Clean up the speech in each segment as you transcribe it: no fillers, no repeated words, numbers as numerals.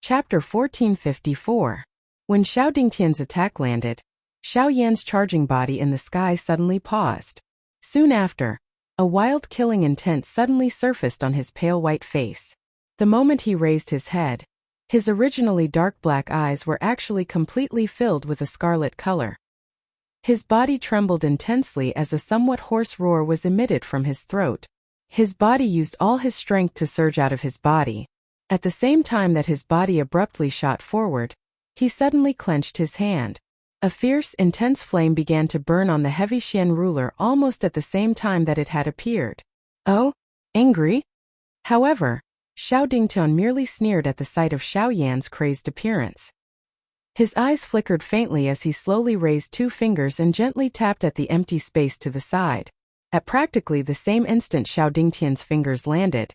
Chapter 1454. When Xiao Dingtian's attack landed, Xiao Yan's charging body in the sky suddenly paused. Soon after, a wild killing intent suddenly surfaced on his pale white face. The moment he raised his head, his originally dark black eyes were actually completely filled with a scarlet color. His body trembled intensely as a somewhat hoarse roar was emitted from his throat. His body used all his strength to surge out of his body. At the same time that his body abruptly shot forward, he suddenly clenched his hand. A fierce, intense flame began to burn on the heavy Xian ruler almost at the same time that it had appeared. Oh? Angry? However, Xiao Dingtian merely sneered at the sight of Xiao Yan's crazed appearance. His eyes flickered faintly as he slowly raised two fingers and gently tapped at the empty space to the side. At practically the same instant Xiao Dingtian's fingers landed,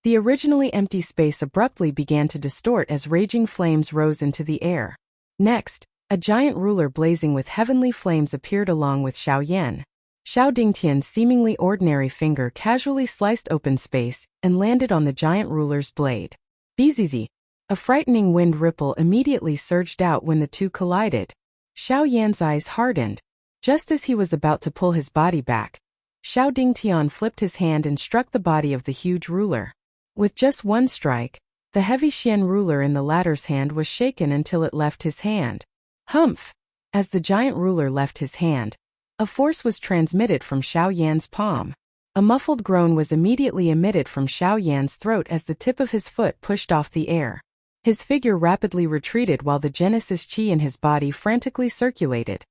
the originally empty space abruptly began to distort as raging flames rose into the air. Next, a giant ruler blazing with heavenly flames appeared along with Xiao Yan. Xiao Dingtian's seemingly ordinary finger casually sliced open space and landed on the giant ruler's blade. Bzzz. A frightening wind ripple immediately surged out when the two collided. Xiao Yan's eyes hardened. Just as he was about to pull his body back, Xiao Dingtian flipped his hand and struck the body of the huge ruler. With just one strike, the heavy Xian ruler in the latter's hand was shaken until it left his hand. Humph! As the giant ruler left his hand, a force was transmitted from Xiao Yan's palm. A muffled groan was immediately emitted from Xiao Yan's throat as the tip of his foot pushed off the air. His figure rapidly retreated while the Genesis Qi in his body frantically circulated,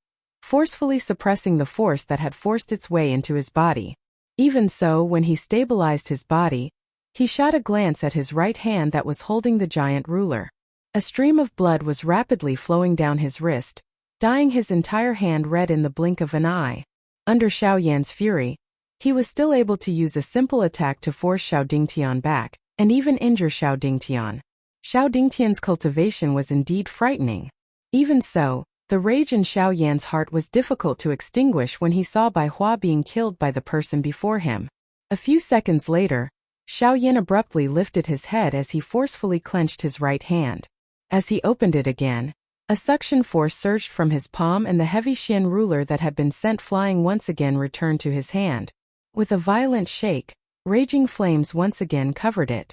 forcefully suppressing the force that had forced its way into his body. Even so, when he stabilized his body, he shot a glance at his right hand that was holding the giant ruler. A stream of blood was rapidly flowing down his wrist, dyeing his entire hand red in the blink of an eye. Under Xiao Yan's fury, he was still able to use a simple attack to force Xiao Dingtian back, and even injure Xiao Dingtian. Xiao Dingtian's cultivation was indeed frightening. Even so, the rage in Xiao Yan's heart was difficult to extinguish when he saw Bai Hua being killed by the person before him. A few seconds later, Xiao Yan abruptly lifted his head as he forcefully clenched his right hand. As he opened it again, a suction force surged from his palm and the heavy Xian ruler that had been sent flying once again returned to his hand. With a violent shake, raging flames once again covered it.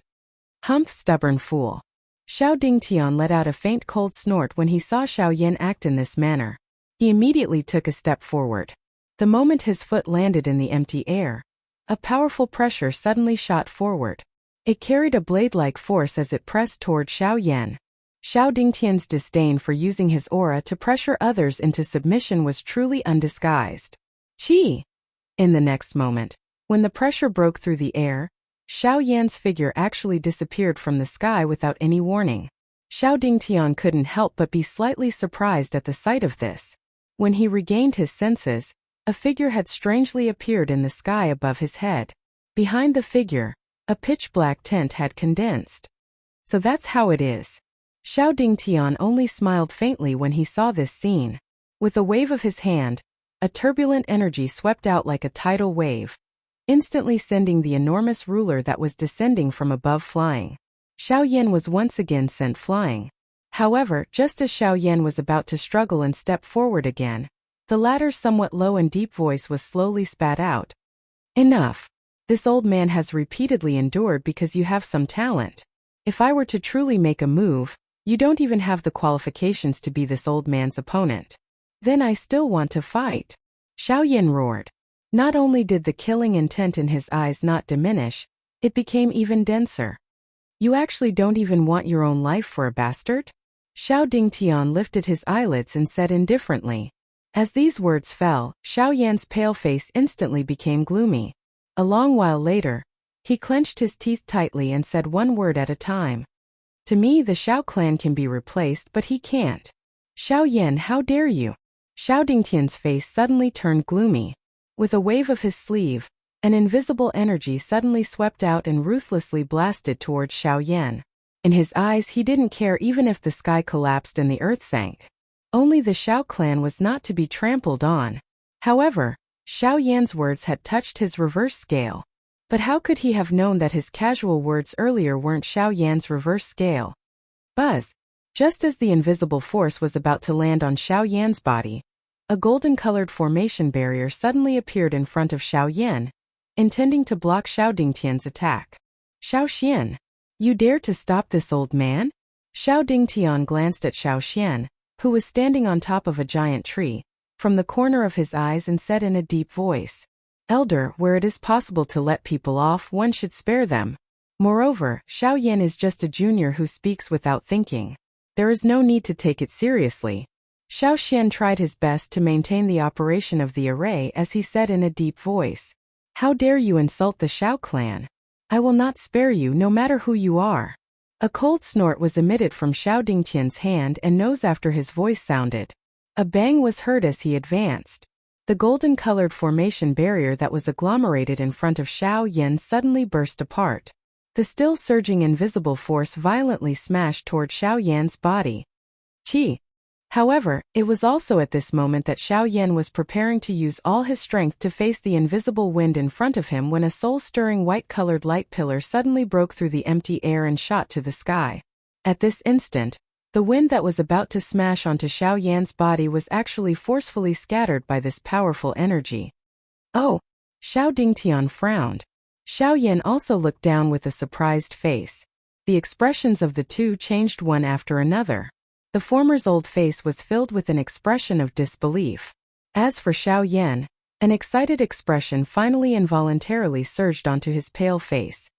Humph, stubborn fool. Xiao Dingtian let out a faint cold snort when he saw Xiao Yan act in this manner. He immediately took a step forward. The moment his foot landed in the empty air, a powerful pressure suddenly shot forward. It carried a blade-like force as it pressed toward Xiao Yan. Xiao Dingtian's disdain for using his aura to pressure others into submission was truly undisguised. Qi! In the next moment, when the pressure broke through the air, Xiao Yan's figure actually disappeared from the sky without any warning. Xiao Dingtian couldn't help but be slightly surprised at the sight of this. When he regained his senses, a figure had strangely appeared in the sky above his head. Behind the figure, a pitch-black tent had condensed. So that's how it is. Xiao Dingtian only smiled faintly when he saw this scene. With a wave of his hand, a turbulent energy swept out like a tidal wave, instantly sending the enormous ruler that was descending from above flying. Xiao Yan was once again sent flying. However, just as Xiao Yan was about to struggle and step forward again, the latter's somewhat low and deep voice was slowly spat out. Enough. This old man has repeatedly endured because you have some talent. If I were to truly make a move, you don't even have the qualifications to be this old man's opponent. Then I still want to fight. Xiao Yan roared. Not only did the killing intent in his eyes not diminish, it became even denser. You actually don't even want your own life for a bastard? Xiao Dingtian lifted his eyelids and said indifferently. As these words fell, Xiao Yan's pale face instantly became gloomy. A long while later, he clenched his teeth tightly and said one word at a time. To me, the Xiao clan can be replaced, but he can't. Xiao Yan, how dare you? Xiao Dingtian's face suddenly turned gloomy. With a wave of his sleeve, an invisible energy suddenly swept out and ruthlessly blasted towards Xiao Yan. In his eyes, he didn't care even if the sky collapsed and the earth sank. Only the Xiao clan was not to be trampled on. However, Xiao Yan's words had touched his reverse scale. But how could he have known that his casual words earlier weren't Xiao Yan's reverse scale? Buzz! Just as the invisible force was about to land on Xiao Yan's body, a golden-colored formation barrier suddenly appeared in front of Xiao Yan, intending to block Xiao Dingtian's attack. Xiao Xian! You dare to stop this old man? Xiao Dingtian glanced at Xiao Xian, who was standing on top of a giant tree, from the corner of his eyes and said in a deep voice, Elder, where it is possible to let people off, one should spare them. Moreover, Xiao Yan is just a junior who speaks without thinking. There is no need to take it seriously. Xiao Xian tried his best to maintain the operation of the array as he said in a deep voice, How dare you insult the Xiao clan? I will not spare you no matter who you are. A cold snort was emitted from Xiao Dingtian's hand and nose after his voice sounded. A bang was heard as he advanced. The golden-colored formation barrier that was agglomerated in front of Xiao Yan suddenly burst apart. The still surging invisible force violently smashed toward Xiao Yan's body. Qi. However, it was also at this moment that Xiao Yan was preparing to use all his strength to face the invisible wind in front of him when a soul-stirring white-colored light pillar suddenly broke through the empty air and shot to the sky. At this instant, the wind that was about to smash onto Xiao Yan's body was actually forcefully scattered by this powerful energy. Oh! Xiao Dingtian frowned. Xiao Yan also looked down with a surprised face. The expressions of the two changed one after another. The former's old face was filled with an expression of disbelief. As for Xiao Yan, an excited expression finally involuntarily surged onto his pale face.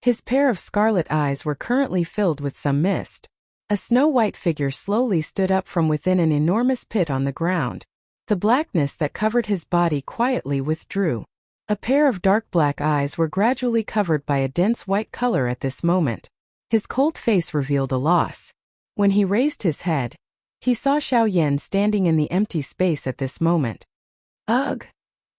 His pair of scarlet eyes were currently filled with some mist. A snow-white figure slowly stood up from within an enormous pit on the ground. The blackness that covered his body quietly withdrew. A pair of dark black eyes were gradually covered by a dense white color at this moment. His cold face revealed a loss. When he raised his head, he saw Xiao Yan standing in the empty space at this moment. Ugh!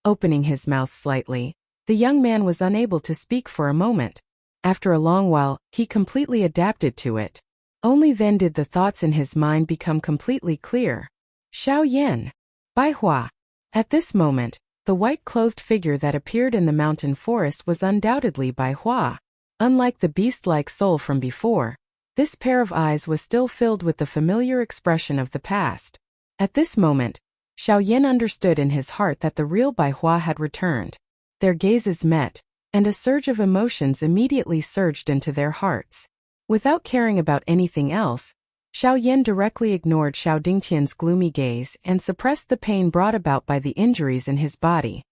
Opening his mouth slightly, the young man was unable to speak for a moment. After a long while, he completely adapted to it. Only then did the thoughts in his mind become completely clear. Xiao Yan! Bai Hua! At this moment, the white-clothed figure that appeared in the mountain forest was undoubtedly Bai Hua. Unlike the beast-like soul from before, this pair of eyes was still filled with the familiar expression of the past. At this moment, Xiao Yan understood in his heart that the real Bai Hua had returned. Their gazes met, and a surge of emotions immediately surged into their hearts. Without caring about anything else, Xiao Yan directly ignored Xiao Dingtian's gloomy gaze and suppressed the pain brought about by the injuries in his body.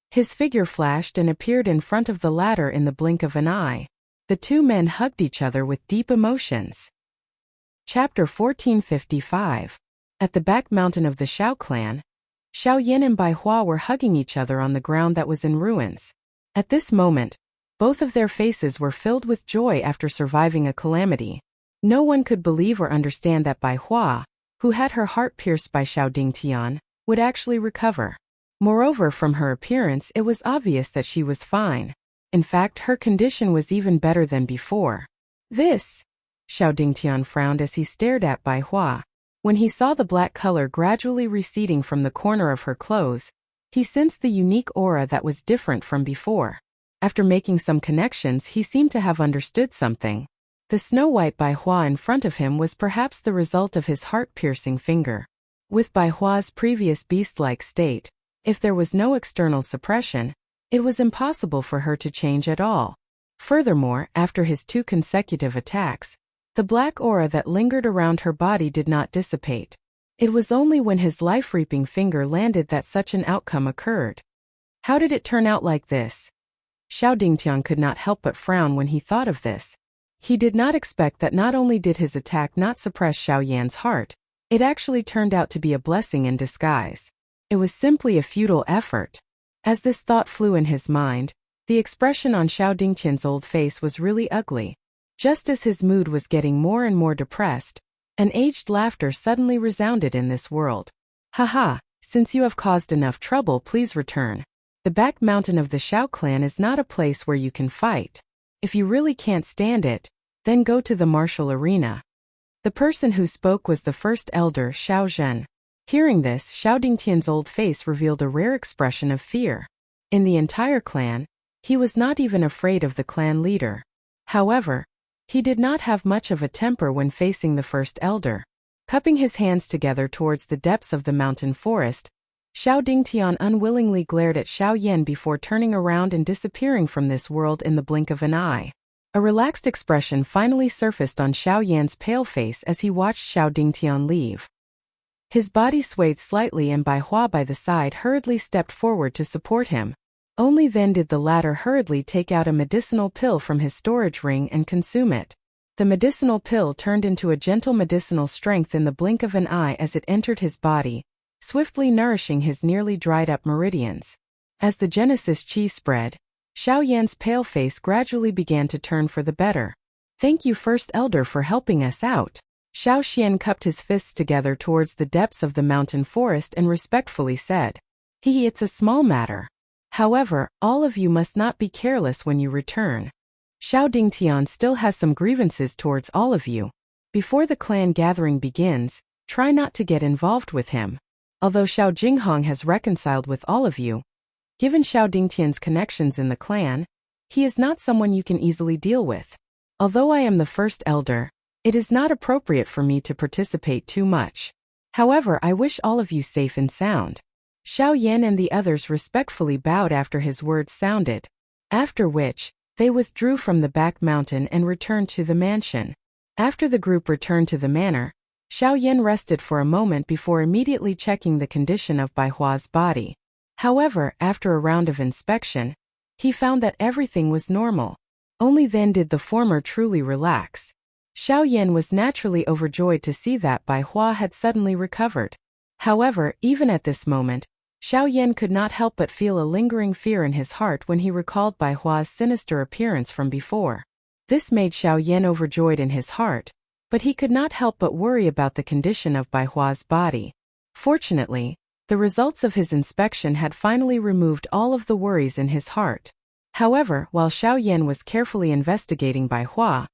His figure flashed and appeared in front of the latter in the blink of an eye. The two men hugged each other with deep emotions. Chapter 1455. At the back mountain of the Xiao clan, Xiao Yan and Bai Hua were hugging each other on the ground that was in ruins. At this moment, both of their faces were filled with joy after surviving a calamity. No one could believe or understand that Bai Hua, who had her heart pierced by Xiao Dingtian, would actually recover. Moreover, from her appearance it was obvious that she was fine. In fact, her condition was even better than before. This! Xiao Dingtian frowned as he stared at Bai Hua. When he saw the black color gradually receding from the corner of her clothes, he sensed the unique aura that was different from before. After making some connections, he seemed to have understood something. The snow-white Bai Hua in front of him was perhaps the result of his heart-piercing finger. With Bai Hua's previous beast-like state, if there was no external suppression, it was impossible for her to change at all. Furthermore, after his 2 consecutive attacks, the black aura that lingered around her body did not dissipate. It was only when his life-reaping finger landed that such an outcome occurred. How did it turn out like this? Xiao Dingtian could not help but frown when he thought of this. He did not expect that not only did his attack not suppress Xiao Yan's heart, it actually turned out to be a blessing in disguise. It was simply a futile effort. As this thought flew in his mind, the expression on Xiao Dingtian's old face was really ugly. Just as his mood was getting more and more depressed, an aged laughter suddenly resounded in this world. Haha, since you have caused enough trouble, please return. The back mountain of the Xiao clan is not a place where you can fight. If you really can't stand it, then go to the martial arena. The person who spoke was the first elder, Xiao Zhen. Hearing this, Xiao Dingtian's old face revealed a rare expression of fear. In the entire clan, he was not even afraid of the clan leader. However, He did not have much of a temper when facing the first elder. Cupping his hands together towards the depths of the mountain forest, Xiao Dingtian unwillingly glared at Xiao Yan before turning around and disappearing from this world in the blink of an eye. A relaxed expression finally surfaced on Xiao Yan's pale face as he watched Xiao Dingtian leave. His body swayed slightly and Bai Hua by the side hurriedly stepped forward to support him. Only then did the latter hurriedly take out a medicinal pill from his storage ring and consume it. The medicinal pill turned into a gentle medicinal strength in the blink of an eye as it entered his body, swiftly nourishing his nearly dried-up meridians. As the Genesis chi spread, Xiao Yan's pale face gradually began to turn for the better. "Thank you, First Elder, for helping us out." Xiao Xian cupped his fists together towards the depths of the mountain forest and respectfully said, It's a small matter. However, all of you must not be careless when you return. Xiao Dingtian still has some grievances towards all of you. Before the clan gathering begins, try not to get involved with him. Although Xiao Jinghong has reconciled with all of you, given Xiao Dingtian's connections in the clan, he is not someone you can easily deal with. Although I am the first elder, it is not appropriate for me to participate too much. However, I wish all of you safe and sound. Xiao Yan and the others respectfully bowed after his words sounded, after which, they withdrew from the back mountain and returned to the mansion. After the group returned to the manor, Xiao Yan rested for a moment before immediately checking the condition of Bai Hua's body. However, after a round of inspection, he found that everything was normal. Only then did the former truly relax. Xiao Yan was naturally overjoyed to see that Bai Hua had suddenly recovered. However, even at this moment, Xiao Yan could not help but feel a lingering fear in his heart when he recalled Bai Hua's sinister appearance from before. This made Xiao Yan overjoyed in his heart, but he could not help but worry about the condition of Bai Hua's body. Fortunately, the results of his inspection had finally removed all of the worries in his heart. However, while Xiao Yan was carefully investigating Bai Hua,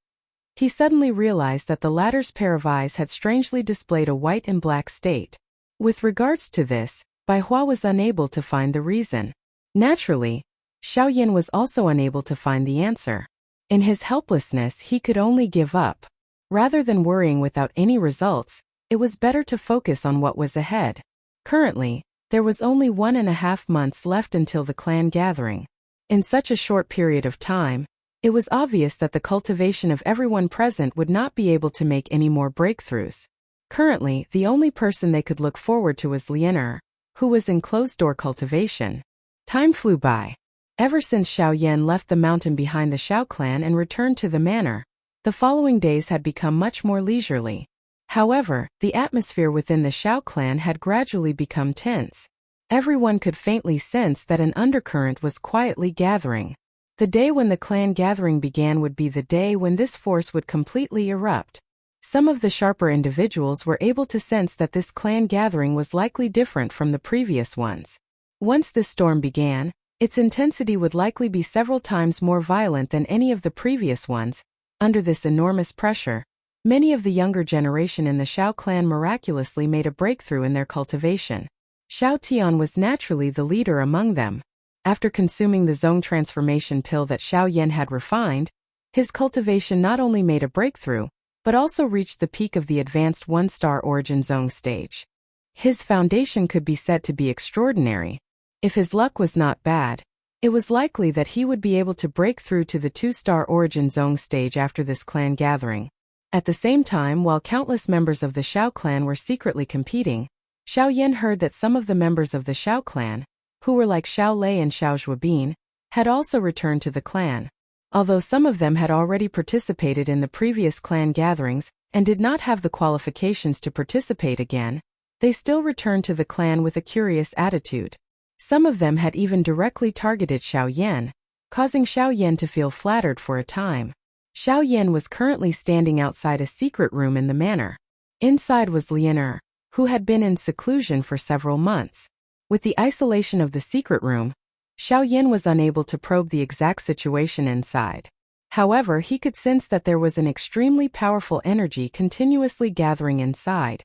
he suddenly realized that the latter's pair of eyes had strangely displayed a white and black state. With regards to this, Bai Hua was unable to find the reason. Naturally, Xiao Yan was also unable to find the answer. In his helplessness, he could only give up. Rather than worrying without any results, it was better to focus on what was ahead. Currently, there was only 1.5 months left until the clan gathering. In such a short period of time, it was obvious that the cultivation of everyone present would not be able to make any more breakthroughs. Currently, the only person they could look forward to was Lianer, who was in closed-door cultivation. Time flew by. Ever since Xiao Yan left the mountain behind the Xiao clan and returned to the manor, the following days had become much more leisurely. However, the atmosphere within the Xiao clan had gradually become tense. Everyone could faintly sense that an undercurrent was quietly gathering. The day when the clan gathering began would be the day when this force would completely erupt. Some of the sharper individuals were able to sense that this clan gathering was likely different from the previous ones. Once this storm began, its intensity would likely be several times more violent than any of the previous ones. Under this enormous pressure, many of the younger generation in the Xiao clan miraculously made a breakthrough in their cultivation. Xiao Tian was naturally the leader among them. After consuming the zone transformation pill that Xiao Yan had refined, his cultivation not only made a breakthrough, but also reached the peak of the advanced one-star origin zone stage. His foundation could be said to be extraordinary. If his luck was not bad, it was likely that he would be able to break through to the 2-star origin zone stage after this clan gathering. At the same time, while countless members of the Xiao clan were secretly competing, Xiao Yan heard that some of the members of the Xiao clan, who were like Xiao Lei and Xiao Zhuobin, had also returned to the clan. Although some of them had already participated in the previous clan gatherings and did not have the qualifications to participate again, they still returned to the clan with a curious attitude. Some of them had even directly targeted Xiao Yan, causing Xiao Yan to feel flattered for a time. Xiao Yan was currently standing outside a secret room in the manor. Inside was Lianer, who had been in seclusion for several months. With the isolation of the secret room, Xiao Yan was unable to probe the exact situation inside. However, he could sense that there was an extremely powerful energy continuously gathering inside,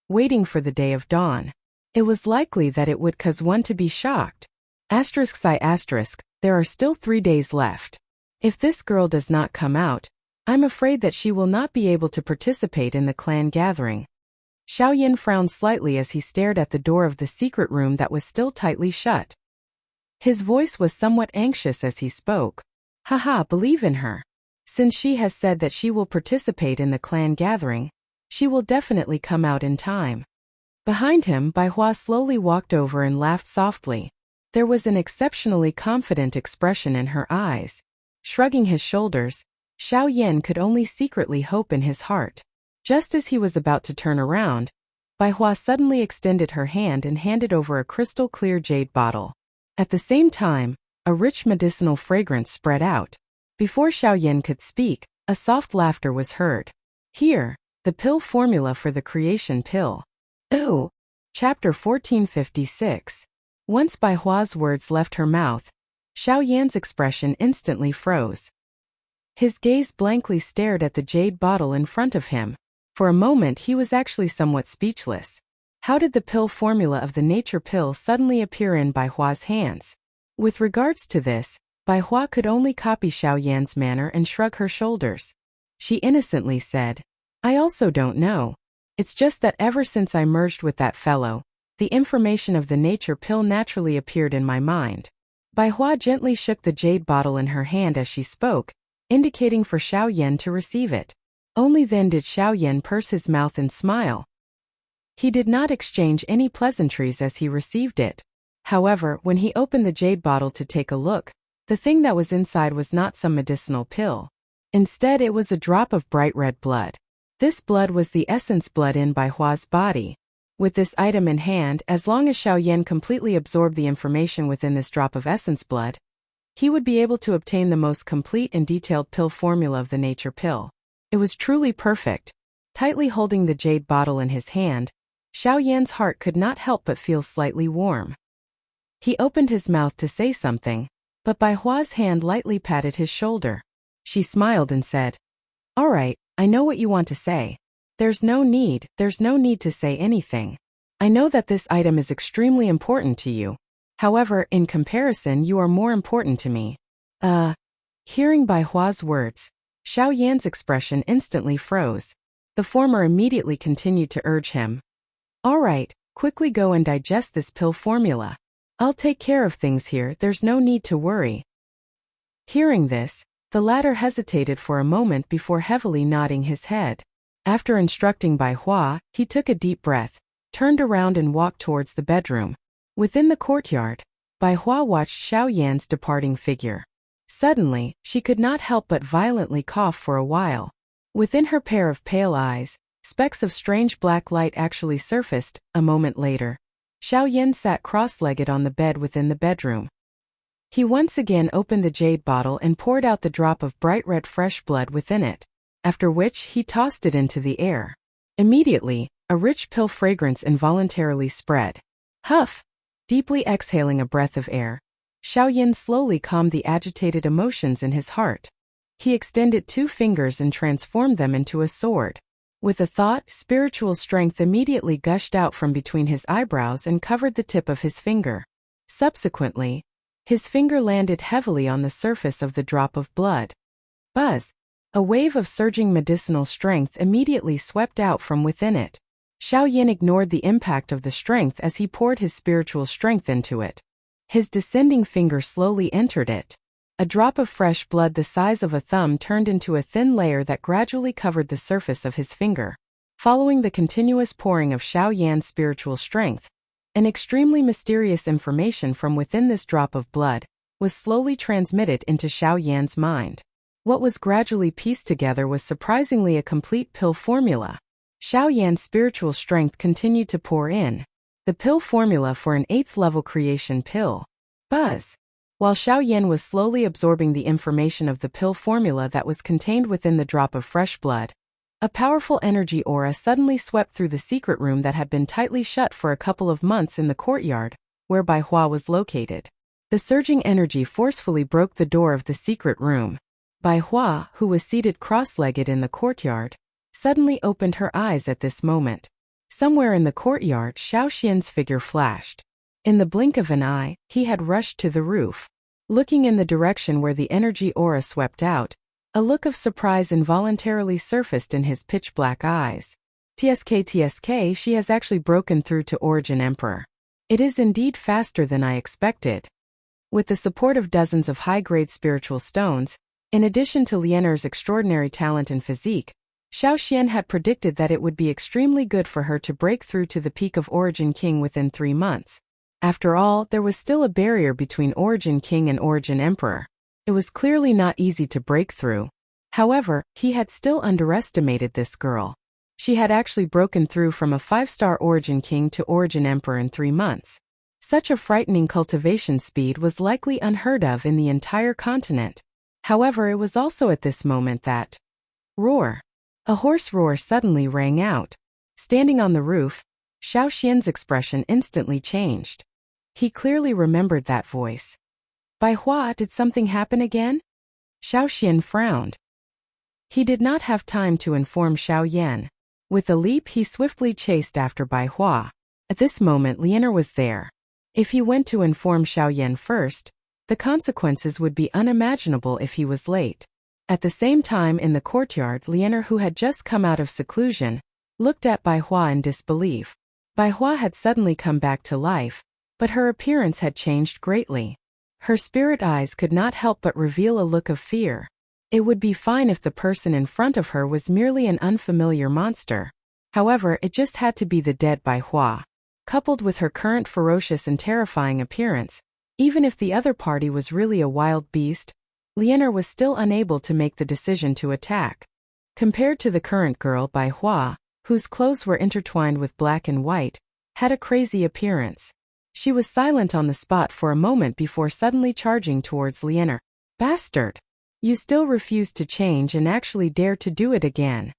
waiting for the day of dawn. It was likely that it would cause one to be shocked. *I**, there are still 3 days left. If this girl does not come out, I'm afraid that she will not be able to participate in the clan gathering. Xiaoyan frowned slightly as he stared at the door of the secret room that was still tightly shut. His voice was somewhat anxious as he spoke. Haha, believe in her. Since she has said that she will participate in the clan gathering, she will definitely come out in time. Behind him, Bai Hua slowly walked over and laughed softly. There was an exceptionally confident expression in her eyes. Shrugging his shoulders, Xiaoyan could only secretly hope in his heart. Just as he was about to turn around, Bai Hua suddenly extended her hand and handed over a crystal-clear jade bottle. At the same time, a rich medicinal fragrance spread out. Before Xiaoyan could speak, a soft laughter was heard. Here, the pill formula for the creation pill. Ooh! Chapter 1456. Once Bai Hua's words left her mouth, Xiaoyan's expression instantly froze. His gaze blankly stared at the jade bottle in front of him. For a moment he was actually somewhat speechless. How did the pill formula of the nature pill suddenly appear in Bai Hua's hands? With regards to this, Bai Hua could only copy Xiaoyan's manner and shrug her shoulders. She innocently said, I also don't know. It's just that ever since I merged with that fellow, the information of the nature pill naturally appeared in my mind. Bai Hua gently shook the jade bottle in her hand as she spoke, indicating for Xiaoyan to receive it. Only then did Xiaoyan purse his mouth and smile. He did not exchange any pleasantries as he received it. However, when he opened the jade bottle to take a look, the thing that was inside was not some medicinal pill. Instead, it was a drop of bright red blood. This blood was the essence blood in Bai Hua's body. With this item in hand, as long as Xiaoyan completely absorbed the information within this drop of essence blood, he would be able to obtain the most complete and detailed pill formula of the nature pill. It was truly perfect. Tightly holding the jade bottle in his hand, Xiaoyan's heart could not help but feel slightly warm. He opened his mouth to say something, but Bai Hua's hand lightly patted his shoulder. She smiled and said, All right, I know what you want to say. There's no need to say anything. I know that this item is extremely important to you. However, in comparison, you are more important to me. Hearing Bai Hua's words, Xiaoyan's expression instantly froze. The former immediately continued to urge him. All right, quickly go and digest this pill formula. I'll take care of things here, there's no need to worry. Hearing this, the latter hesitated for a moment before heavily nodding his head. After instructing Bai Hua, he took a deep breath, turned around and walked towards the bedroom. Within the courtyard, Bai Hua watched Xiaoyan's departing figure. Suddenly, she could not help but violently cough for a while. Within her pair of pale eyes, specks of strange black light actually surfaced. A moment later, Xiaoyan sat cross-legged on the bed within the bedroom. He once again opened the jade bottle and poured out the drop of bright red fresh blood within it, after which he tossed it into the air. Immediately, a rich pill fragrance involuntarily spread. Huff! Deeply exhaling a breath of air, Xiaoyan slowly calmed the agitated emotions in his heart. He extended 2 fingers and transformed them into a sword. With a thought, spiritual strength immediately gushed out from between his eyebrows and covered the tip of his finger. Subsequently, his finger landed heavily on the surface of the drop of blood. Buzz! A wave of surging medicinal strength immediately swept out from within it. Xiaoyan ignored the impact of the strength as he poured his spiritual strength into it. His descending finger slowly entered it. A drop of fresh blood the size of a thumb turned into a thin layer that gradually covered the surface of his finger. Following the continuous pouring of Xiaoyan's spiritual strength, an extremely mysterious information from within this drop of blood was slowly transmitted into Xiaoyan's mind. What was gradually pieced together was surprisingly a complete pill formula. Xiaoyan's spiritual strength continued to pour in. The pill formula for an 8th level creation pill. Buzz! While Xiaoyan was slowly absorbing the information of the pill formula that was contained within the drop of fresh blood, a powerful energy aura suddenly swept through the secret room that had been tightly shut for a couple of months in the courtyard, where Bai Hua was located. The surging energy forcefully broke the door of the secret room. Bai Hua, who was seated cross-legged in the courtyard, suddenly opened her eyes at this moment. Somewhere in the courtyard, Xiaoxian's figure flashed. In the blink of an eye, he had rushed to the roof. Looking in the direction where the energy aura swept out, A look of surprise involuntarily surfaced in his pitch-black eyes. TSK, she has actually broken through to Origin Emperor. It is indeed faster than I expected. With the support of dozens of high-grade spiritual stones, in addition to Lianer's extraordinary talent and physique, Xiao Xian had predicted that it would be extremely good for her to break through to the peak of Origin King within 3 months. After all, there was still a barrier between Origin King and Origin Emperor. It was clearly not easy to break through. However, he had still underestimated this girl. She had actually broken through from a 5-star Origin King to Origin Emperor in 3 months. Such a frightening cultivation speed was likely unheard of in the entire continent. However, it was also at this moment that roar. A hoarse roar suddenly rang out. Standing on the roof, Xiao Xian's expression instantly changed. He clearly remembered that voice. Bai Hua, did something happen again? Xiao Xian frowned. He did not have time to inform Xiao Yan. With a leap, he swiftly chased after Bai Hua. At this moment, Lianer was there. If he went to inform Xiao Yan first, the consequences would be unimaginable if he was late. At the same time in the courtyard, Lianer, who had just come out of seclusion, looked at Bai Hua in disbelief. Bai Hua had suddenly come back to life, but her appearance had changed greatly. Her spirit eyes could not help but reveal a look of fear. It would be fine if the person in front of her was merely an unfamiliar monster. However, it just had to be the dead Bai Hua. Coupled with her current ferocious and terrifying appearance, even if the other party was really a wild beast, Lianer was still unable to make the decision to attack. Compared to the current girl, Bai Hua, whose clothes were intertwined with black and white, had a crazy appearance. She was silent on the spot for a moment before suddenly charging towards Lianer. Bastard! You still refuse to change and actually dare to do it again.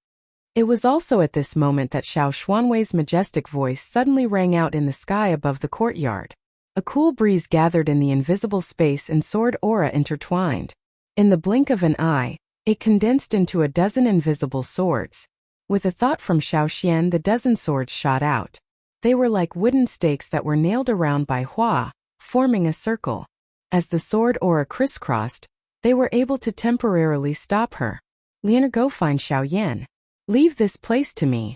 It was also at this moment that Xiao Xuanwei's majestic voice suddenly rang out in the sky above the courtyard. A cool breeze gathered in the invisible space and sword aura intertwined. In the blink of an eye, it condensed into a dozen invisible swords. With a thought from Xiao Xian, the dozen swords shot out. They were like wooden stakes that were nailed around Bai Hua, forming a circle. As the sword aura crisscrossed, they were able to temporarily stop her. Lianer, go find Xiao Yan. Leave this place to me.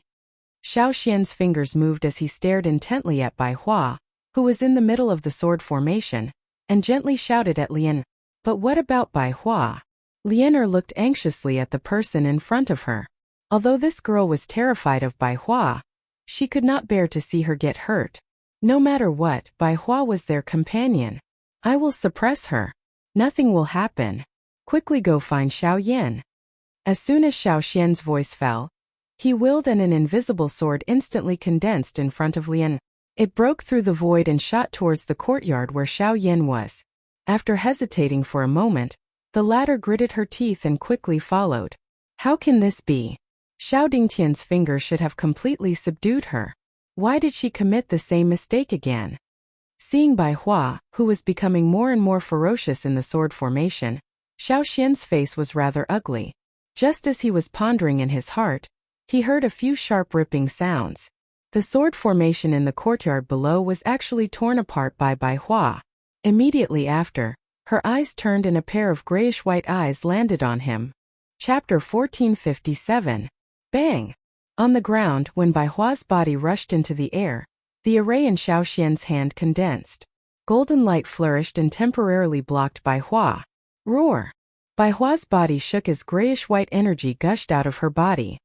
Xiao Xian's fingers moved as he stared intently at Bai Hua, who was in the middle of the sword formation, and gently shouted at Lianer. But what about Bai Hua? Lianer looked anxiously at the person in front of her. Although this girl was terrified of Bai Hua, she could not bear to see her get hurt. No matter what, Bai Hua was their companion. I will suppress her. Nothing will happen. Quickly go find Xiao Yan. As soon as Xiao Xian's voice fell, he willed and an invisible sword instantly condensed in front of Lianer. It broke through the void and shot towards the courtyard where Xiao Yan was. After hesitating for a moment, the latter gritted her teeth and quickly followed. How can this be? Xiao Dingtian's finger should have completely subdued her. Why did she commit the same mistake again? Seeing Bai Hua, who was becoming more and more ferocious in the sword formation, Xiao Xian's face was rather ugly. Just as he was pondering in his heart, he heard a few sharp ripping sounds. The sword formation in the courtyard below was actually torn apart by Bai Hua. Immediately after, her eyes turned and a pair of grayish-white eyes landed on him. Chapter 1457. Bang! On the ground, when Bai Hua's body rushed into the air, the array in Xiao Xian's hand condensed. Golden light flourished and temporarily blocked Bai Hua. Roar! Bai Hua's body shook as grayish-white energy gushed out of her body.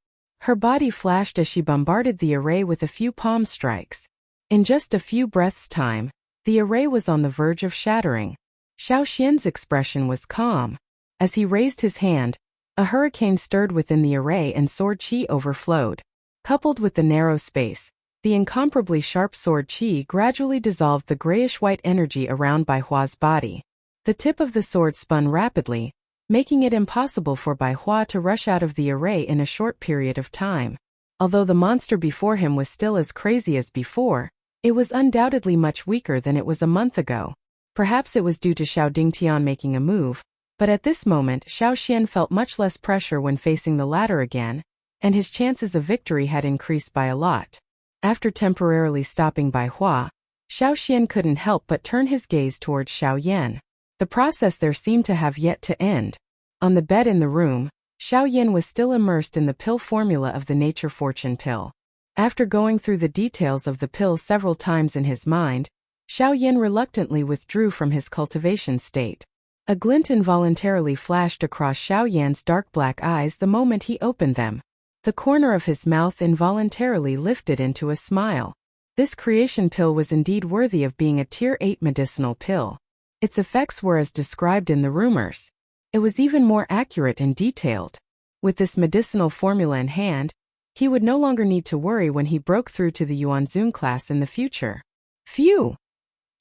Her body flashed as she bombarded the array with a few palm strikes. In just a few breaths' time, the array was on the verge of shattering. Xiao Xian's expression was calm. As he raised his hand, a hurricane stirred within the array and sword qi overflowed. Coupled with the narrow space, the incomparably sharp sword qi gradually dissolved the grayish-white energy around Bai Hua's body. The tip of the sword spun rapidly, making it impossible for Bai Hua to rush out of the array in a short period of time. Although the monster before him was still as crazy as before, it was undoubtedly much weaker than it was a month ago. Perhaps it was due to Xiao Dingtian making a move, but at this moment Xiao Xian felt much less pressure when facing the latter again, and his chances of victory had increased by a lot. After temporarily stopping Bai Hua, Xiao Xian couldn't help but turn his gaze towards Xiao Yan. The process there seemed to have yet to end. On the bed in the room, Xiao Yan was still immersed in the pill formula of the Nature Fortune pill. After going through the details of the pill several times in his mind, Xiao Yan reluctantly withdrew from his cultivation state. A glint involuntarily flashed across Xiao Yan's dark black eyes the moment he opened them. The corner of his mouth involuntarily lifted into a smile. This creation pill was indeed worthy of being a Tier 8 medicinal pill. Its effects were as described in the rumors. It was even more accurate and detailed. With this medicinal formula in hand, he would no longer need to worry when he broke through to the Yuanzun class in the future. Phew!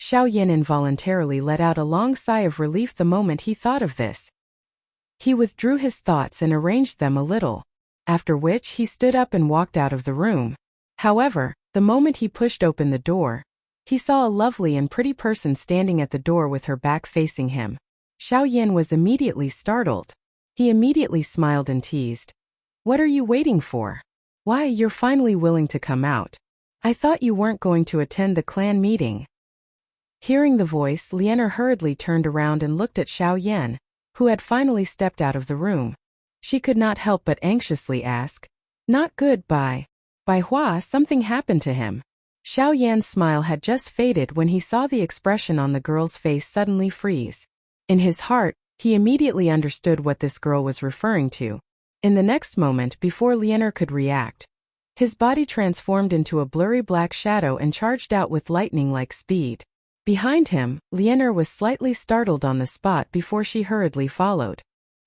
Xiao Yan involuntarily let out a long sigh of relief the moment he thought of this. He withdrew his thoughts and arranged them a little, after which he stood up and walked out of the room. However, the moment he pushed open the door, he saw a lovely and pretty person standing at the door with her back facing him. Xiao Yan was immediately startled. He immediately smiled and teased. "What are you waiting for? Why, you're finally willing to come out. I thought you weren't going to attend the clan meeting." Hearing the voice, Lianer hurriedly turned around and looked at Xiao Yan, who had finally stepped out of the room. She could not help but anxiously ask, "Not good, Bai Hua, something happened to him?" Xiao Yan's smile had just faded when he saw the expression on the girl's face suddenly freeze. In his heart, he immediately understood what this girl was referring to. In the next moment, before Lianer could react, his body transformed into a blurry black shadow and charged out with lightning-like speed. Behind him, Lianer was slightly startled on the spot before she hurriedly followed.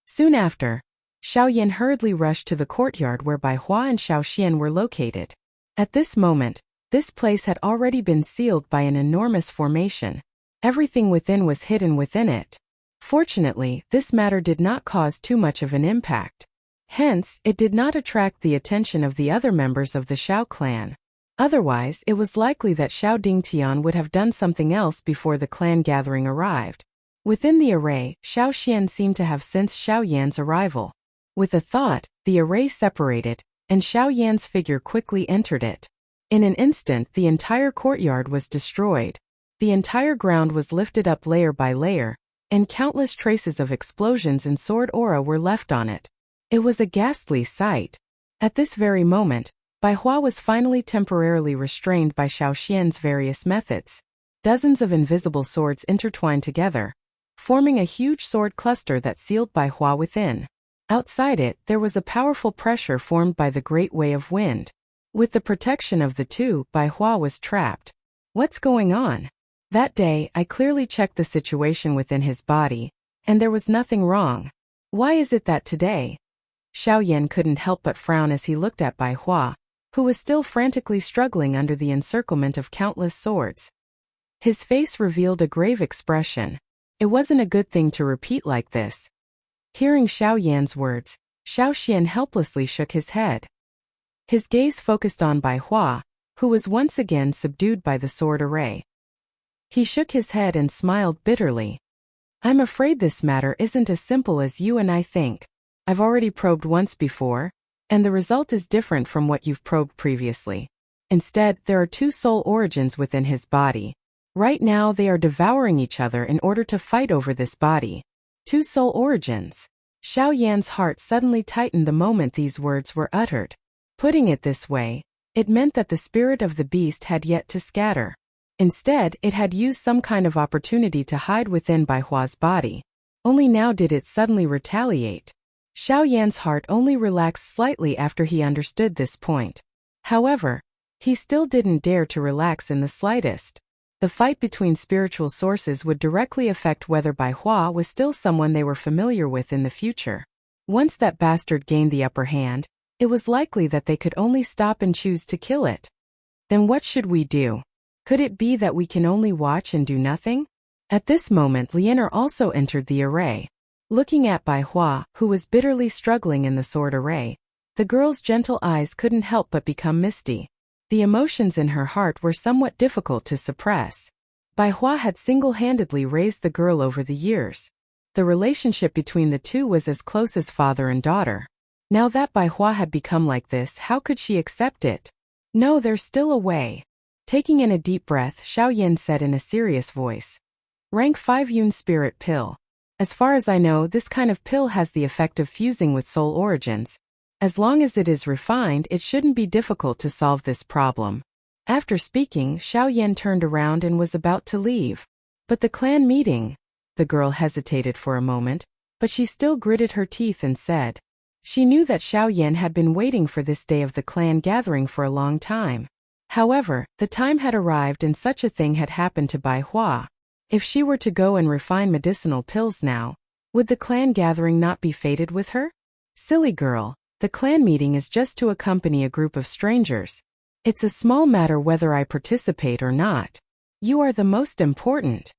Soon after, Xiao Yan hurriedly rushed to the courtyard where Bai Hua and Xiao Xian were located. At this moment, this place had already been sealed by an enormous formation. Everything within was hidden within it. Fortunately, this matter did not cause too much of an impact. Hence, it did not attract the attention of the other members of the Xiao clan. Otherwise, it was likely that Xiao Dingtian would have done something else before the clan gathering arrived. Within the array, Xiao Xian seemed to have sensed Xiao Yan's arrival. With a thought, the array separated, and Xiao Yan's figure quickly entered it. In an instant, the entire courtyard was destroyed. The entire ground was lifted up layer by layer, and countless traces of explosions and sword aura were left on it. It was a ghastly sight. At this very moment, Bai Hua was finally temporarily restrained by Xiao Xian's various methods. Dozens of invisible swords intertwined together, forming a huge sword cluster that sealed Bai Hua within. Outside it, there was a powerful pressure formed by the great way of wind. With the protection of the two, Bai Hua was trapped. What's going on? That day, I clearly checked the situation within his body, and there was nothing wrong. Why is it that today? Xiao Yan couldn't help but frown as he looked at Bai Hua, who was still frantically struggling under the encirclement of countless swords. His face revealed a grave expression. It wasn't a good thing to repeat like this. Hearing Xiao Yan's words, Xiao Xian helplessly shook his head. His gaze focused on Bai Hua, who was once again subdued by the sword array. He shook his head and smiled bitterly. "I'm afraid this matter isn't as simple as you and I think. I've already probed once before, and the result is different from what you've probed previously. Instead, there are two soul origins within his body. Right now they are devouring each other in order to fight over this body. Two soul origins." Xiao Yan's heart suddenly tightened the moment these words were uttered. Putting it this way, it meant that the spirit of the beast had yet to scatter. Instead, it had used some kind of opportunity to hide within Bai Hua's body. Only now did it suddenly retaliate. Xiao Yan's heart only relaxed slightly after he understood this point. However, he still didn't dare to relax in the slightest. The fight between spiritual sources would directly affect whether Bai Hua was still someone they were familiar with in the future. Once that bastard gained the upper hand, it was likely that they could only stop and choose to kill it. Then what should we do? Could it be that we can only watch and do nothing? At this moment, Lianer also entered the array. Looking at Bai Hua, who was bitterly struggling in the sword array, the girl's gentle eyes couldn't help but become misty. The emotions in her heart were somewhat difficult to suppress. Bai Hua had single-handedly raised the girl over the years. The relationship between the two was as close as father and daughter. Now that Bai Hua had become like this, how could she accept it? No, there's still a way. Taking in a deep breath, Xiao Yan said in a serious voice. Rank 5 Yun Spirit Pill. As far as I know, this kind of pill has the effect of fusing with soul origins. As long as it is refined, it shouldn't be difficult to solve this problem. After speaking, Xiao Yan turned around and was about to leave. But the clan meeting. The girl hesitated for a moment, but she still gritted her teeth and said. She knew that Xiao Yan had been waiting for this day of the clan gathering for a long time. However, the time had arrived and such a thing had happened to Bai Hua. If she were to go and refine medicinal pills now, would the clan gathering not be fated with her? Silly girl, the clan meeting is just to accompany a group of strangers. It's a small matter whether I participate or not. You are the most important.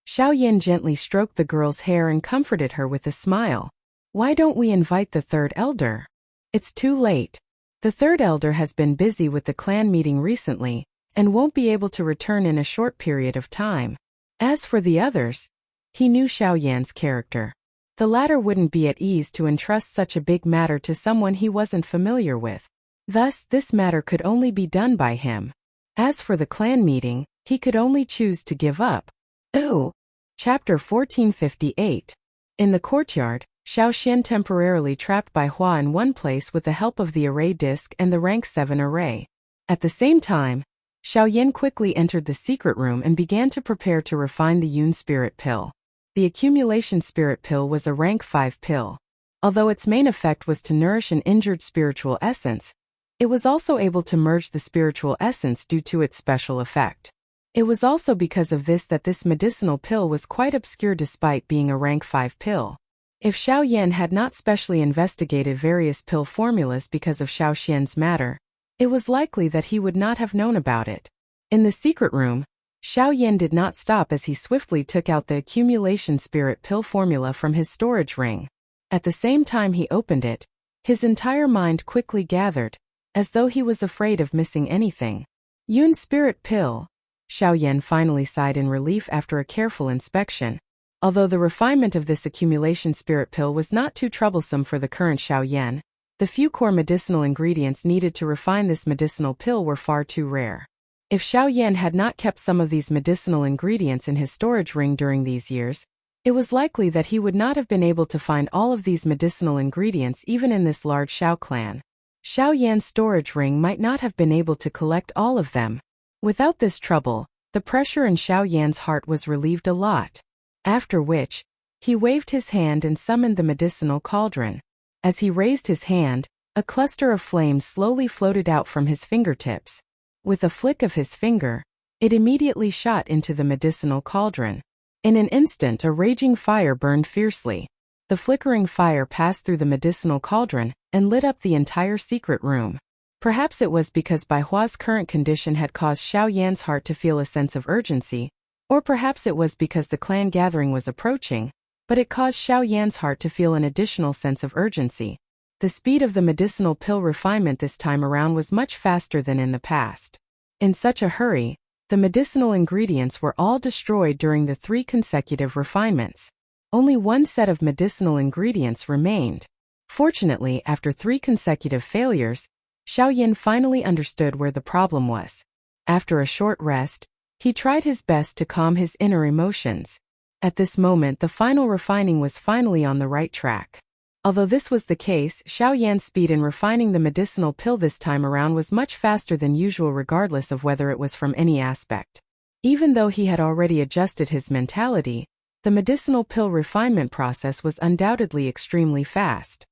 Xiao Yan gently stroked the girl's hair and comforted her with a smile. Why don't we invite the third elder? It's too late. The third elder has been busy with the clan meeting recently, and won't be able to return in a short period of time. As for the others, he knew Xiao Yan's character. The latter wouldn't be at ease to entrust such a big matter to someone he wasn't familiar with. Thus, this matter could only be done by him. As for the clan meeting, he could only choose to give up. Ooh. Chapter 1458. In the courtyard, Xiao Xian temporarily trapped Bai Hua in one place with the help of the array disc and the rank 7 array. At the same time, Xiao Yan quickly entered the secret room and began to prepare to refine the Yun Spirit Pill. The Accumulation Spirit Pill was a rank 5 pill. Although its main effect was to nourish an injured spiritual essence, it was also able to merge the spiritual essence due to its special effect. It was also because of this that this medicinal pill was quite obscure despite being a rank 5 pill. If Xiao Yan had not specially investigated various pill formulas because of Xiao Xian's matter, it was likely that he would not have known about it. In the secret room, Xiao Yan did not stop as he swiftly took out the Accumulation Spirit Pill formula from his storage ring. At the same time he opened it, his entire mind quickly gathered, as though he was afraid of missing anything. Yun Spirit Pill. Xiao Yan finally sighed in relief after a careful inspection. Although the refinement of this Accumulation Spirit Pill was not too troublesome for the current Xiao Yan, the few core medicinal ingredients needed to refine this medicinal pill were far too rare. If Xiao Yan had not kept some of these medicinal ingredients in his storage ring during these years, it was likely that he would not have been able to find all of these medicinal ingredients even in this large Xiao clan. Xiao Yan's storage ring might not have been able to collect all of them. Without this trouble, the pressure in Xiao Yan's heart was relieved a lot. After which, he waved his hand and summoned the medicinal cauldron. As he raised his hand, a cluster of flames slowly floated out from his fingertips. With a flick of his finger, it immediately shot into the medicinal cauldron. In an instant, a raging fire burned fiercely. The flickering fire passed through the medicinal cauldron and lit up the entire secret room. Perhaps it was because Bai Hua's current condition had caused Xiao Yan's heart to feel a sense of urgency, or perhaps it was because the clan gathering was approaching, but it caused Xiao Yan's heart to feel an additional sense of urgency. The speed of the medicinal pill refinement this time around was much faster than in the past. In such a hurry, the medicinal ingredients were all destroyed during the 3 consecutive refinements. Only one set of medicinal ingredients remained. Fortunately, after 3 consecutive failures, Xiao Yan finally understood where the problem was. After a short rest, he tried his best to calm his inner emotions. At this moment, the final refining was finally on the right track. Although this was the case, Xiao Yan's speed in refining the medicinal pill this time around was much faster than usual regardless of whether it was from any aspect. Even though he had already adjusted his mentality, the medicinal pill refinement process was undoubtedly extremely fast.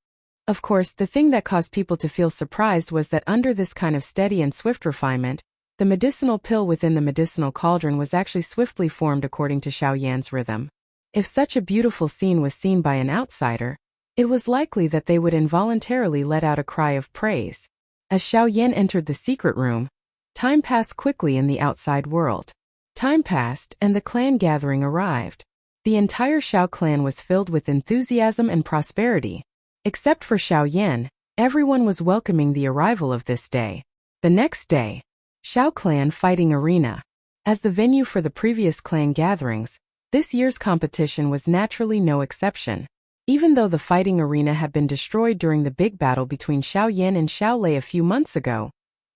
Of course, the thing that caused people to feel surprised was that under this kind of steady and swift refinement, the medicinal pill within the medicinal cauldron was actually swiftly formed according to Xiao Yan's rhythm. If such a beautiful scene was seen by an outsider, it was likely that they would involuntarily let out a cry of praise. As Xiao Yan entered the secret room, time passed quickly in the outside world. Time passed and the clan gathering arrived. The entire Xiao clan was filled with enthusiasm and prosperity. Except for Xiao Yan, everyone was welcoming the arrival of this day. The next day, Xiao Clan Fighting Arena. As the venue for the previous clan gatherings, this year's competition was naturally no exception. Even though the fighting arena had been destroyed during the big battle between Xiao Yan and Xiao Lei a few months ago,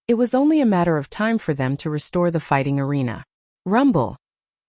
it was only a matter of time for them to restore the fighting arena. Rumble.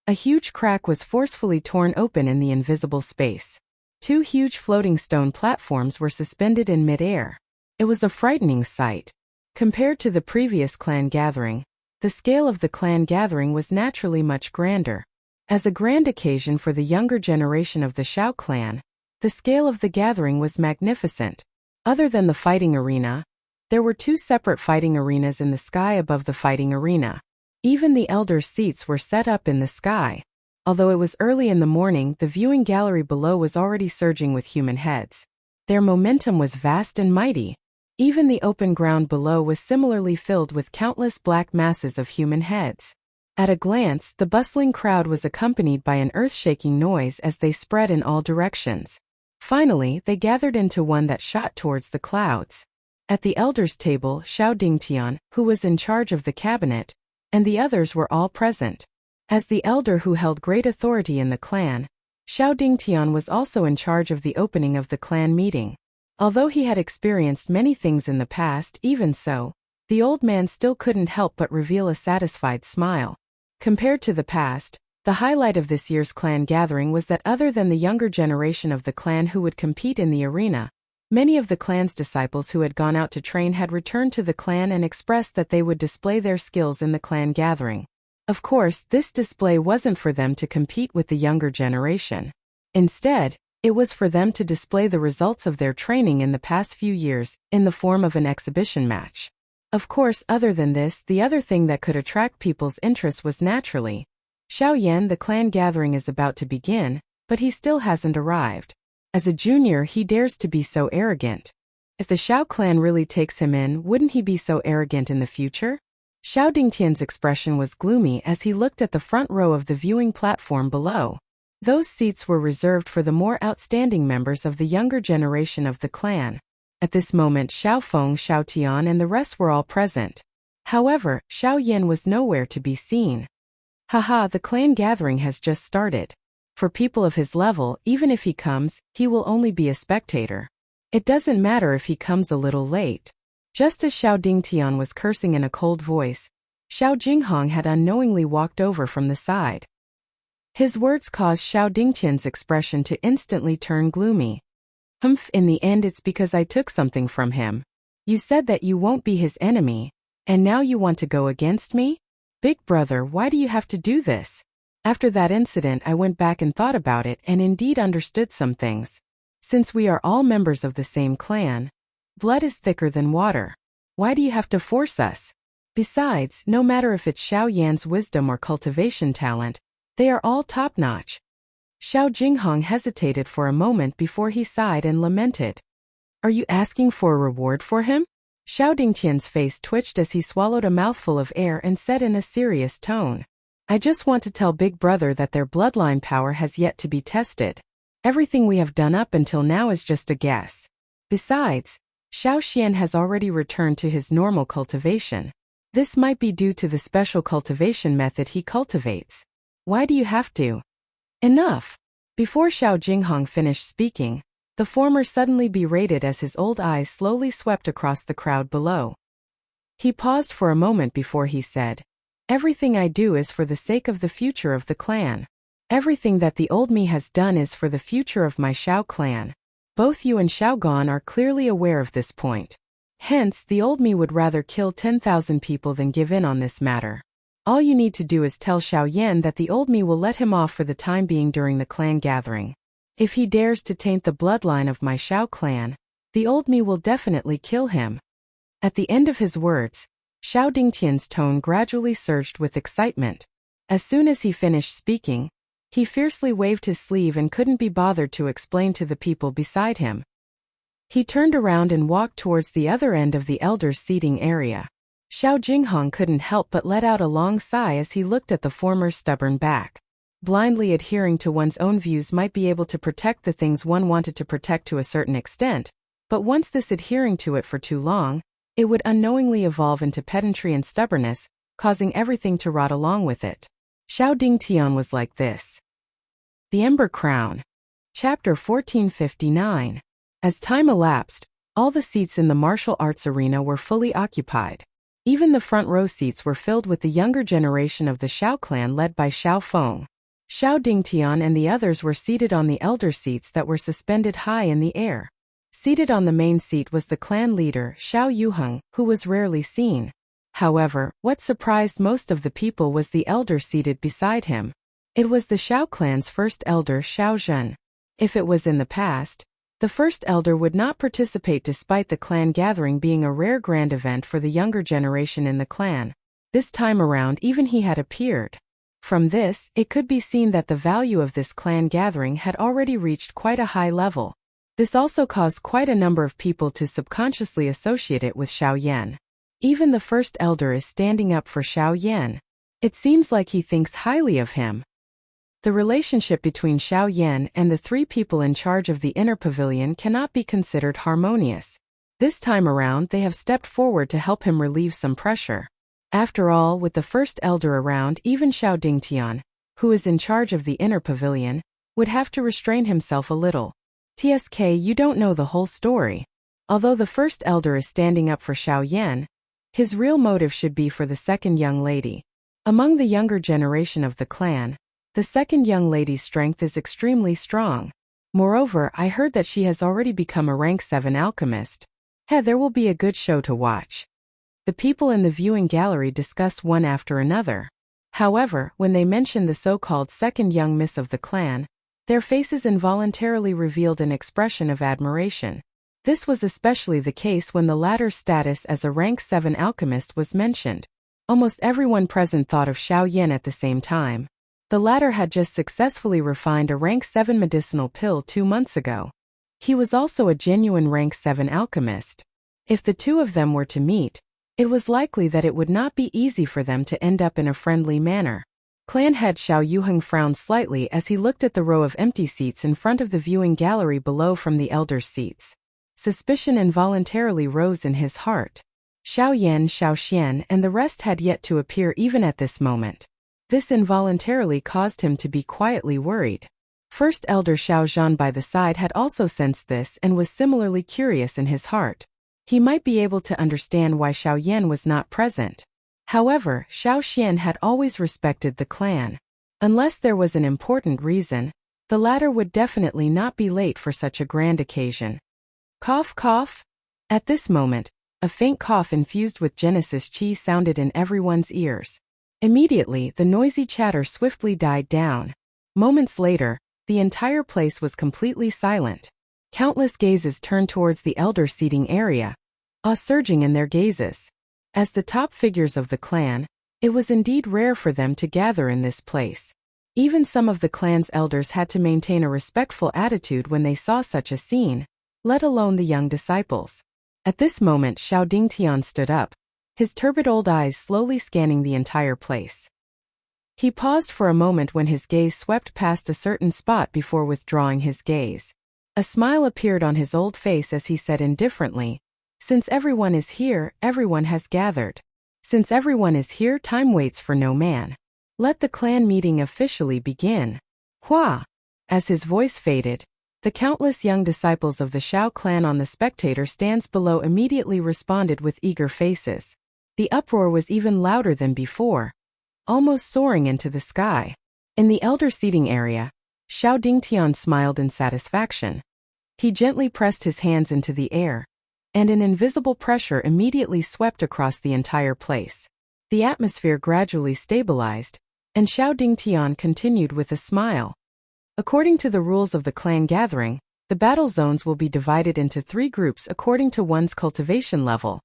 A huge crack was forcefully torn open in the invisible space. 2 huge floating stone platforms were suspended in mid-air. It was a frightening sight. Compared to the previous clan gathering, the scale of the clan gathering was naturally much grander. As a grand occasion for the younger generation of the Shao clan, the scale of the gathering was magnificent. Other than the fighting arena, there were 2 separate fighting arenas in the sky above the fighting arena. Even the elders' seats were set up in the sky. Although it was early in the morning, the viewing gallery below was already surging with human heads. Their momentum was vast and mighty. Even the open ground below was similarly filled with countless black masses of human heads. At a glance, the bustling crowd was accompanied by an earth-shaking noise as they spread in all directions. Finally, they gathered into one that shot towards the clouds. At the elders' table, Xiao Dingtian, who was in charge of the cabinet, and the others were all present. As the elder who held great authority in the clan, Xiao Dingtian was also in charge of the opening of the clan meeting. Although he had experienced many things in the past, even so, the old man still couldn't help but reveal a satisfied smile. Compared to the past, the highlight of this year's clan gathering was that other than the younger generation of the clan who would compete in the arena, many of the clan's disciples who had gone out to train had returned to the clan and expressed that they would display their skills in the clan gathering. Of course, this display wasn't for them to compete with the younger generation. Instead, it was for them to display the results of their training in the past few years, in the form of an exhibition match. Of course, other than this, the other thing that could attract people's interest was naturally, Xiao Yan. The clan gathering is about to begin, but he still hasn't arrived. As a junior, he dares to be so arrogant. If the Shao clan really takes him in, wouldn't he be so arrogant in the future? Xiao Dingtian's expression was gloomy as he looked at the front row of the viewing platform below. Those seats were reserved for the more outstanding members of the younger generation of the clan. At this moment, Xiao Feng, Xiao Tian, and the rest were all present. However, Xiao Yan was nowhere to be seen. Haha, the clan gathering has just started. For people of his level, even if he comes, he will only be a spectator. It doesn't matter if he comes a little late. Just as Xiao Dingtian was cursing in a cold voice, Xiao Jinghong had unknowingly walked over from the side. His words caused Xiao Dingtian's expression to instantly turn gloomy. In the end it's because I took something from him. You said that you won't be his enemy, and now you want to go against me? Big brother, why do you have to do this? After that incident, I went back and thought about it and indeed understood some things. Since we are all members of the same clan, blood is thicker than water. Why do you have to force us? Besides, no matter if it's Xiao Yan's wisdom or cultivation talent, they are all top-notch. Xiao Jinghong hesitated for a moment before he sighed and lamented. Are you asking for a reward for him? Xiao Dingtian's face twitched as he swallowed a mouthful of air and said in a serious tone. I just want to tell Big Brother that their bloodline power has yet to be tested. Everything we have done up until now is just a guess. Besides, Xiao Xian has already returned to his normal cultivation. This might be due to the special cultivation method he cultivates. Why do you have to? Enough! Before Xiao Jinghong finished speaking, the former suddenly berated as his old eyes slowly swept across the crowd below. He paused for a moment before he said, Everything I do is for the sake of the future of the clan. Everything that the old me has done is for the future of my Shao clan. Both you and Xiao Gan are clearly aware of this point. Hence, the old me would rather kill 10,000 people than give in on this matter. All you need to do is tell Xiao Yan that the old me will let him off for the time being during the clan gathering. If he dares to taint the bloodline of my Shao clan, the old me will definitely kill him. At the end of his words, Xiao Dingtian's tone gradually surged with excitement. As soon as he finished speaking, he fiercely waved his sleeve and couldn't be bothered to explain to the people beside him. He turned around and walked towards the other end of the elders' seating area. Xiao Jinghong couldn't help but let out a long sigh as he looked at the former's stubborn back. Blindly adhering to one's own views might be able to protect the things one wanted to protect to a certain extent, but once this adhering to it for too long, it would unknowingly evolve into pedantry and stubbornness, causing everything to rot along with it. Xiao Dingtian was like this. The Ember Crown. Chapter 1459. As time elapsed, all the seats in the martial arts arena were fully occupied. Even the front row seats were filled with the younger generation of the Shao clan led by Xiao Feng. Xiao Dingtian and the others were seated on the elder seats that were suspended high in the air. Seated on the main seat was the clan leader, Xiao Yuheng, who was rarely seen. However, what surprised most of the people was the elder seated beside him. It was the Xiao clan's first elder, Xiao Zhen. If it was in the past, the first elder would not participate despite the clan gathering being a rare grand event for the younger generation in the clan. This time around even he had appeared. From this, it could be seen that the value of this clan gathering had already reached quite a high level. This also caused quite a number of people to subconsciously associate it with Xiao Yan. Even the first elder is standing up for Xiao Yan. It seems like he thinks highly of him. The relationship between Xiao Yan and the three people in charge of the inner pavilion cannot be considered harmonious. This time around they have stepped forward to help him relieve some pressure. After all, with the first elder around, even Xiao Dingtian, who is in charge of the inner pavilion, would have to restrain himself a little. TSK, you don't know the whole story. Although the first elder is standing up for Xiao Yan, his real motive should be for the second young lady. Among the younger generation of the clan, the second young lady's strength is extremely strong. Moreover, I heard that she has already become a rank 7 alchemist. There will be a good show to watch. The people in the viewing gallery discuss one after another. However, when they mention the so-called second young miss of the clan, their faces involuntarily revealed an expression of admiration. This was especially the case when the latter's status as a rank 7 alchemist was mentioned. Almost everyone present thought of Xiao Yan at the same time. The latter had just successfully refined a rank 7 medicinal pill 2 months ago. He was also a genuine rank 7 alchemist. If the two of them were to meet, it was likely that it would not be easy for them to end up in a friendly manner. Clan head Xiao Yuheng frowned slightly as he looked at the row of empty seats in front of the viewing gallery below from the elders' seats. Suspicion involuntarily rose in his heart. Xiao Yan, Xiao Xian, and the rest had yet to appear even at this moment. This involuntarily caused him to be quietly worried. First elder Xiao Zhan by the side had also sensed this and was similarly curious in his heart. He might be able to understand why Xiao Yan was not present. However, Xiao Xian had always respected the clan. Unless there was an important reason, the latter would definitely not be late for such a grand occasion. Cough, cough. At this moment, a faint cough infused with Genesis Qi sounded in everyone's ears. Immediately, the noisy chatter swiftly died down. Moments later, the entire place was completely silent. Countless gazes turned towards the elder seating area, awe surging in their gazes. As the top figures of the clan, it was indeed rare for them to gather in this place. Even some of the clan's elders had to maintain a respectful attitude when they saw such a scene, let alone the young disciples. At this moment Xiao Dingtian stood up, his turbid old eyes slowly scanning the entire place. He paused for a moment when his gaze swept past a certain spot before withdrawing his gaze. A smile appeared on his old face as he said indifferently, "Since everyone is here, everyone has gathered. Since everyone is here, time waits for no man. Let the clan meeting officially begin." Hua! As his voice faded, the countless young disciples of the Xiao clan on the spectator stands below immediately responded with eager faces. The uproar was even louder than before, almost soaring into the sky. In the elder seating area, Xiao Dingtian smiled in satisfaction. He gently pressed his hands into the air, and an invisible pressure immediately swept across the entire place. The atmosphere gradually stabilized, and Xiao Dingtian continued with a smile. According to the rules of the clan gathering, the battle zones will be divided into 3 groups according to one's cultivation level: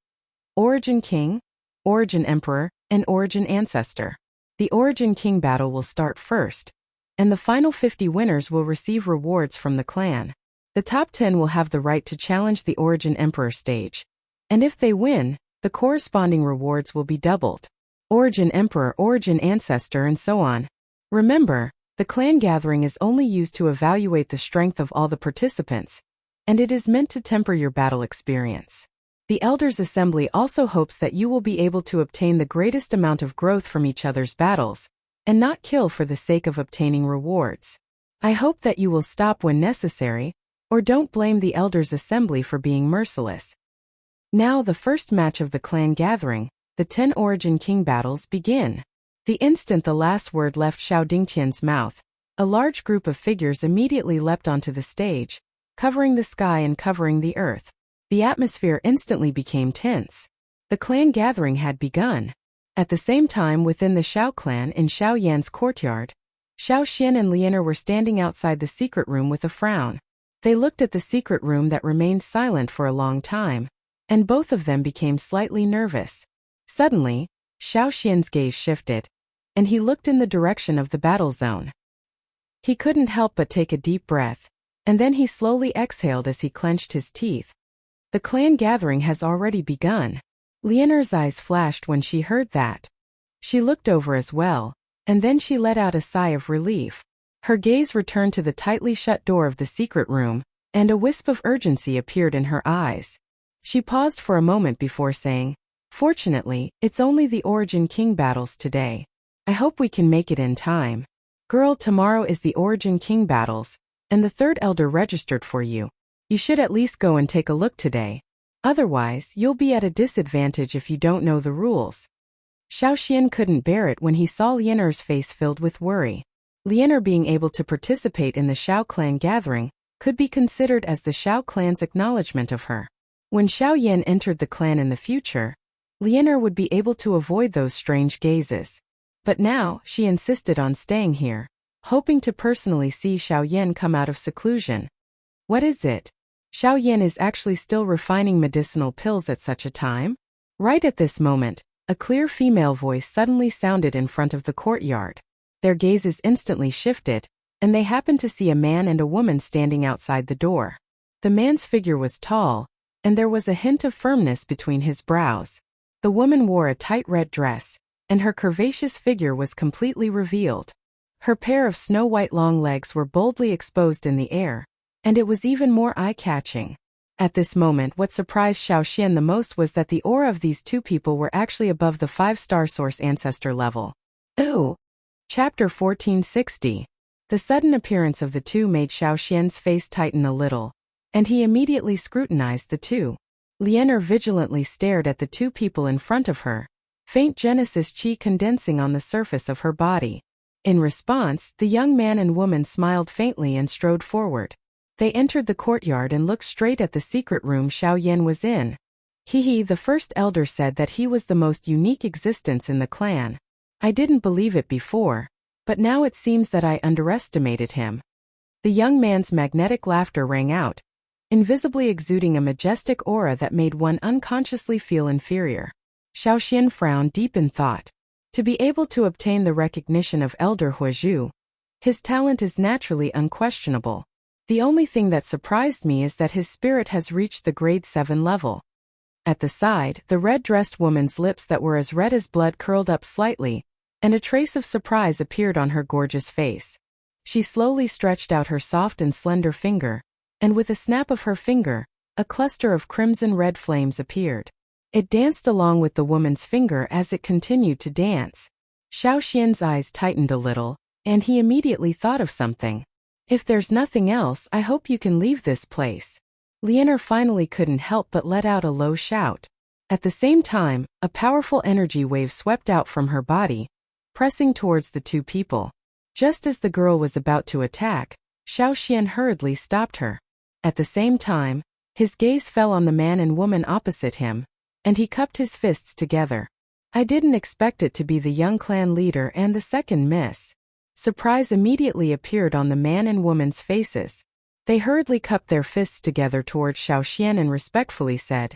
Origin King, Origin Emperor, and Origin Ancestor. The Origin King battle will start first, and the final 50 winners will receive rewards from the clan. The top 10 will have the right to challenge the Origin Emperor stage, and if they win, the corresponding rewards will be doubled. Origin Emperor, Origin Ancestor, and so on. Remember, the clan gathering is only used to evaluate the strength of all the participants, and it is meant to temper your battle experience. The Elders Assembly also hopes that you will be able to obtain the greatest amount of growth from each other's battles, and not kill for the sake of obtaining rewards. I hope that you will stop when necessary, or don't blame the Elders Assembly for being merciless. Now the first match of the clan gathering, the 10 Origin King battles, begin. The instant the last word left Xiao Dingtian's mouth, A large group of figures immediately leapt onto the stage, covering the sky and covering the earth. The atmosphere instantly became tense. The clan gathering had begun. At the same time, within the Xiao clan in Xiao Yan's courtyard, Xiao Xian and Lianer were standing outside the secret room with a frown. They looked at the secret room that remained silent for a long time, and both of them became slightly nervous. Suddenly, Xiao Xian's gaze shifted, and he looked in the direction of the battle zone. He couldn't help but take a deep breath, and then he slowly exhaled as he clenched his teeth. The clan gathering has already begun. Lianer's eyes flashed when she heard that. She looked over as well, and then she let out a sigh of relief. Her gaze returned to the tightly shut door of the secret room, and a wisp of urgency appeared in her eyes. She paused for a moment before saying, "Fortunately, it's only the Origin King battles today. I hope we can make it in time. Girl, tomorrow is the Origin King battles, and the third elder registered for you. You should at least go and take a look today. Otherwise, you'll be at a disadvantage if you don't know the rules." Xiao Xian couldn't bear it when he saw Lianer's face filled with worry. Lianer being able to participate in the Xiao clan gathering could be considered as the Xiao clan's acknowledgement of her. When Xiao Yan entered the clan in the future, Lianer would be able to avoid those strange gazes. But now, she insisted on staying here, hoping to personally see Xiao Yan come out of seclusion. What is it? Xiao Yan is actually still refining medicinal pills at such a time? Right at this moment, a clear female voice suddenly sounded in front of the courtyard. Their gazes instantly shifted, and they happened to see a man and a woman standing outside the door. The man's figure was tall, and there was a hint of firmness between his brows. The woman wore a tight red dress, and her curvaceous figure was completely revealed. Her pair of snow-white long legs were boldly exposed in the air, and it was even more eye-catching. At this moment, what surprised Xiao Xian the most was that the aura of these two people were actually above the 5-star source ancestor level. Ooh! Chapter 1460. The sudden appearance of the two made Xiao Xian's face tighten a little, and he immediately scrutinized the two. Lianer vigilantly stared at the two people in front of her, faint Genesis chi condensing on the surface of her body. In response, the young man and woman smiled faintly and strode forward. They entered the courtyard and looked straight at the secret room Xiao Yan was in. The first elder said that he was the most unique existence in the clan. I didn't believe it before, but now it seems that I underestimated him. The young man's magnetic laughter rang out, invisibly exuding a majestic aura that made one unconsciously feel inferior. Xiao Xian frowned deep in thought. To be able to obtain the recognition of Elder Huizhu, his talent is naturally unquestionable. The only thing that surprised me is that his spirit has reached the grade 7 level. At the side, the red-dressed woman's lips that were as red as blood curled up slightly, and a trace of surprise appeared on her gorgeous face. She slowly stretched out her soft and slender finger, and with a snap of her finger, a cluster of crimson-red flames appeared. It danced along with the woman's finger as it continued to dance. Xiao Xian's eyes tightened a little, and he immediately thought of something. If there's nothing else, I hope you can leave this place. Lianer finally couldn't help but let out a low shout. At the same time, a powerful energy wave swept out from her body, pressing towards the two people. Just as the girl was about to attack, Xiao Xian hurriedly stopped her. At the same time, his gaze fell on the man and woman opposite him, and he cupped his fists together. I didn't expect it to be the young clan leader and the second miss. Surprise immediately appeared on the man and woman's faces. They hurriedly cupped their fists together towards Xiao Xian and respectfully said,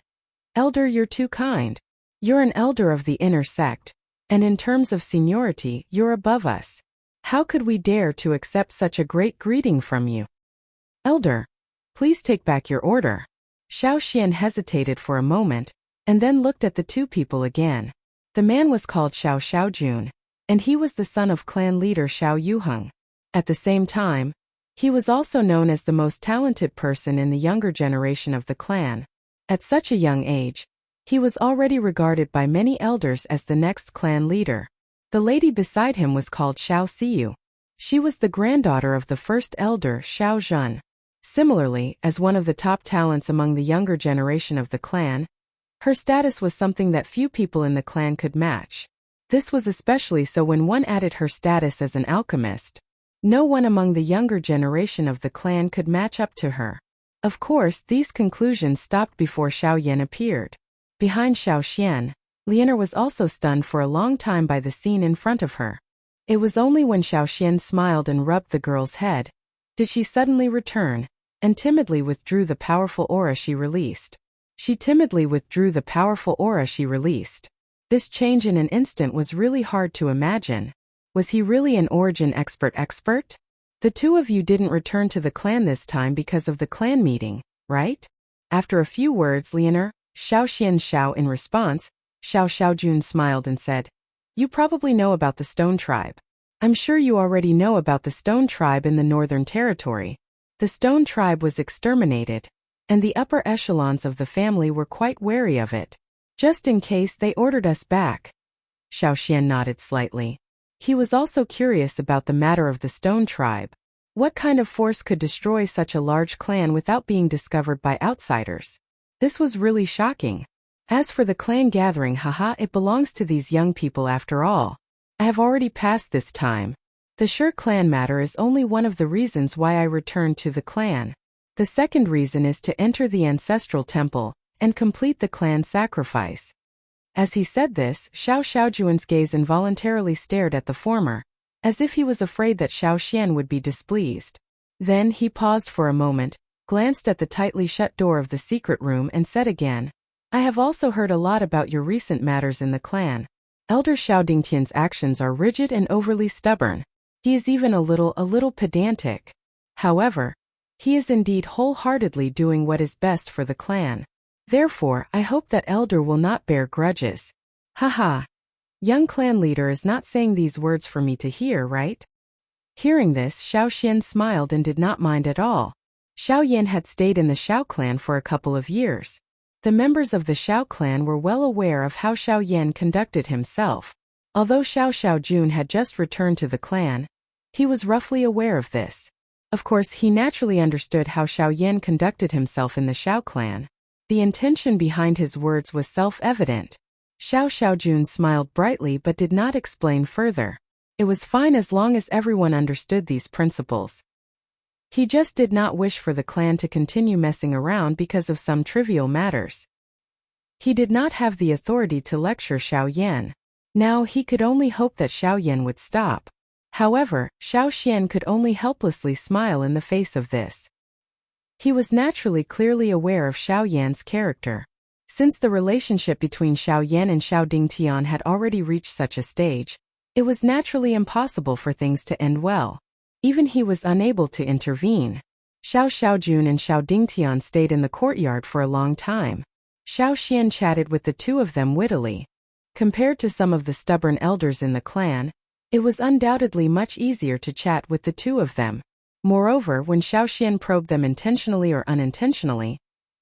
"Elder, you're too kind. You're an elder of the inner sect, and in terms of seniority, you're above us. How could we dare to accept such a great greeting from you? Elder, please take back your order." Xiao Xian hesitated for a moment, and then looked at the two people again. The man was called Xiao Xiaojun, and he was the son of clan leader Xiao Yuheng. At the same time, he was also known as the most talented person in the younger generation of the clan. At such a young age, he was already regarded by many elders as the next clan leader. The lady beside him was called Xiao Siyu. She was the granddaughter of the first elder Xiao Zhen. Similarly, as one of the top talents among the younger generation of the clan, her status was something that few people in the clan could match. This was especially so when one added her status as an alchemist. No one among the younger generation of the clan could match up to her. Of course, these conclusions stopped before Xiao Yan appeared. Behind Xiao Xian, Lianer was also stunned for a long time by the scene in front of her. It was only when Xiao Xian smiled and rubbed the girl's head did she suddenly return, and timidly withdrew the powerful aura she released. This change in an instant was really hard to imagine. Was he really an origin expert? The two of you didn't return to the clan this time because of the clan meeting, right? After a few words, Lianer, Xiao Xian Xiao in response, Xiao Xiaojun smiled and said, "You probably know about the Stone Tribe. I'm sure you already know about the Stone Tribe in the Northern Territory. The Stone Tribe was exterminated, and the upper echelons of the family were quite wary of it. Just in case, they ordered us back." Xiao Xian nodded slightly. He was also curious about the matter of the Stone Tribe. What kind of force could destroy such a large clan without being discovered by outsiders? This was really shocking. As for the clan gathering, it belongs to these young people after all. I have already passed this time. The Sure clan matter is only one of the reasons why I returned to the clan. The second reason is to enter the ancestral temple and complete the clan sacrifice. As he said this, Xiao Xiaojuan's gaze involuntarily stared at the former, as if he was afraid that Xiao Xian would be displeased. Then he paused for a moment, glanced at the tightly shut door of the secret room and said again, "I have also heard a lot about your recent matters in the clan. Elder Xiao Dingtian's actions are rigid and overly stubborn. He is even a little pedantic. However, he is indeed wholeheartedly doing what is best for the clan. Therefore, I hope that Elder will not bear grudges." Young clan leader is not saying these words for me to hear, right? Hearing this, Xiao Xian smiled and did not mind at all. Xiao Yan had stayed in the Xiao clan for a couple of years. The members of the Xiao clan were well aware of how Xiao Yan conducted himself. Although Xiao Xiaojun had just returned to the clan, he was roughly aware of this. Of course, he naturally understood how Xiao Yan conducted himself in the Xiao clan. The intention behind his words was self-evident. Xiao Xiaojun smiled brightly but did not explain further. It was fine as long as everyone understood these principles. He just did not wish for the clan to continue messing around because of some trivial matters. He did not have the authority to lecture Xiao Yan. Now he could only hope that Xiao Yan would stop. However, Xiao Xian could only helplessly smile in the face of this. He was naturally clearly aware of Xiao Yan's character. Since the relationship between Xiao Yan and Xiao Dingtian had already reached such a stage, it was naturally impossible for things to end well. Even he was unable to intervene. Xiao Xiaojun and Xiao Dingtian stayed in the courtyard for a long time. Xiao Xian chatted with the two of them wittily. Compared to some of the stubborn elders in the clan, it was undoubtedly much easier to chat with the two of them. Moreover, when Xiao Xian probed them intentionally or unintentionally,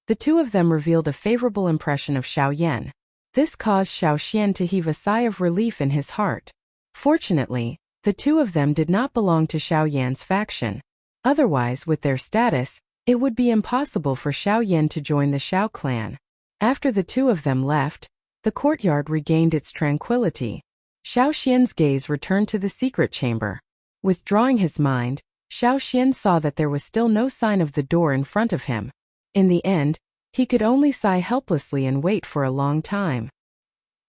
the two of them revealed a favorable impression of Xiao Yan. This caused Xiao Xian to heave a sigh of relief in his heart. Fortunately, the two of them did not belong to Xiao Yan's faction. Otherwise, with their status, it would be impossible for Xiao Yan to join the Xiao clan. After the two of them left, the courtyard regained its tranquility. Xiao Xian's gaze returned to the secret chamber. Withdrawing his mind, Xiao Xian saw that there was still no sign of the door in front of him. In the end, he could only sigh helplessly and wait for a long time.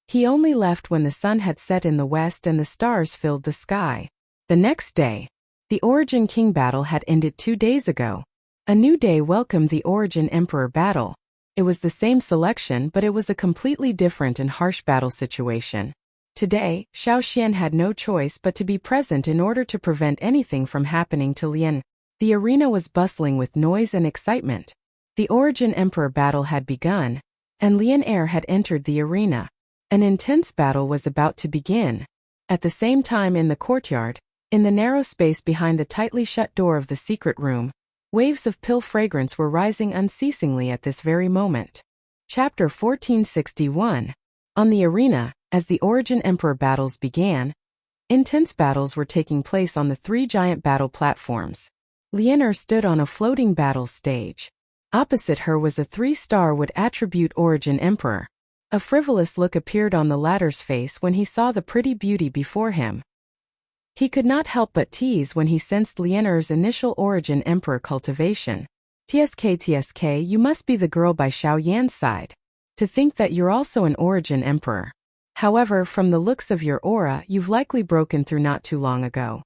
He only left when the sun had set in the west and the stars filled the sky. The next day, the Origin King battle had ended 2 days ago. A new day welcomed the Origin Emperor battle. It was the same selection, but it was a completely different and harsh battle situation. Today, Xiao Xian had no choice but to be present in order to prevent anything from happening to Lian. The arena was bustling with noise and excitement. The Origin Emperor battle had begun, and Lian Heir had entered the arena. An intense battle was about to begin. At the same time in the courtyard, in the narrow space behind the tightly shut door of the secret room, waves of pill fragrance were rising unceasingly at this very moment. Chapter 1461. On the arena, as the Origin Emperor battles began, intense battles were taking place on the 3 giant battle platforms. Lian Heir stood on a floating battle stage. Opposite her was a 3-star wood attribute Origin Emperor. A frivolous look appeared on the latter's face when he saw the pretty beauty before him. He could not help but tease when he sensed Lianer's initial origin emperor cultivation. TSK, you must be the girl by Xiao Yan's side. To think that you're also an origin emperor. However, from the looks of your aura, you've likely broken through not too long ago.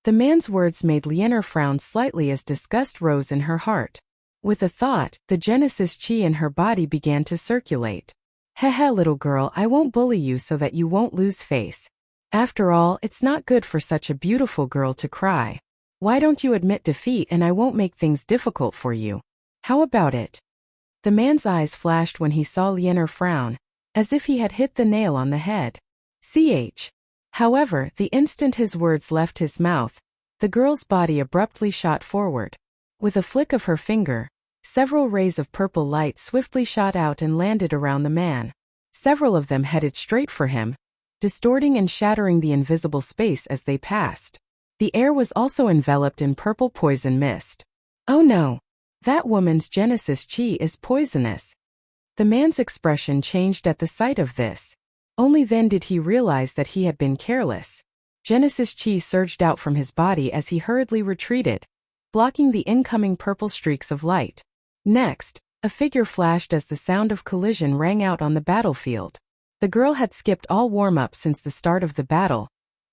The man's words made Lianer frown slightly as disgust rose in her heart. With a thought, the Genesis chi in her body began to circulate. Hehe, little girl, I won't bully you so that you won't lose face. After all, it's not good for such a beautiful girl to cry. Why don't you admit defeat and I won't make things difficult for you? How about it? The man's eyes flashed when he saw Lianer frown, as if he had hit the nail on the head. However, the instant his words left his mouth, the girl's body abruptly shot forward. With a flick of her finger, several rays of purple light swiftly shot out and landed around the man. Several of them headed straight for him, distorting and shattering the invisible space as they passed. The air was also enveloped in purple poison mist. Oh no! That woman's Genesis chi is poisonous. The man's expression changed at the sight of this. Only then did he realize that he had been careless. Genesis chi surged out from his body as he hurriedly retreated, blocking the incoming purple streaks of light. Next, a figure flashed as the sound of collision rang out on the battlefield. The girl had skipped all warm-up since the start of the battle,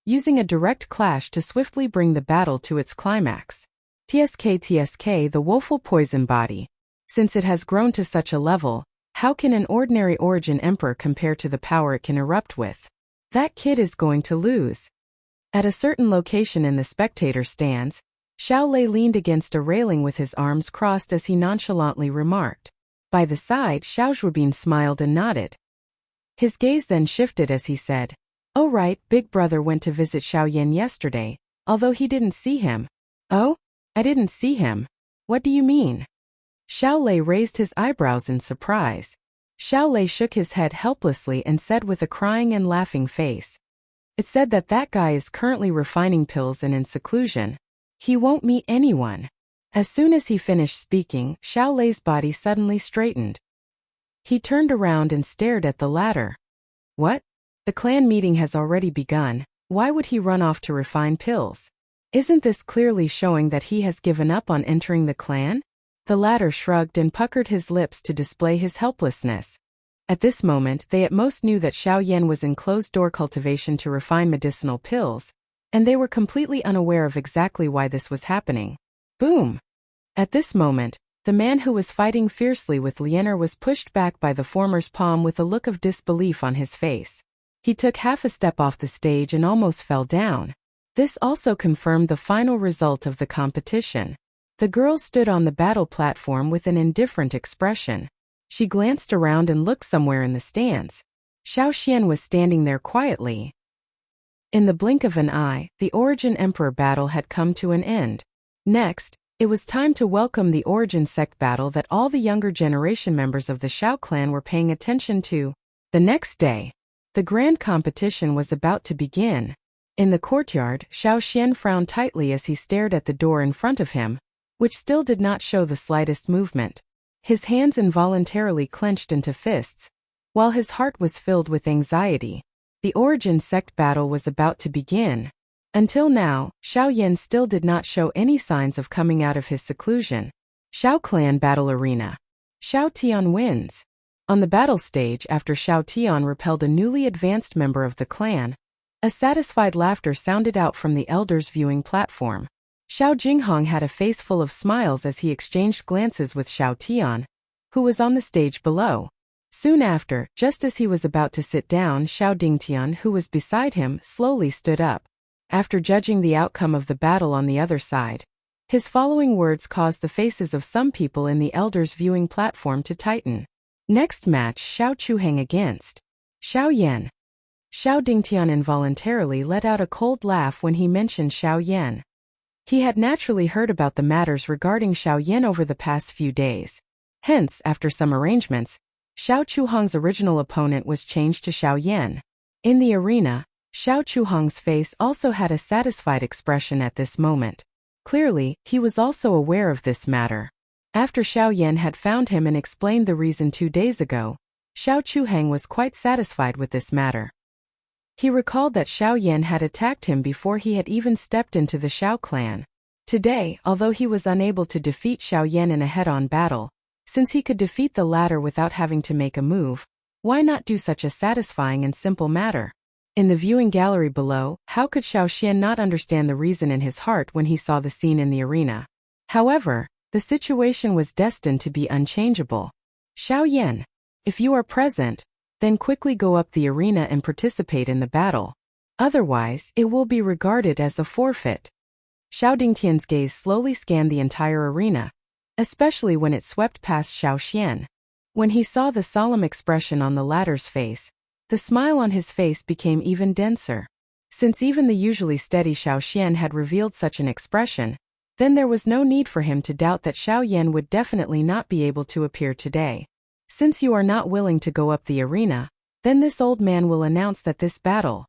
using a direct clash to swiftly bring the battle to its climax. TSK, the woeful poison body. Since it has grown to such a level, how can an ordinary origin emperor compare to the power it can erupt with? That kid is going to lose. At a certain location in the spectator stands, Xiao Lei leaned against a railing with his arms crossed as he nonchalantly remarked. By the side, Xiao Zhuobin smiled and nodded. His gaze then shifted as he said, "Oh right, Big Brother went to visit Xiao Yan yesterday, although he didn't see him." "Oh? I didn't see him. What do you mean?" Xiao Lei raised his eyebrows in surprise. Xiao Lei shook his head helplessly and said with a crying and laughing face, "It's said that that guy is currently refining pills and in seclusion. He won't meet anyone." As soon as he finished speaking, Xiao Lei's body suddenly straightened. He turned around and stared at the latter. What? The clan meeting has already begun. Why would he run off to refine pills? Isn't this clearly showing that he has given up on entering the clan? The latter shrugged and puckered his lips to display his helplessness. At this moment, they at most knew that Xiao Yan was in closed-door cultivation to refine medicinal pills, and they were completely unaware of exactly why this was happening. Boom! At this moment, the man who was fighting fiercely with Lianer was pushed back by the former's palm with a look of disbelief on his face. He took half a step off the stage and almost fell down. This also confirmed the final result of the competition. The girl stood on the battle platform with an indifferent expression. She glanced around and looked somewhere in the stands. Xiao Xian was standing there quietly. In the blink of an eye, the Origin Emperor battle had come to an end. Next, it was time to welcome the Origin Sect battle that all the younger generation members of the Xiao clan were paying attention to. The next day, the grand competition was about to begin. In the courtyard, Xiao Xian frowned tightly as he stared at the door in front of him, which still did not show the slightest movement. His hands involuntarily clenched into fists, while his heart was filled with anxiety. The Origin Sect battle was about to begin. Until now, Xiao Yan still did not show any signs of coming out of his seclusion. Xiao Clan Battle Arena. Xiao Tian wins. On the battle stage after Xiao Tian repelled a newly advanced member of the clan, a satisfied laughter sounded out from the elders' viewing platform. Xiao Jinghong had a face full of smiles as he exchanged glances with Xiao Tian, who was on the stage below. Soon after, just as he was about to sit down, Xiao Dingtian, who was beside him, slowly stood up. After judging the outcome of the battle on the other side, his following words caused the faces of some people in the elders' viewing platform to tighten. Next match, Xiao Chuheng against Xiao Yan. Xiao Dingtian involuntarily let out a cold laugh when he mentioned Xiao Yan. He had naturally heard about the matters regarding Xiao Yan over the past few days. Hence, after some arrangements, Xiao Chuheng's original opponent was changed to Xiao Yan. In the arena, Xiao Chuheng's face also had a satisfied expression at this moment. Clearly, he was also aware of this matter. After Xiao Yan had found him and explained the reason 2 days ago, Xiao Chuheng was quite satisfied with this matter. He recalled that Xiao Yan had attacked him before he had even stepped into the Xiao clan. Today, although he was unable to defeat Xiao Yan in a head-on battle, since he could defeat the latter without having to make a move, why not do such a satisfying and simple matter? In the viewing gallery below, how could Xiao Xian not understand the reason in his heart when he saw the scene in the arena? However, the situation was destined to be unchangeable. Xiao Yan, if you are present, then quickly go up the arena and participate in the battle. Otherwise, it will be regarded as a forfeit. Xiao Dingtian's gaze slowly scanned the entire arena, especially when it swept past Xiao Xian. When he saw the solemn expression on the latter's face, the smile on his face became even denser. Since even the usually steady Xiao Xian had revealed such an expression, then there was no need for him to doubt that Xiao Yan would definitely not be able to appear today. Since you are not willing to go up the arena, then this old man will announce that this battle.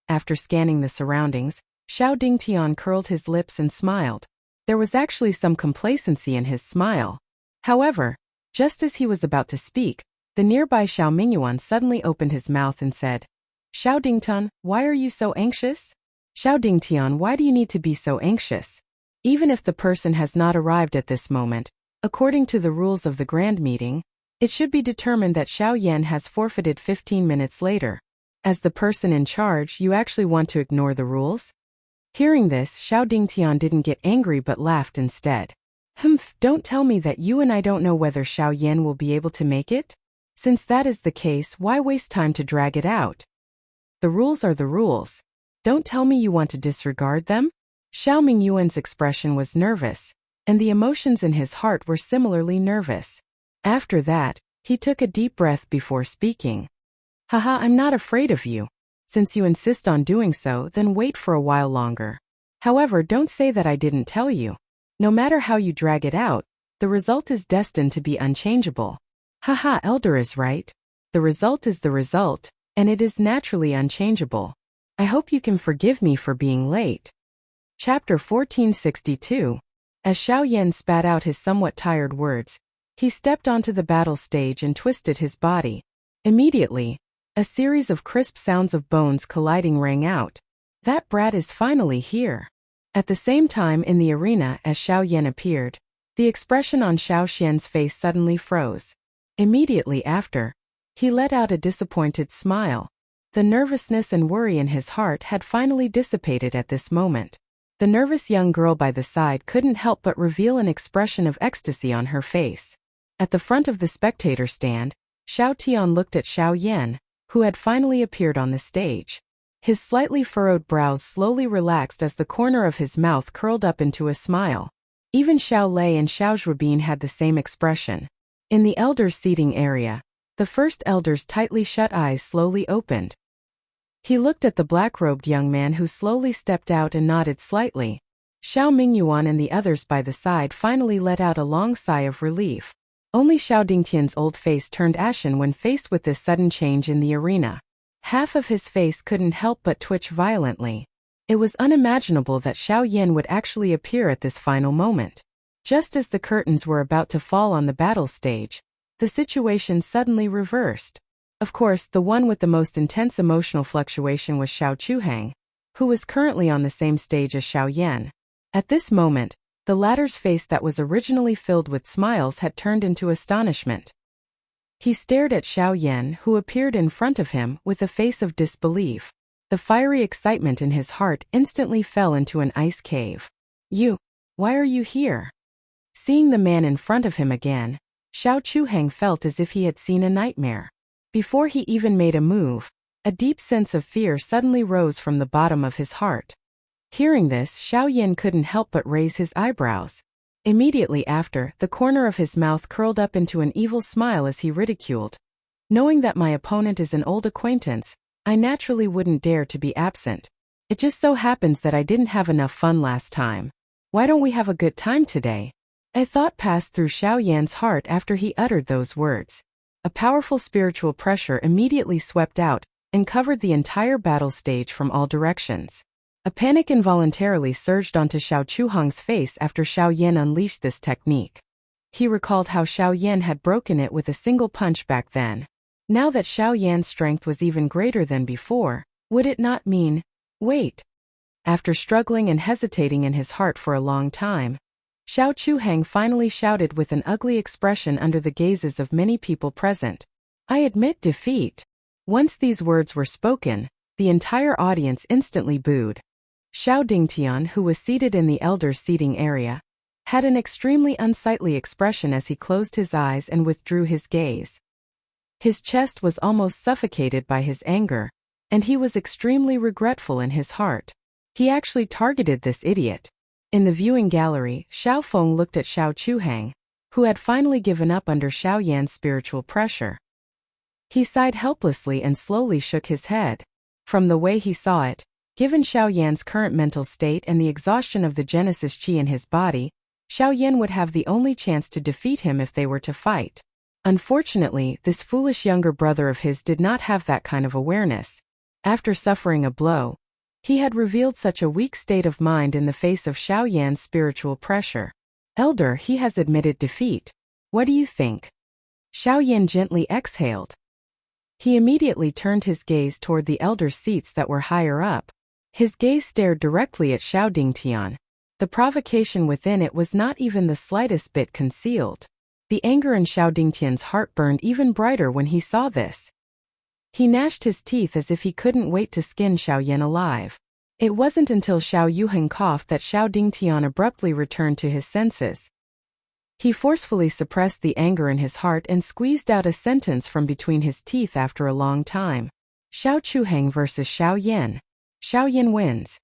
After scanning the surroundings, Xiao Dingtian curled his lips and smiled. There was actually some complacency in his smile. However, just as he was about to speak, the nearby Xiao Mingyuan suddenly opened his mouth and said, Xiao Dingtian, why are you so anxious? Xiao Dingtian, why do you need to be so anxious? Even if the person has not arrived at this moment, according to the rules of the grand meeting, it should be determined that Xiao Yan has forfeited 15 minutes later. As the person in charge, you actually want to ignore the rules? Hearing this, Xiao Dingtian didn't get angry but laughed instead. Don't tell me that you and I don't know whether Xiao Yan will be able to make it? Since that is the case, why waste time to drag it out? The rules are the rules. Don't tell me you want to disregard them? Xiao Mingyuan's expression was nervous, and the emotions in his heart were similarly nervous. After that, he took a deep breath before speaking. Haha, I'm not afraid of you. Since you insist on doing so, then wait for a while longer. However, don't say that I didn't tell you. No matter how you drag it out, the result is destined to be unchangeable. Haha, Elder is right. The result is the result, and it is naturally unchangeable. I hope you can forgive me for being late. Chapter 1462. As Xiao Yan spat out his somewhat tired words, he stepped onto the battle stage and twisted his body. Immediately, a series of crisp sounds of bones colliding rang out. That brat is finally here. At the same time in the arena as Xiao Yan appeared, the expression on Xiao Xian's face suddenly froze. Immediately after, he let out a disappointed smile. The nervousness and worry in his heart had finally dissipated at this moment. The nervous young girl by the side couldn't help but reveal an expression of ecstasy on her face. At the front of the spectator stand, Xiao Tian looked at Xiao Yan, who had finally appeared on the stage. His slightly furrowed brows slowly relaxed as the corner of his mouth curled up into a smile. Even Xiao Lei and Xiao Zhuobin had the same expression. In the elders' seating area, the first elder's tightly shut eyes slowly opened. He looked at the black-robed young man who slowly stepped out and nodded slightly. Xiao Mingyuan and the others by the side finally let out a long sigh of relief. Only Xiao Dingtian's old face turned ashen when faced with this sudden change in the arena. Half of his face couldn't help but twitch violently. It was unimaginable that Xiao Yan would actually appear at this final moment. Just as the curtains were about to fall on the battle stage, the situation suddenly reversed. Of course, the one with the most intense emotional fluctuation was Xiao Chuhang, who was currently on the same stage as Xiao Yan. At this moment, the latter's face that was originally filled with smiles had turned into astonishment. He stared at Xiao Yan, who appeared in front of him, with a face of disbelief. The fiery excitement in his heart instantly fell into an ice cave. Why are you here? Seeing the man in front of him again, Xiao Chuhang felt as if he had seen a nightmare. Before he even made a move, a deep sense of fear suddenly rose from the bottom of his heart. Hearing this, Xiao Yan couldn't help but raise his eyebrows. Immediately after, the corner of his mouth curled up into an evil smile as he ridiculed. Knowing that my opponent is an old acquaintance, I naturally wouldn't dare to be absent. It just so happens that I didn't have enough fun last time. Why don't we have a good time today? A thought passed through Xiao Yan's heart after he uttered those words. A powerful spiritual pressure immediately swept out and covered the entire battle stage from all directions. A panic involuntarily surged onto Xiao Chuhang's face after Xiao Yan unleashed this technique. He recalled how Xiao Yan had broken it with a single punch back then. Now that Xiao Yan's strength was even greater than before, Would it not mean, wait? After struggling and hesitating in his heart for a long time, Xiao Chuhang finally shouted with an ugly expression under the gazes of many people present. I admit defeat. Once these words were spoken, the entire audience instantly booed. Xiao Dingtian, who was seated in the elders' seating area, had an extremely unsightly expression as he closed his eyes and withdrew his gaze. His chest was almost suffocated by his anger, and he was extremely regretful in his heart. He actually targeted this idiot. In the viewing gallery, Xiao Feng looked at Xiao Chuhang, who had finally given up under Xiao Yan's spiritual pressure. He sighed helplessly and slowly shook his head. From the way he saw it, given Xiao Yan's current mental state and the exhaustion of the Genesis Qi in his body, Xiao Yan would have the only chance to defeat him if they were to fight. Unfortunately, this foolish younger brother of his did not have that kind of awareness. After suffering a blow, he had revealed such a weak state of mind in the face of Xiao Yan's spiritual pressure. Elder, he has admitted defeat. What do you think? Xiao Yan gently exhaled. He immediately turned his gaze toward the elders' seats that were higher up. His gaze stared directly at Xiao Dingtian. The provocation within it was not even the slightest bit concealed. The anger in Xiao Dingtian's heart burned even brighter when he saw this. He gnashed his teeth as if he couldn't wait to skin Xiao Yan alive. It wasn't until Xiao Yuheng coughed that Xiao Dingtian abruptly returned to his senses. He forcefully suppressed the anger in his heart and squeezed out a sentence from between his teeth after a long time. Xiao Chuhang versus Xiao Yan. Xiao Yan wins.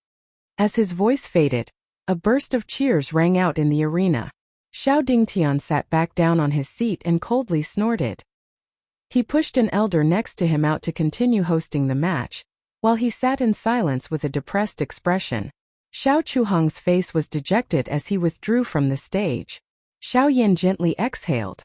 As his voice faded, a burst of cheers rang out in the arena. Xiao Dingtian sat back down on his seat and coldly snorted. He pushed an elder next to him out to continue hosting the match, while he sat in silence with a depressed expression. Xiao Chuhang's face was dejected as he withdrew from the stage. Xiao Yan gently exhaled.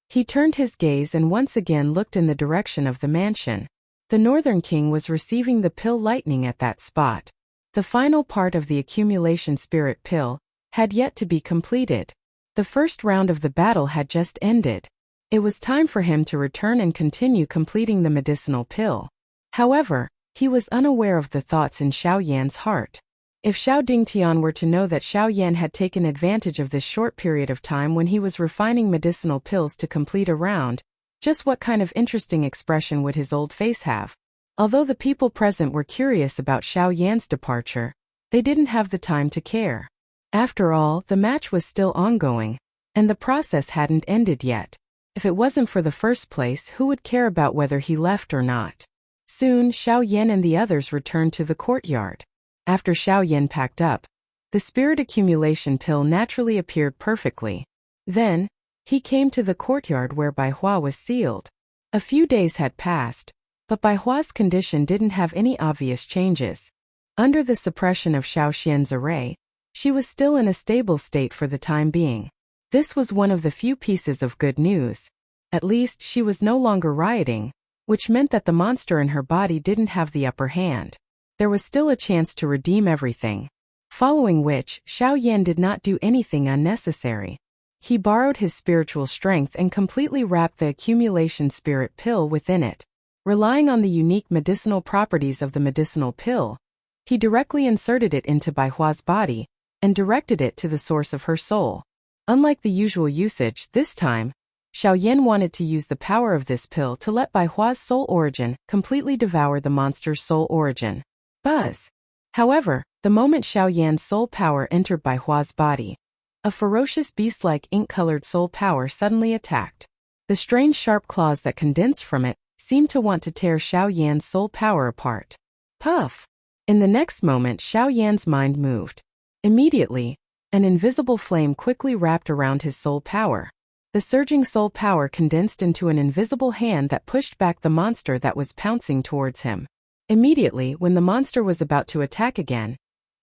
He turned his gaze and once again looked in the direction of the mansion. The Northern King was receiving the pill lightning at that spot. The final part of the accumulation spirit pill had yet to be completed. The first round of the battle had just ended. It was time for him to return and continue completing the medicinal pill. However, he was unaware of the thoughts in Xiao Yan's heart. If Xiao Dingtian were to know that Xiao Yan had taken advantage of this short period of time when he was refining medicinal pills to complete a round, just what kind of interesting expression would his old face have? Although the people present were curious about Xiao Yan's departure, they didn't have the time to care. After all, the match was still ongoing, and the process hadn't ended yet. If it wasn't for the first place, who would care about whether he left or not? Soon, Xiao Yan and the others returned to the courtyard. After Xiao Yan packed up, the spirit accumulation pill naturally appeared perfectly. Then, he came to the courtyard where Bai Hua was sealed. A few days had passed, but Bai Hua's condition didn't have any obvious changes. Under the suppression of Xiao Xian's array, she was still in a stable state for the time being. This was one of the few pieces of good news. At least she was no longer rioting, which meant that the monster in her body didn't have the upper hand. There was still a chance to redeem everything. Following which, Xiao Yan did not do anything unnecessary. He borrowed his spiritual strength and completely wrapped the accumulation spirit pill within it. Relying on the unique medicinal properties of the medicinal pill, he directly inserted it into Bai Hua's body and directed it to the source of her soul. Unlike the usual usage, this time, Xiao Yan wanted to use the power of this pill to let Bai Hua's soul origin completely devour the monster's soul origin. Buzz! However, the moment Xiao Yan's soul power entered Bai Hua's body, a ferocious beast-like ink-colored soul power suddenly attacked. The strange sharp claws that condensed from it seemed to want to tear Xiao Yan's soul power apart. Puff! In the next moment, Xiao Yan's mind moved. Immediately, an invisible flame quickly wrapped around his soul power. The surging soul power condensed into an invisible hand that pushed back the monster that was pouncing towards him. Immediately, when the monster was about to attack again,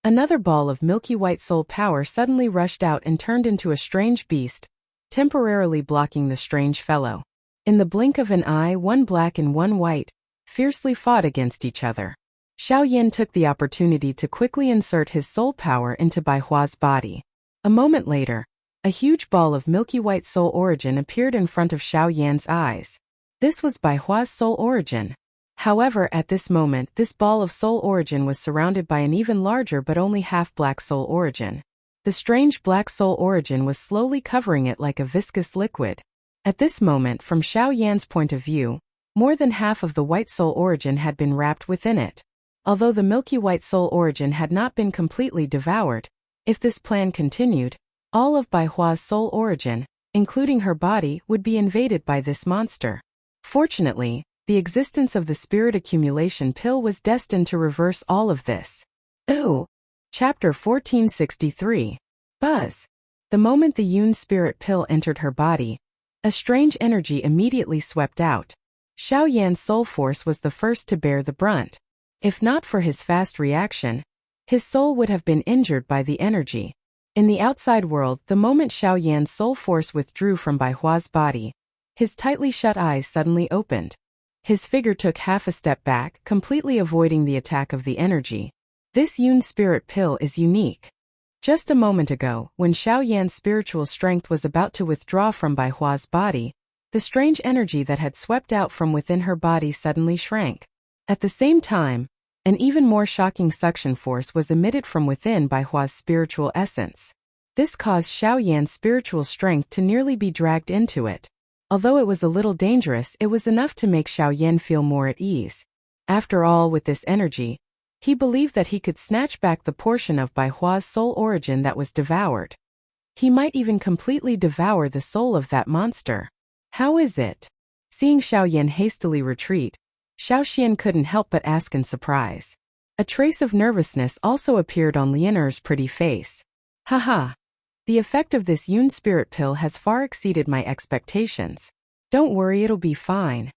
another ball of milky white soul power suddenly rushed out and turned into a strange beast, temporarily blocking the strange fellow. In the blink of an eye, one black and one white fiercely fought against each other. Xiao Yan took the opportunity to quickly insert his soul power into Bai Hua's body. A moment later, a huge ball of milky white soul origin appeared in front of Xiao Yan's eyes. This was Bai Hua's soul origin. However, at this moment, this ball of soul origin was surrounded by an even larger but only half-black soul origin. The strange black soul origin was slowly covering it like a viscous liquid. At this moment, from Xiao Yan's point of view, more than half of the white soul origin had been wrapped within it. Although the milky white soul origin had not been completely devoured, if this plan continued, all of Bai Hua's soul origin, including her body, would be invaded by this monster. Fortunately, the existence of the spirit accumulation pill was destined to reverse all of this. Ooh! Chapter 1463. Buzz. The moment the Yun spirit pill entered her body, a strange energy immediately swept out. Xiao Yan's soul force was the first to bear the brunt. If not for his fast reaction, his soul would have been injured by the energy. In the outside world, the moment Xiao Yan's soul force withdrew from Bai Hua's body, his tightly shut eyes suddenly opened. His figure took half a step back, completely avoiding the attack of the energy. This Yun spirit pill is unique. Just a moment ago, when Xiao Yan's spiritual strength was about to withdraw from Bai Hua's body, the strange energy that had swept out from within her body suddenly shrank. At the same time, an even more shocking suction force was emitted from within Bai Hua's spiritual essence. This caused Xiao Yan's spiritual strength to nearly be dragged into it. Although it was a little dangerous, it was enough to make Xiao Yan feel more at ease. After all, with this energy, he believed that he could snatch back the portion of Bai Hua's soul origin that was devoured. He might even completely devour the soul of that monster. How is it? Seeing Xiao Yan hastily retreat, Xiao Xian couldn't help but ask in surprise. A trace of nervousness also appeared on Lianer's pretty face. Haha. The effect of this Yun spirit pill has far exceeded my expectations. Don't worry, it'll be fine.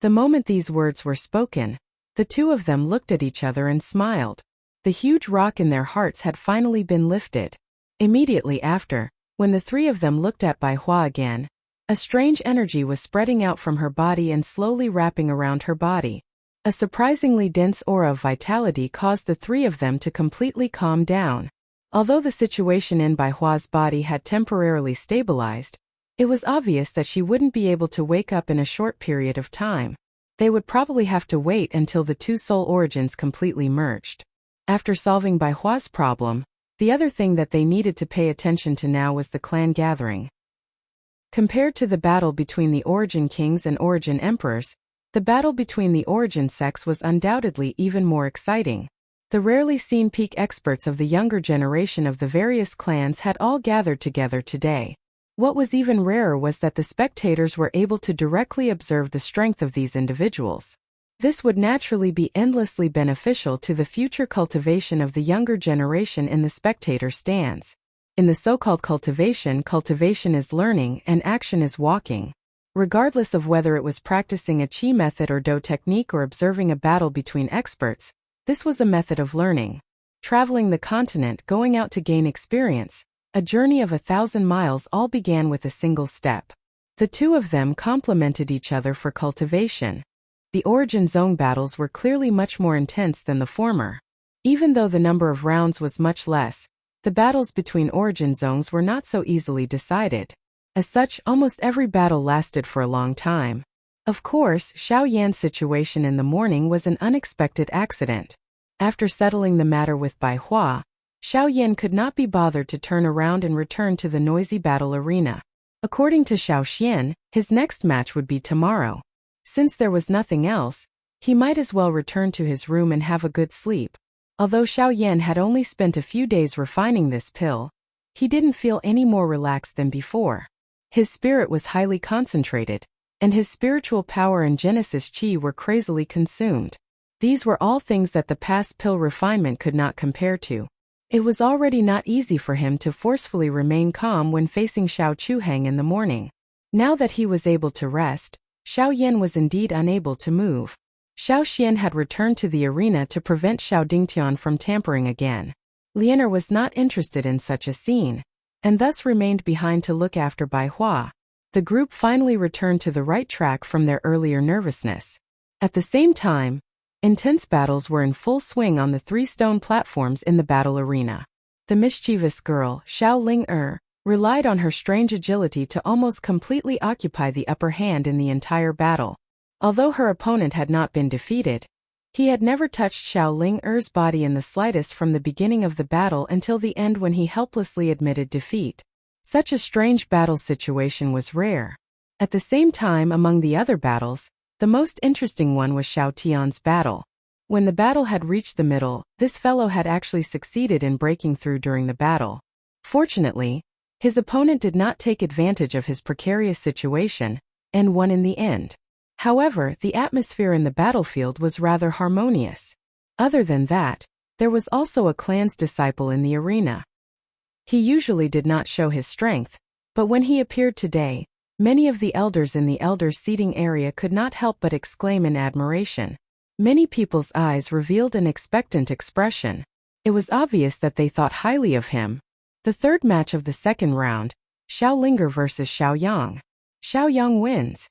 The moment these words were spoken, the two of them looked at each other and smiled. The huge rock in their hearts had finally been lifted. Immediately after, when the three of them looked at Bai Hua again, a strange energy was spreading out from her body and slowly wrapping around her body. A surprisingly dense aura of vitality caused the three of them to completely calm down. Although the situation in Bai Hua's body had temporarily stabilized, it was obvious that she wouldn't be able to wake up in a short period of time. They would probably have to wait until the two soul origins completely merged. After solving Bai Hua's problem, the other thing that they needed to pay attention to now was the clan gathering. Compared to the battle between the Origin Kings and Origin Emperors, the battle between the Origin sects was undoubtedly even more exciting. The rarely seen peak experts of the younger generation of the various clans had all gathered together today. What was even rarer was that the spectators were able to directly observe the strength of these individuals. This would naturally be endlessly beneficial to the future cultivation of the younger generation in the spectator stands. In the so-called cultivation is learning and action is walking. Regardless of whether it was practicing a chi method or do technique or observing a battle between experts, this was a method of learning. Traveling the continent, going out to gain experience, a journey of 1,000 miles all began with a single step. The two of them complemented each other for cultivation. The Origin Zone battles were clearly much more intense than the former. Even though the number of rounds was much less, the battles between Origin Zones were not so easily decided. As such, almost every battle lasted for a long time. Of course, Xiao Yan's situation in the morning was an unexpected accident. After settling the matter with Bai Hua, Xiao Yan could not be bothered to turn around and return to the noisy battle arena. According to Xiao Xian, his next match would be tomorrow. Since there was nothing else, he might as well return to his room and have a good sleep. Although Xiao Yan had only spent a few days refining this pill, he didn't feel any more relaxed than before. His spirit was highly concentrated, and his spiritual power and Genesis Chi were crazily consumed. These were all things that the past pill refinement could not compare to. It was already not easy for him to forcefully remain calm when facing Xiao Chuhang in the morning. Now that he was able to rest, Xiao Yan was indeed unable to move. Xiao Xian had returned to the arena to prevent Xiao Dingtian from tampering again. Lianer was not interested in such a scene, and thus remained behind to look after Bai Hua. The group finally returned to the right track from their earlier nervousness. At the same time, intense battles were in full swing on the 3 stone platforms in the battle arena. The mischievous girl, Xiao Ling relied on her strange agility to almost completely occupy the upper hand in the entire battle. Although her opponent had not been defeated, he had never touched Xiao Ling-er's body in the slightest from the beginning of the battle until the end when he helplessly admitted defeat. Such a strange battle situation was rare. At the same time, among the other battles, the most interesting one was Xiao Tian's battle. When the battle had reached the middle, this fellow had actually succeeded in breaking through during the battle. Fortunately, his opponent did not take advantage of his precarious situation, and won in the end. However, the atmosphere in the battlefield was rather harmonious. Other than that, there was also a clan's disciple in the arena. He usually did not show his strength, but when he appeared today, many of the elders in the elders' seating area could not help but exclaim in admiration. Many people's eyes revealed an expectant expression. It was obvious that they thought highly of him. The third match of the second round, Xiao Linger versus Xiao Yang. Xiao Yang wins.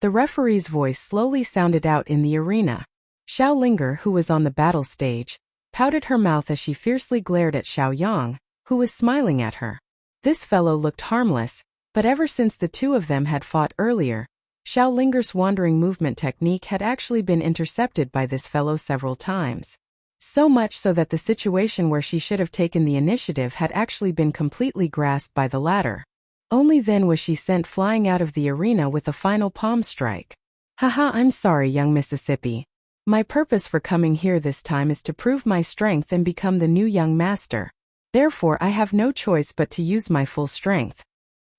The referee's voice slowly sounded out in the arena. Xiao Linger, who was on the battle stage, pouted her mouth as she fiercely glared at Xiao Yang, who was smiling at her. This fellow looked harmless, but ever since the two of them had fought earlier, Xiao Linger's wandering movement technique had actually been intercepted by this fellow several times. So much so that the situation where she should have taken the initiative had actually been completely grasped by the latter. Only then was she sent flying out of the arena with a final palm strike. Haha, I'm sorry, young Mississippi. My purpose for coming here this time is to prove my strength and become the new young master. Therefore, I have no choice but to use my full strength.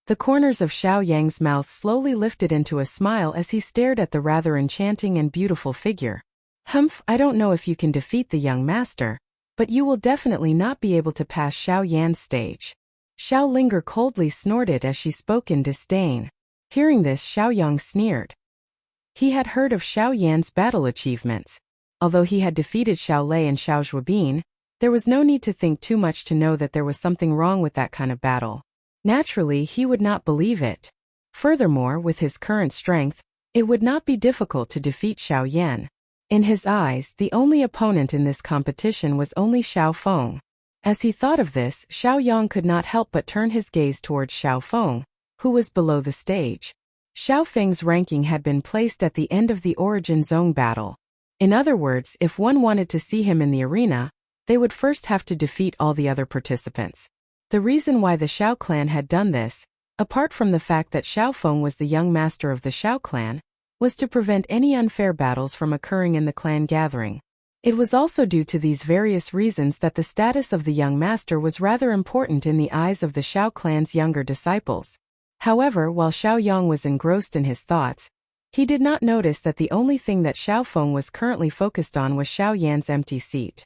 The corners of Xiao Yang's mouth slowly lifted into a smile as he stared at the rather enchanting and beautiful figure. Humph, I don't know if you can defeat the young master, but you will definitely not be able to pass Xiao Yan's stage. Xiao Linger coldly snorted as she spoke in disdain. Hearing this, Xiao Yang sneered. He had heard of Xiao Yan's battle achievements. Although he had defeated Xiao Lei and Xiao Zhuobin, there was no need to think too much to know that there was something wrong with that kind of battle. Naturally, he would not believe it. Furthermore, with his current strength, it would not be difficult to defeat Xiao Yan. In his eyes, the only opponent in this competition was only Xiao Feng. As he thought of this, Xiao Yang could not help but turn his gaze towards Xiao Feng, who was below the stage. Xiao Feng's ranking had been placed at the end of the Origin Zone battle. In other words, if one wanted to see him in the arena, they would first have to defeat all the other participants. The reason why the Xiao clan had done this, apart from the fact that Xiao Feng was the young master of the Xiao clan, was to prevent any unfair battles from occurring in the clan gathering. It was also due to these various reasons that the status of the young master was rather important in the eyes of the Xiao clan's younger disciples. However, while Xiao Yang was engrossed in his thoughts, he did not notice that the only thing that Xiao Feng was currently focused on was Xiao Yan's empty seat.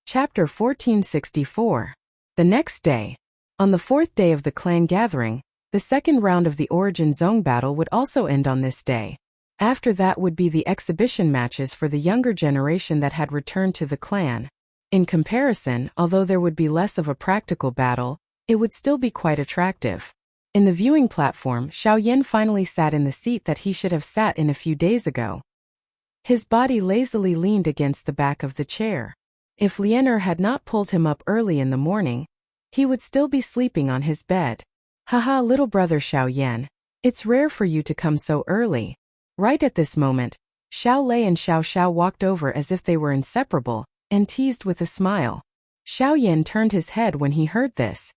Chapter 1464. The next day. On the fourth day of the clan gathering, the second round of the Origin Zone battle would also end on this day. After that would be the exhibition matches for the younger generation that had returned to the clan. In comparison, although there would be less of a practical battle, it would still be quite attractive. In the viewing platform, Xiao Yan finally sat in the seat that he should have sat in a few days ago. His body lazily leaned against the back of the chair. If Lianer had not pulled him up early in the morning, he would still be sleeping on his bed. Haha, little brother Xiao Yan, it's rare for you to come so early. Right at this moment, Xiao Lei and Xiao Xiao walked over as if they were inseparable, and teased with a smile. Xiao Yan turned his head when he heard this.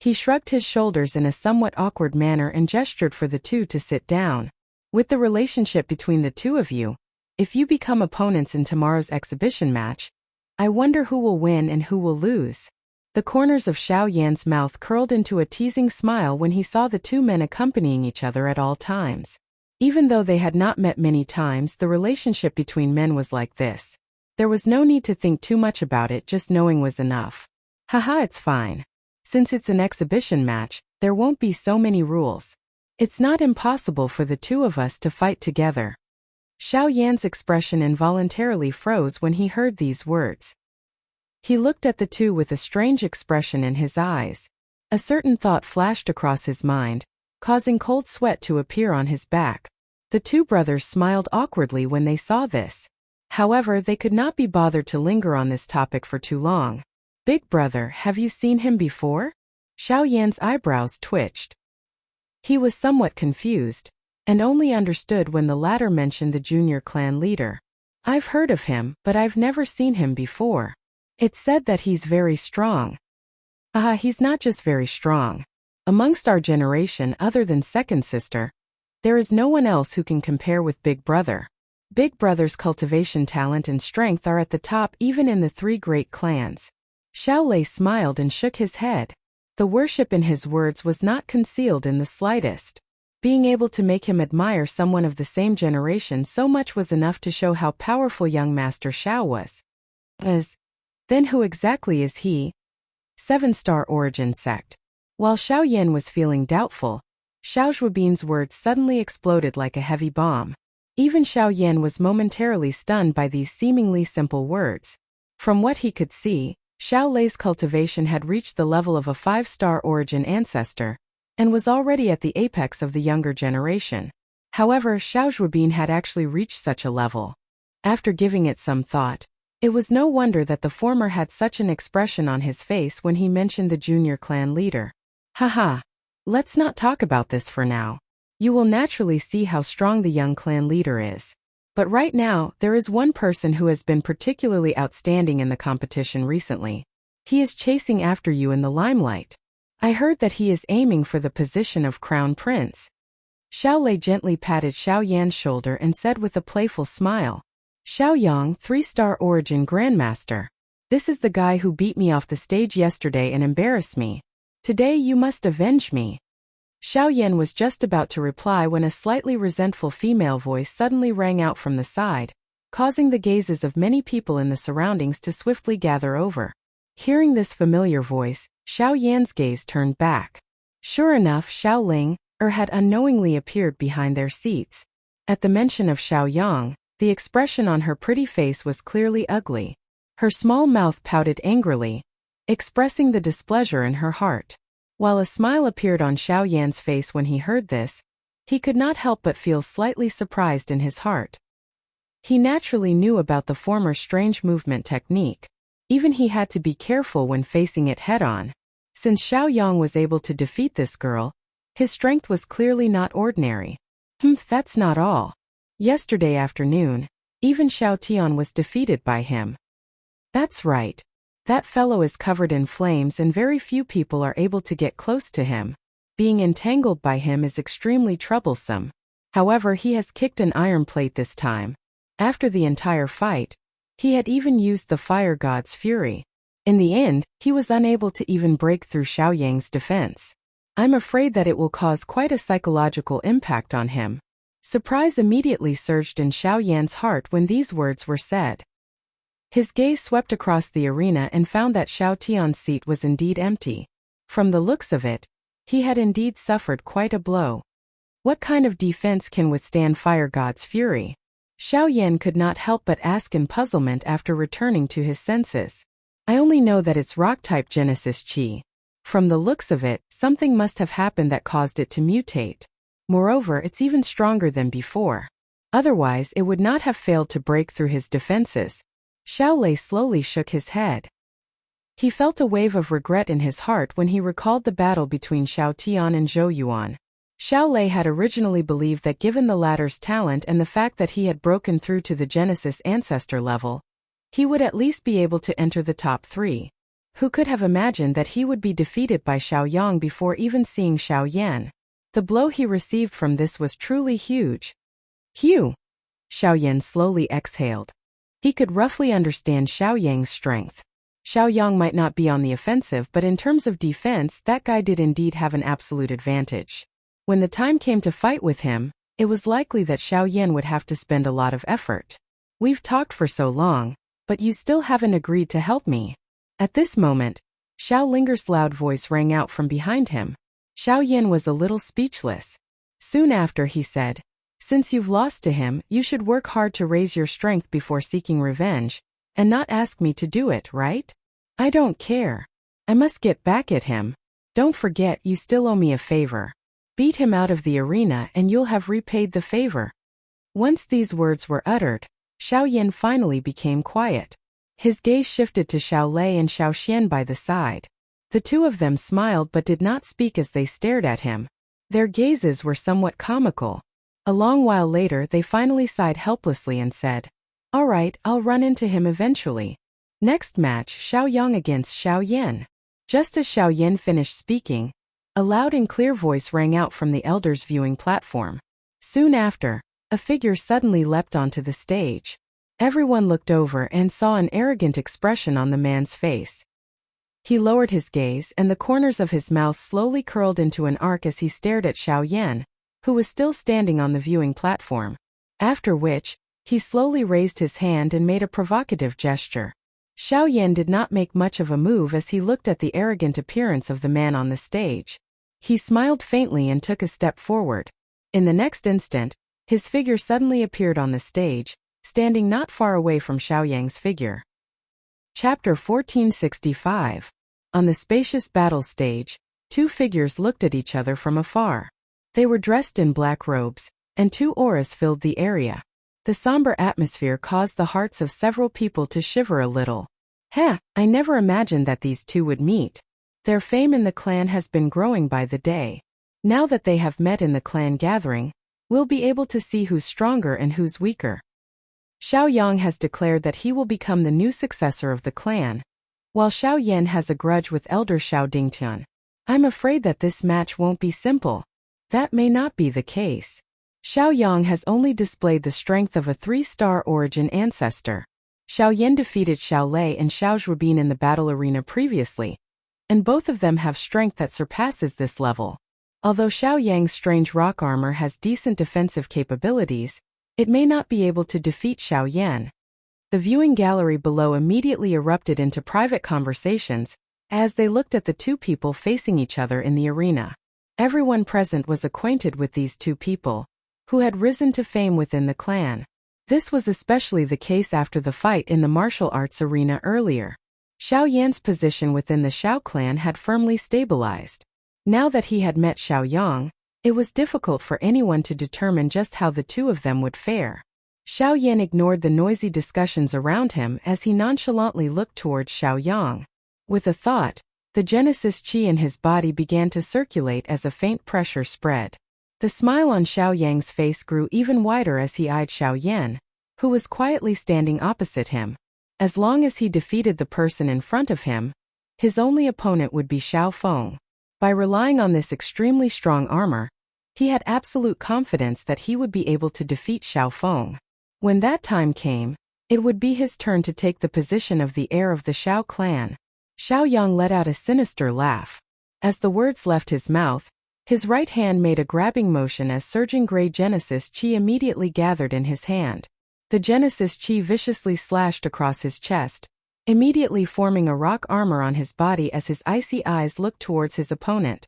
He shrugged his shoulders in a somewhat awkward manner and gestured for the two to sit down. With the relationship between the two of you, if you become opponents in tomorrow's exhibition match, I wonder who will win and who will lose. The corners of Xiao Yan's mouth curled into a teasing smile when he saw the two men accompanying each other at all times. Even though they had not met many times, the relationship between men was like this. There was no need to think too much about it, just knowing was enough. Haha, it's fine. Since it's an exhibition match, there won't be so many rules. It's not impossible for the two of us to fight together. Xiao Yan's expression involuntarily froze when he heard these words. He looked at the two with a strange expression in his eyes. A certain thought flashed across his mind, causing cold sweat to appear on his back. The two brothers smiled awkwardly when they saw this. However, they could not be bothered to linger on this topic for too long. Big brother, have you seen him before? Xiao Yan's eyebrows twitched. He was somewhat confused. and only understood when the latter mentioned the junior clan leader. I've heard of him, but I've never seen him before. It's said that he's very strong. He's not just very strong. Amongst our generation other than second sister, there is no one else who can compare with Big Brother. Big Brother's cultivation talent and strength are at the top even in the three great clans. Xiao Lei smiled and shook his head. The worship in his words was not concealed in the slightest. Being able to make him admire someone of the same generation so much was enough to show how powerful young Master Xiao was. Then who exactly is he? 7-star origin sect. While Xiao Yan was feeling doubtful, Xiao Zhuobin's words suddenly exploded like a heavy bomb. Even Xiao Yan was momentarily stunned by these seemingly simple words. From what he could see, Xiao Lei's cultivation had reached the level of a 5-star origin ancestor, and was already at the apex of the younger generation. However, Xiao Zhuobin had actually reached such a level. After giving it some thought, it was no wonder that the former had such an expression on his face when he mentioned the junior clan leader. Haha. Let's not talk about this for now. You will naturally see how strong the young clan leader is. But right now, there is one person who has been particularly outstanding in the competition recently. He is chasing after you in the limelight. I heard that he is aiming for the position of crown prince. Xiao Lei gently patted Xiao Yan's shoulder and said with a playful smile, Xiao Yang, 3-star origin grandmaster. This is the guy who beat me off the stage yesterday and embarrassed me. Today you must avenge me. Xiao Yan was just about to reply when a slightly resentful female voice suddenly rang out from the side, causing the gazes of many people in the surroundings to swiftly gather over. Hearing this familiar voice, Xiao Yan's gaze turned back. Sure enough, Xiao Ling had unknowingly appeared behind their seats. At the mention of Xiao Yang, the expression on her pretty face was clearly ugly. Her small mouth pouted angrily, expressing the displeasure in her heart. While a smile appeared on Xiao Yan's face when he heard this, he could not help but feel slightly surprised in his heart. He naturally knew about the former strange movement technique. Even he had to be careful when facing it head-on. Since Xiao Yang was able to defeat this girl, his strength was clearly not ordinary. That's not all. Yesterday afternoon, even Xiao Tian was defeated by him. That's right. That fellow is covered in flames and very few people are able to get close to him. Being entangled by him is extremely troublesome. However, he has kicked an iron plate this time. After the entire fight, he had even used the fire god's fury. In the end, he was unable to even break through Xiao Yang's defense. I'm afraid that it will cause quite a psychological impact on him. Surprise immediately surged in Xiao Yan's heart when these words were said. His gaze swept across the arena and found that Xiao Tian's seat was indeed empty. From the looks of it, he had indeed suffered quite a blow. What kind of defense can withstand Fire God's fury? Xiao Yan could not help but ask in puzzlement after returning to his senses. I only know that it's rock-type Genesis Qi. From the looks of it, something must have happened that caused it to mutate. Moreover, it's even stronger than before. Otherwise, it would not have failed to break through his defenses. Xiao Lei slowly shook his head. He felt a wave of regret in his heart when he recalled the battle between Xiao Tian and Zhou Yuan. Xiao Lei had originally believed that given the latter's talent and the fact that he had broken through to the Genesis ancestor level, he would at least be able to enter the top 3. Who could have imagined that he would be defeated by Xiao Yang before even seeing Xiao Yan? The blow he received from this was truly huge. Phew! Xiao Yan slowly exhaled. He could roughly understand Xiao Yang's strength. Xiao Yang might not be on the offensive, but in terms of defense, that guy did indeed have an absolute advantage. When the time came to fight with him, it was likely that Xiao Yan would have to spend a lot of effort. We've talked for so long, but you still haven't agreed to help me. At this moment, Xiao Linger's loud voice rang out from behind him. Xiao Yan was a little speechless. Soon after he said, Since you've lost to him, you should work hard to raise your strength before seeking revenge, and not ask me to do it, right? I don't care. I must get back at him. Don't forget you still owe me a favor. Beat him out of the arena and you'll have repaid the favor. Once these words were uttered, Xiao Yan finally became quiet. His gaze shifted to Xiao Lei and Xiao Xian by the side. The two of them smiled but did not speak as they stared at him. Their gazes were somewhat comical. A long while later they finally sighed helplessly and said, "All right, I'll run into him eventually." Next match, Xiao Yang against Xiao Yan. Just as Xiao Yan finished speaking, a loud and clear voice rang out from the elders' viewing platform. Soon after, a figure suddenly leapt onto the stage. Everyone looked over and saw an arrogant expression on the man's face. He lowered his gaze and the corners of his mouth slowly curled into an arc as he stared at Xiao Yan, who was still standing on the viewing platform. After which, he slowly raised his hand and made a provocative gesture. Xiao Yan did not make much of a move as he looked at the arrogant appearance of the man on the stage. He smiled faintly and took a step forward. In the next instant, his figure suddenly appeared on the stage, standing not far away from Xiao Yang's figure. Chapter 1465. On the spacious battle stage, two figures looked at each other from afar. They were dressed in black robes, and two auras filled the area. The somber atmosphere caused the hearts of several people to shiver a little. I never imagined that these two would meet. Their fame in the clan has been growing by the day. Now that they have met in the clan gathering, we'll be able to see who's stronger and who's weaker. Xiao Yang has declared that he will become the new successor of the clan, while Xiao Yan has a grudge with elder Xiao Dingtian. I'm afraid that this match won't be simple. That may not be the case. Xiao Yang has only displayed the strength of a 3-star origin ancestor. Xiao Yan defeated Xiao Lei and Xiao Zhuobin in the battle arena previously, and both of them have strength that surpasses this level. Although Xiao Yang's strange rock armor has decent defensive capabilities, it may not be able to defeat Xiao Yan. The viewing gallery below immediately erupted into private conversations as they looked at the two people facing each other in the arena. Everyone present was acquainted with these two people, who had risen to fame within the clan. This was especially the case after the fight in the martial arts arena earlier. Xiao Yan's position within the Xiao clan had firmly stabilized. Now that he had met Xiao Yang, it was difficult for anyone to determine just how the two of them would fare. Xiao Yan ignored the noisy discussions around him as he nonchalantly looked towards Xiao Yang. With a thought, the Genesis Chi in his body began to circulate as a faint pressure spread. The smile on Xiao Yang's face grew even wider as he eyed Xiao Yan, who was quietly standing opposite him. As long as he defeated the person in front of him, his only opponent would be Xiao Feng. By relying on this extremely strong armor, he had absolute confidence that he would be able to defeat Xiao Feng. When that time came, it would be his turn to take the position of the heir of the Xiao clan. Xiao Yang let out a sinister laugh. As the words left his mouth, his right hand made a grabbing motion as surging gray Genesis Chi immediately gathered in his hand. The Genesis Chi viciously slashed across his chest, immediately forming a rock armor on his body as his icy eyes looked towards his opponent.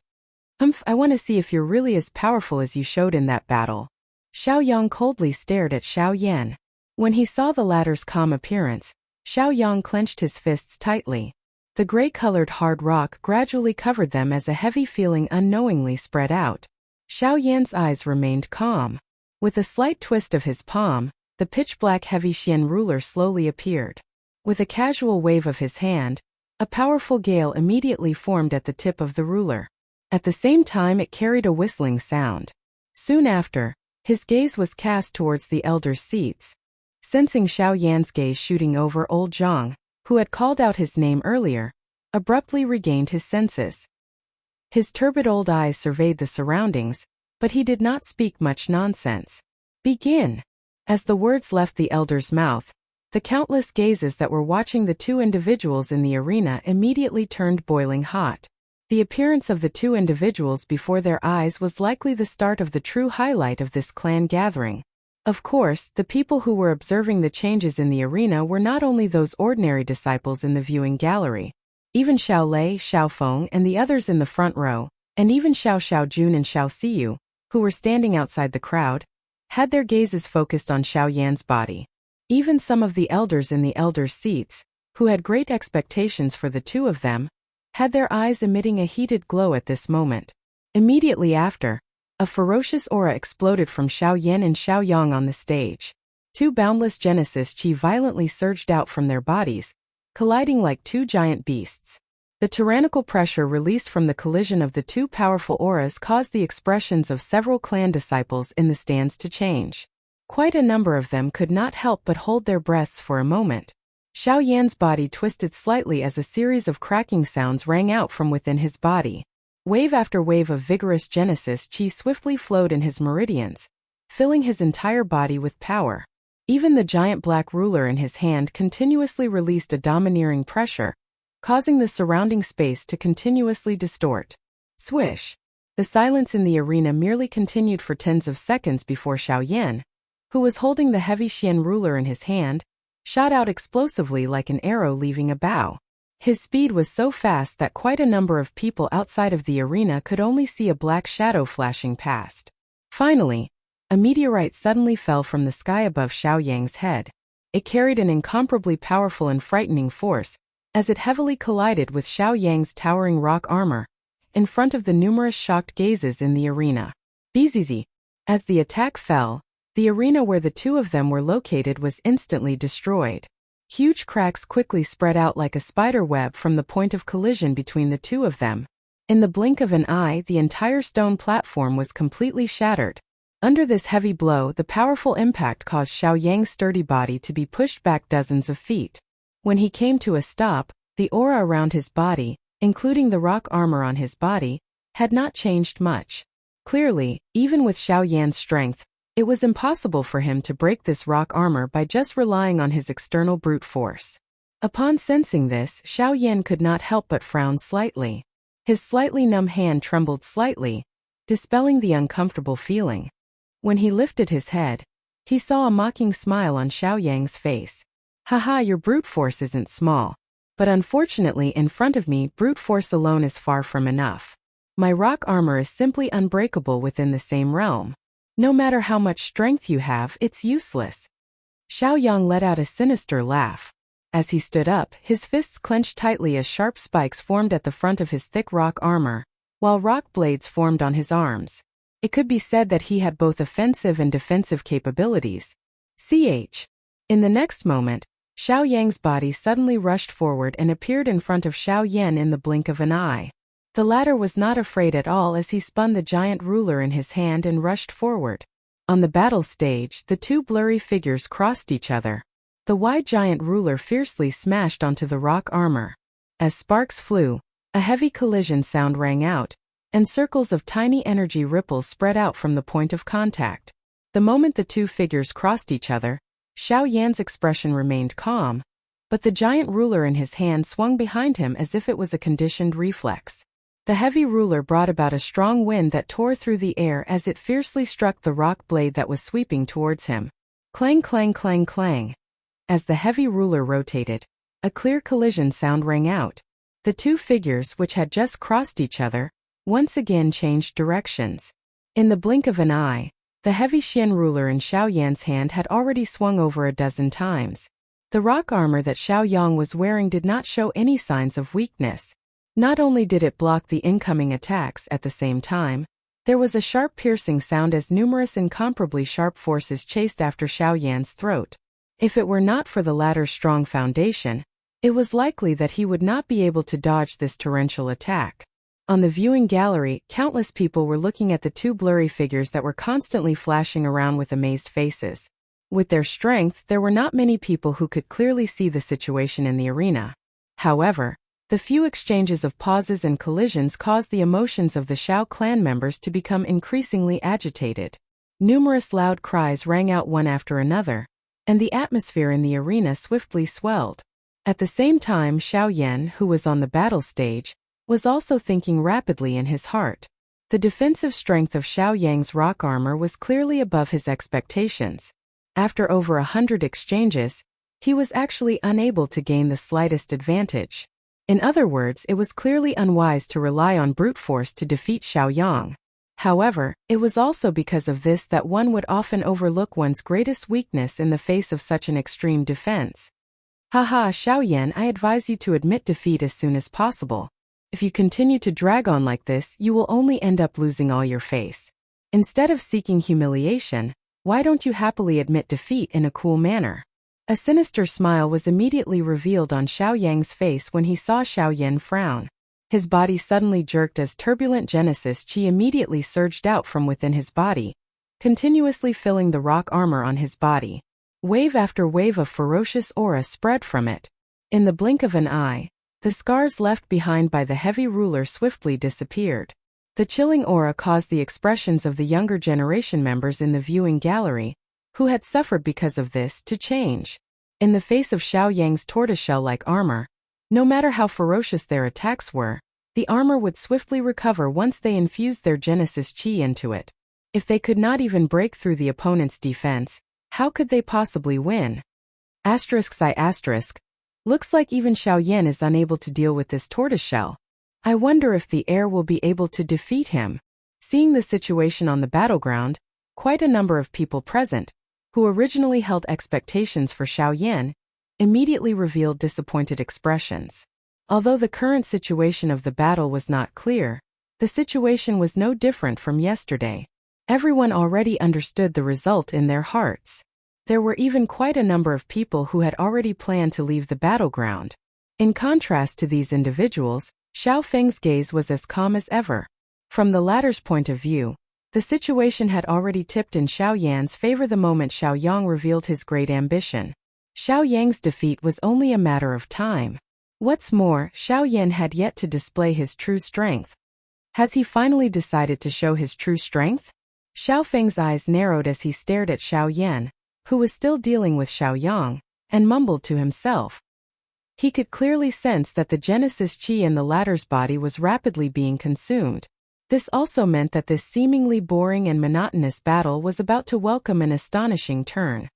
I want to see if you're really as powerful as you showed in that battle. Xiao Yang coldly stared at Xiao Yan. When he saw the latter's calm appearance, Xiao Yang clenched his fists tightly. The gray-colored hard rock gradually covered them as a heavy feeling unknowingly spread out. Xiao Yan's eyes remained calm. With a slight twist of his palm, the pitch-black heavy Xian ruler slowly appeared. With a casual wave of his hand, a powerful gale immediately formed at the tip of the ruler. At the same time it carried a whistling sound. Soon after, his gaze was cast towards the elders' seats. Sensing Xiao Yan's gaze shooting over, old Zhang, who had called out his name earlier, abruptly regained his senses. His turbid old eyes surveyed the surroundings, but he did not speak much nonsense. Begin! As the words left the elder's mouth, the countless gazes that were watching the two individuals in the arena immediately turned boiling hot. The appearance of the two individuals before their eyes was likely the start of the true highlight of this clan gathering. Of course, the people who were observing the changes in the arena were not only those ordinary disciples in the viewing gallery. Even Xiao Lei, Xiao Feng, and the others in the front row, and even Xiao Jun and Xiao Siyu, who were standing outside the crowd, had their gazes focused on Xiao Yan's body. Even some of the elders in the elders' seats, who had great expectations for the two of them, had their eyes emitting a heated glow at this moment. Immediately after, a ferocious aura exploded from Xiao Yan and Xiao Yang on the stage. Two boundless Genesis Chi violently surged out from their bodies, colliding like two giant beasts. The tyrannical pressure released from the collision of the two powerful auras caused the expressions of several clan disciples in the stands to change. Quite a number of them could not help but hold their breaths for a moment. Xiao Yan's body twisted slightly as a series of cracking sounds rang out from within his body. Wave after wave of vigorous Genesis Qi swiftly flowed in his meridians, filling his entire body with power. Even the giant black ruler in his hand continuously released a domineering pressure, causing the surrounding space to continuously distort. Swish! The silence in the arena merely continued for tens of seconds before Xiao Yan, who was holding the heavy Xian ruler in his hand, shot out explosively like an arrow leaving a bow. His speed was so fast that quite a number of people outside of the arena could only see a black shadow flashing past. Finally, a meteorite suddenly fell from the sky above Xiao Yang's head. It carried an incomparably powerful and frightening force, as it heavily collided with Xiao Yang's towering rock armor, in front of the numerous shocked gazes in the arena. Bzz. As the attack fell, the arena where the two of them were located was instantly destroyed. Huge cracks quickly spread out like a spider web from the point of collision between the two of them. In the blink of an eye, the entire stone platform was completely shattered. Under this heavy blow, the powerful impact caused Xiao Yang's sturdy body to be pushed back dozens of feet. When he came to a stop, the aura around his body, including the rock armor on his body, had not changed much. Clearly, even with Xiao Yan's strength, it was impossible for him to break this rock armor by just relying on his external brute force. Upon sensing this, Xiao Yan could not help but frown slightly. His slightly numb hand trembled slightly, dispelling the uncomfortable feeling. When he lifted his head, he saw a mocking smile on Xiao Yang's face. Haha, your brute force isn't small. But unfortunately in front of me, brute force alone is far from enough. My rock armor is simply unbreakable within the same realm. No matter how much strength you have, it's useless. Xiao Yang let out a sinister laugh. As he stood up, his fists clenched tightly as sharp spikes formed at the front of his thick rock armor, while rock blades formed on his arms. It could be said that he had both offensive and defensive capabilities. In the next moment, Xiao Yang's body suddenly rushed forward and appeared in front of Xiao Yan in the blink of an eye. The latter was not afraid at all as he spun the giant ruler in his hand and rushed forward. On the battle stage, the two blurry figures crossed each other. The wide giant ruler fiercely smashed onto the rock armor. As sparks flew, a heavy collision sound rang out, and circles of tiny energy ripples spread out from the point of contact. The moment the two figures crossed each other, Xiao Yan's expression remained calm, but the giant ruler in his hand swung behind him as if it was a conditioned reflex. The heavy ruler brought about a strong wind that tore through the air as it fiercely struck the rock blade that was sweeping towards him. Clang, clang, clang, clang. As the heavy ruler rotated, a clear collision sound rang out. The two figures, which had just crossed each other, once again changed directions. In the blink of an eye, the heavy Xian ruler in Xiao Yan's hand had already swung over a dozen times. The rock armor that Xiao Yang was wearing did not show any signs of weakness. Not only did it block the incoming attacks at the same time, there was a sharp piercing sound as numerous incomparably sharp forces chased after Xiao Yan's throat. If it were not for the latter's strong foundation, it was likely that he would not be able to dodge this torrential attack. On the viewing gallery, countless people were looking at the two blurry figures that were constantly flashing around with amazed faces. With their strength, there were not many people who could clearly see the situation in the arena. However, the few exchanges of pauses and collisions caused the emotions of the Xiao clan members to become increasingly agitated. Numerous loud cries rang out one after another, and the atmosphere in the arena swiftly swelled. At the same time, Xiao Yan, who was on the battle stage, was also thinking rapidly in his heart. The defensive strength of Xiao Yang's rock armor was clearly above his expectations. After over 100 exchanges, he was actually unable to gain the slightest advantage. In other words, it was clearly unwise to rely on brute force to defeat Xiao Yang. However, it was also because of this that one would often overlook one's greatest weakness in the face of such an extreme defense. Haha, Xiao Yan, I advise you to admit defeat as soon as possible. If you continue to drag on like this, you will only end up losing all your face. Instead of seeking humiliation, why don't you happily admit defeat in a cool manner? A sinister smile was immediately revealed on Xiao Yang's face when he saw Xiao Yan frown. His body suddenly jerked as turbulent Genesis Chi immediately surged out from within his body, continuously filling the rock armor on his body. Wave after wave of ferocious aura spread from it. In the blink of an eye, the scars left behind by the heavy ruler swiftly disappeared. The chilling aura caused the expressions of the younger generation members in the viewing gallery, who had suffered because of this, to change. In the face of Xiao Yang's tortoiseshell-like armor, no matter how ferocious their attacks were, the armor would swiftly recover once they infused their Genesis Chi into it. If they could not even break through the opponent's defense, how could they possibly win? Looks like even Xiao Yan is unable to deal with this tortoiseshell. I wonder if the heir will be able to defeat him. Seeing the situation on the battleground, quite a number of people present, who originally held expectations for Xiao Yan, immediately revealed disappointed expressions. Although the current situation of the battle was not clear, the situation was no different from yesterday. Everyone already understood the result in their hearts. There were even quite a number of people who had already planned to leave the battleground. In contrast to these individuals, Xiao Feng's gaze was as calm as ever. From the latter's point of view, the situation had already tipped in Xiao Yan's favor the moment Xiao Yang revealed his great ambition. Xiao Yang's defeat was only a matter of time. What's more, Xiao Yan had yet to display his true strength. Has he finally decided to show his true strength? Xiao Feng's eyes narrowed as he stared at Xiao Yan, who was still dealing with Xiao Yang, and mumbled to himself. He could clearly sense that the Genesis Chi in the latter's body was rapidly being consumed. This also meant that this seemingly boring and monotonous battle was about to welcome an astonishing turn.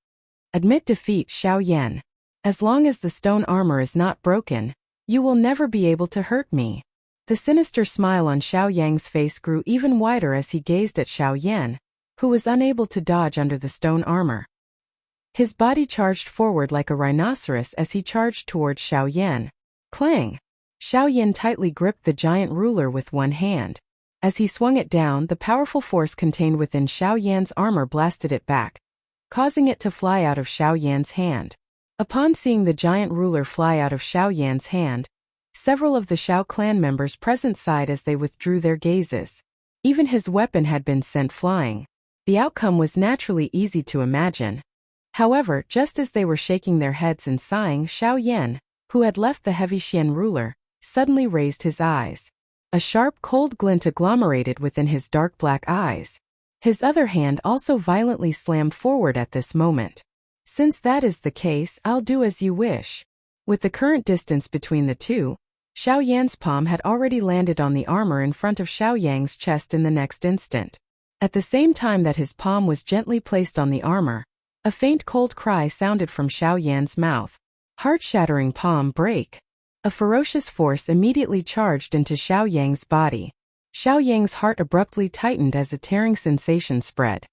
Admit defeat, Xiao Yan. As long as the stone armor is not broken, you will never be able to hurt me. The sinister smile on Xiao Yang's face grew even wider as he gazed at Xiao Yan, who was unable to dodge under the stone armor. His body charged forward like a rhinoceros as he charged towards Xiao Yan. Clang! Xiao Yan tightly gripped the giant ruler with one hand. As he swung it down, the powerful force contained within Xiao Yan's armor blasted it back, causing it to fly out of Xiao Yan's hand. Upon seeing the giant ruler fly out of Xiao Yan's hand, several of the Xiao clan members present sighed as they withdrew their gazes. Even his weapon had been sent flying. The outcome was naturally easy to imagine. However, just as they were shaking their heads and sighing, Xiao Yan, who had left the heavy Xian ruler, suddenly raised his eyes. A sharp, cold glint agglomerated within his dark black eyes. His other hand also violently slammed forward at this moment. Since that is the case, I'll do as you wish. With the current distance between the two, Xiao Yan's palm had already landed on the armor in front of Xiao Yang's chest in the next instant. At the same time that his palm was gently placed on the armor, a faint cold cry sounded from Xiao Yan's mouth. Heart-shattering palm break. A ferocious force immediately charged into Xiao Yang's body. Xiao Yang's heart abruptly tightened as a tearing sensation spread.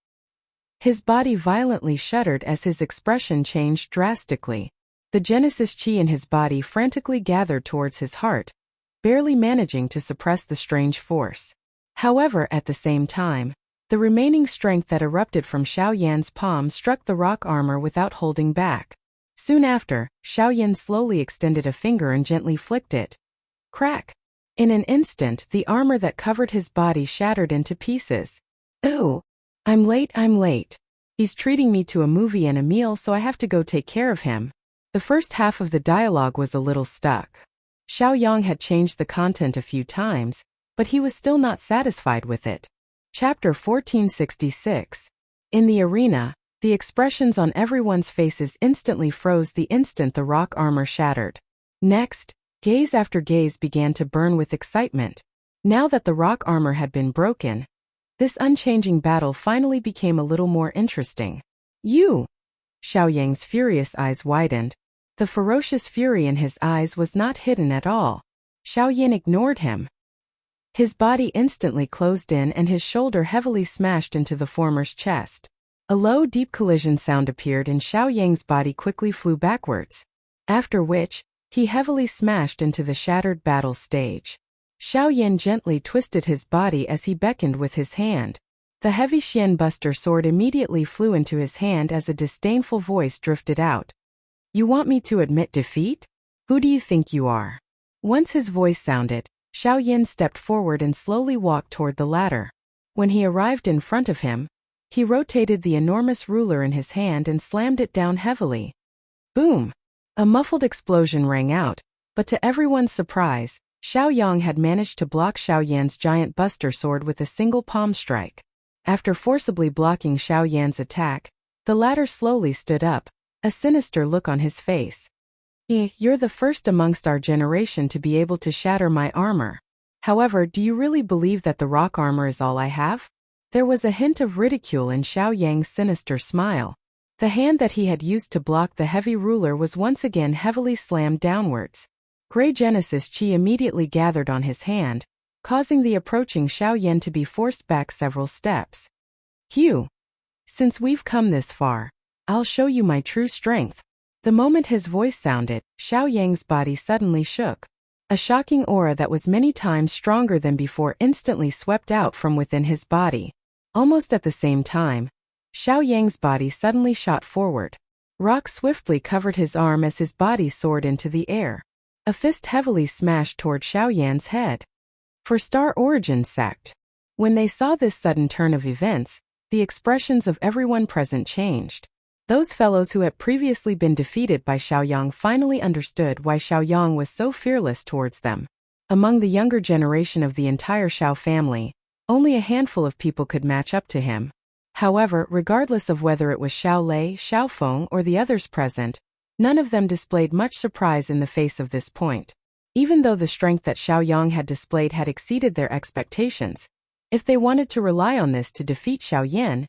His body violently shuddered as his expression changed drastically. The Genesis Chi in his body frantically gathered towards his heart, barely managing to suppress the strange force. However, at the same time, the remaining strength that erupted from Xiao Yan's palm struck the rock armor without holding back. Soon after, Xiao Yan slowly extended a finger and gently flicked it. Crack! In an instant, the armor that covered his body shattered into pieces. Ooh! I'm late. He's treating me to a movie and a meal, so I have to go take care of him. The first half of the dialogue was a little stuck. Xiao Yang had changed the content a few times, but he was still not satisfied with it. Chapter 1466. In the arena, the expressions on everyone's faces instantly froze the instant the rock armor shattered. Next, gaze after gaze began to burn with excitement. Now that the rock armor had been broken, this unchanging battle finally became a little more interesting. You! Xiao Yang's furious eyes widened. The ferocious fury in his eyes was not hidden at all. Xiao Yan ignored him. His body instantly closed in and his shoulder heavily smashed into the former's chest. A low, deep collision sound appeared and Xiao Yang's body quickly flew backwards. After which, he heavily smashed into the shattered battle stage. Xiao Yan gently twisted his body as he beckoned with his hand. The heavy Xian Buster sword immediately flew into his hand as a disdainful voice drifted out. You want me to admit defeat? Who do you think you are? Once his voice sounded, Xiao Yan stepped forward and slowly walked toward the ladder. When he arrived in front of him, he rotated the enormous ruler in his hand and slammed it down heavily. Boom! A muffled explosion rang out, but to everyone's surprise, Xiao Yang had managed to block Xiao Yan's giant buster sword with a single palm strike. After forcibly blocking Xiao Yan's attack, the latter slowly stood up, a sinister look on his face. You're the first amongst our generation to be able to shatter my armor. However, do you really believe that the rock armor is all I have? There was a hint of ridicule in Xiao Yang's sinister smile. The hand that he had used to block the heavy ruler was once again heavily slammed downwards. Grey Genesis Chi immediately gathered on his hand, causing the approaching Xiao Yan to be forced back several steps. Hugh! Since we've come this far, I'll show you my true strength. The moment his voice sounded, Xiao Yang's body suddenly shook. A shocking aura that was many times stronger than before instantly swept out from within his body. Almost at the same time, Xiao Yang's body suddenly shot forward. Rock swiftly covered his arm as his body soared into the air. A fist heavily smashed toward Xiao Yan's head. For Star Origin Sect. When they saw this sudden turn of events, the expressions of everyone present changed. Those fellows who had previously been defeated by Xiao Yang finally understood why Xiao Yang was so fearless towards them. Among the younger generation of the entire Xiao family, only a handful of people could match up to him. However, regardless of whether it was Xiao Lei, Xiao Feng, or the others present, none of them displayed much surprise in the face of this point. Even though the strength that Xiao Yang had displayed had exceeded their expectations, if they wanted to rely on this to defeat Xiao Yan,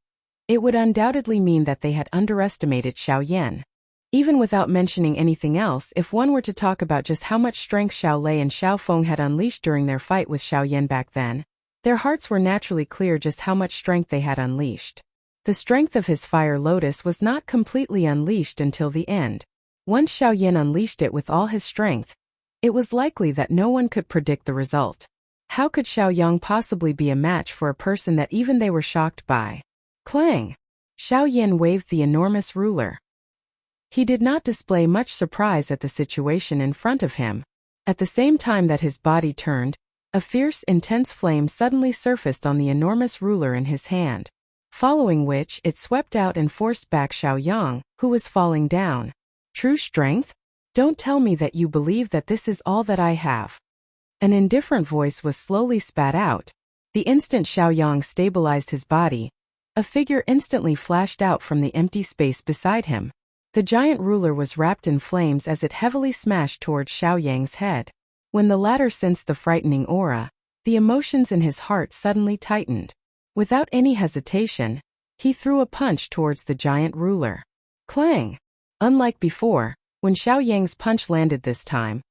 it would undoubtedly mean that they had underestimated Xiao Yan. Even without mentioning anything else, if one were to talk about just how much strength Xiao Lei and Xiao Feng had unleashed during their fight with Xiao Yan back then, their hearts were naturally clear just how much strength they had unleashed. The strength of his Fire Lotus was not completely unleashed until the end. Once Xiao Yan unleashed it with all his strength, it was likely that no one could predict the result. How could Xiao Yang possibly be a match for a person that even they were shocked by? Clang! Xiao Yan waved the enormous ruler. He did not display much surprise at the situation in front of him. At the same time that his body turned, a fierce, intense flame suddenly surfaced on the enormous ruler in his hand, following which it swept out and forced back Xiao Yang, who was falling down. True strength? Don't tell me that you believe that this is all that I have. An indifferent voice was slowly spat out. The instant Xiao Yang stabilized his body, a figure instantly flashed out from the empty space beside him. The giant ruler was wrapped in flames as it heavily smashed towards Xiao Yang's head. When the latter sensed the frightening aura, the emotions in his heart suddenly tightened. Without any hesitation, he threw a punch towards the giant ruler. Clang! Unlike before, when Xiao Yang's punch landed this time,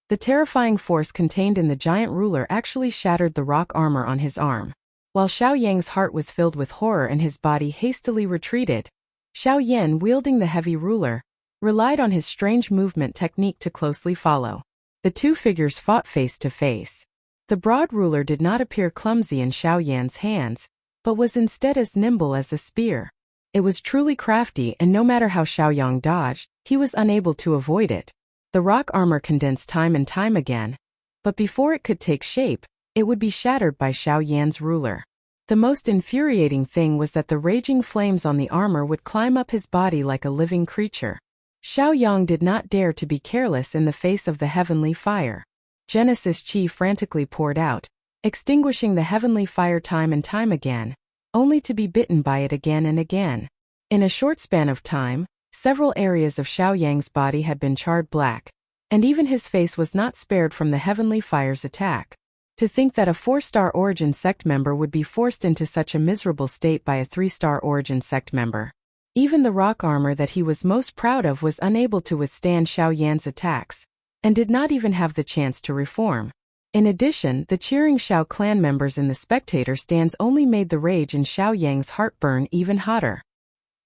the terrifying force contained in the giant ruler actually shattered the rock armor on his arm. While Xiao Yang's heart was filled with horror and his body hastily retreated, Xiao Yan, wielding the heavy ruler, relied on his strange movement technique to closely follow. The two figures fought face to face. The broad ruler did not appear clumsy in Xiao Yan's hands, but was instead as nimble as a spear. It was truly crafty, and no matter how Xiao Yang dodged, he was unable to avoid it. The rock armor condensed time and time again, but before it could take shape, it would be shattered by Xiao Yan's ruler. The most infuriating thing was that the raging flames on the armor would climb up his body like a living creature. Xiao Yang did not dare to be careless in the face of the heavenly fire. Genesis Chi frantically poured out, extinguishing the heavenly fire time and time again, only to be bitten by it again and again. In a short span of time, several areas of Xiao Yang's body had been charred black, and even his face was not spared from the heavenly fire's attack. To think that a 4-star Origin Sect member would be forced into such a miserable state by a 3-star Origin Sect member. Even the rock armor that he was most proud of was unable to withstand Xiao Yan's attacks, and did not even have the chance to reform. In addition, the cheering Xiao clan members in the spectator stands only made the rage in Xiao Yang's heart burn even hotter.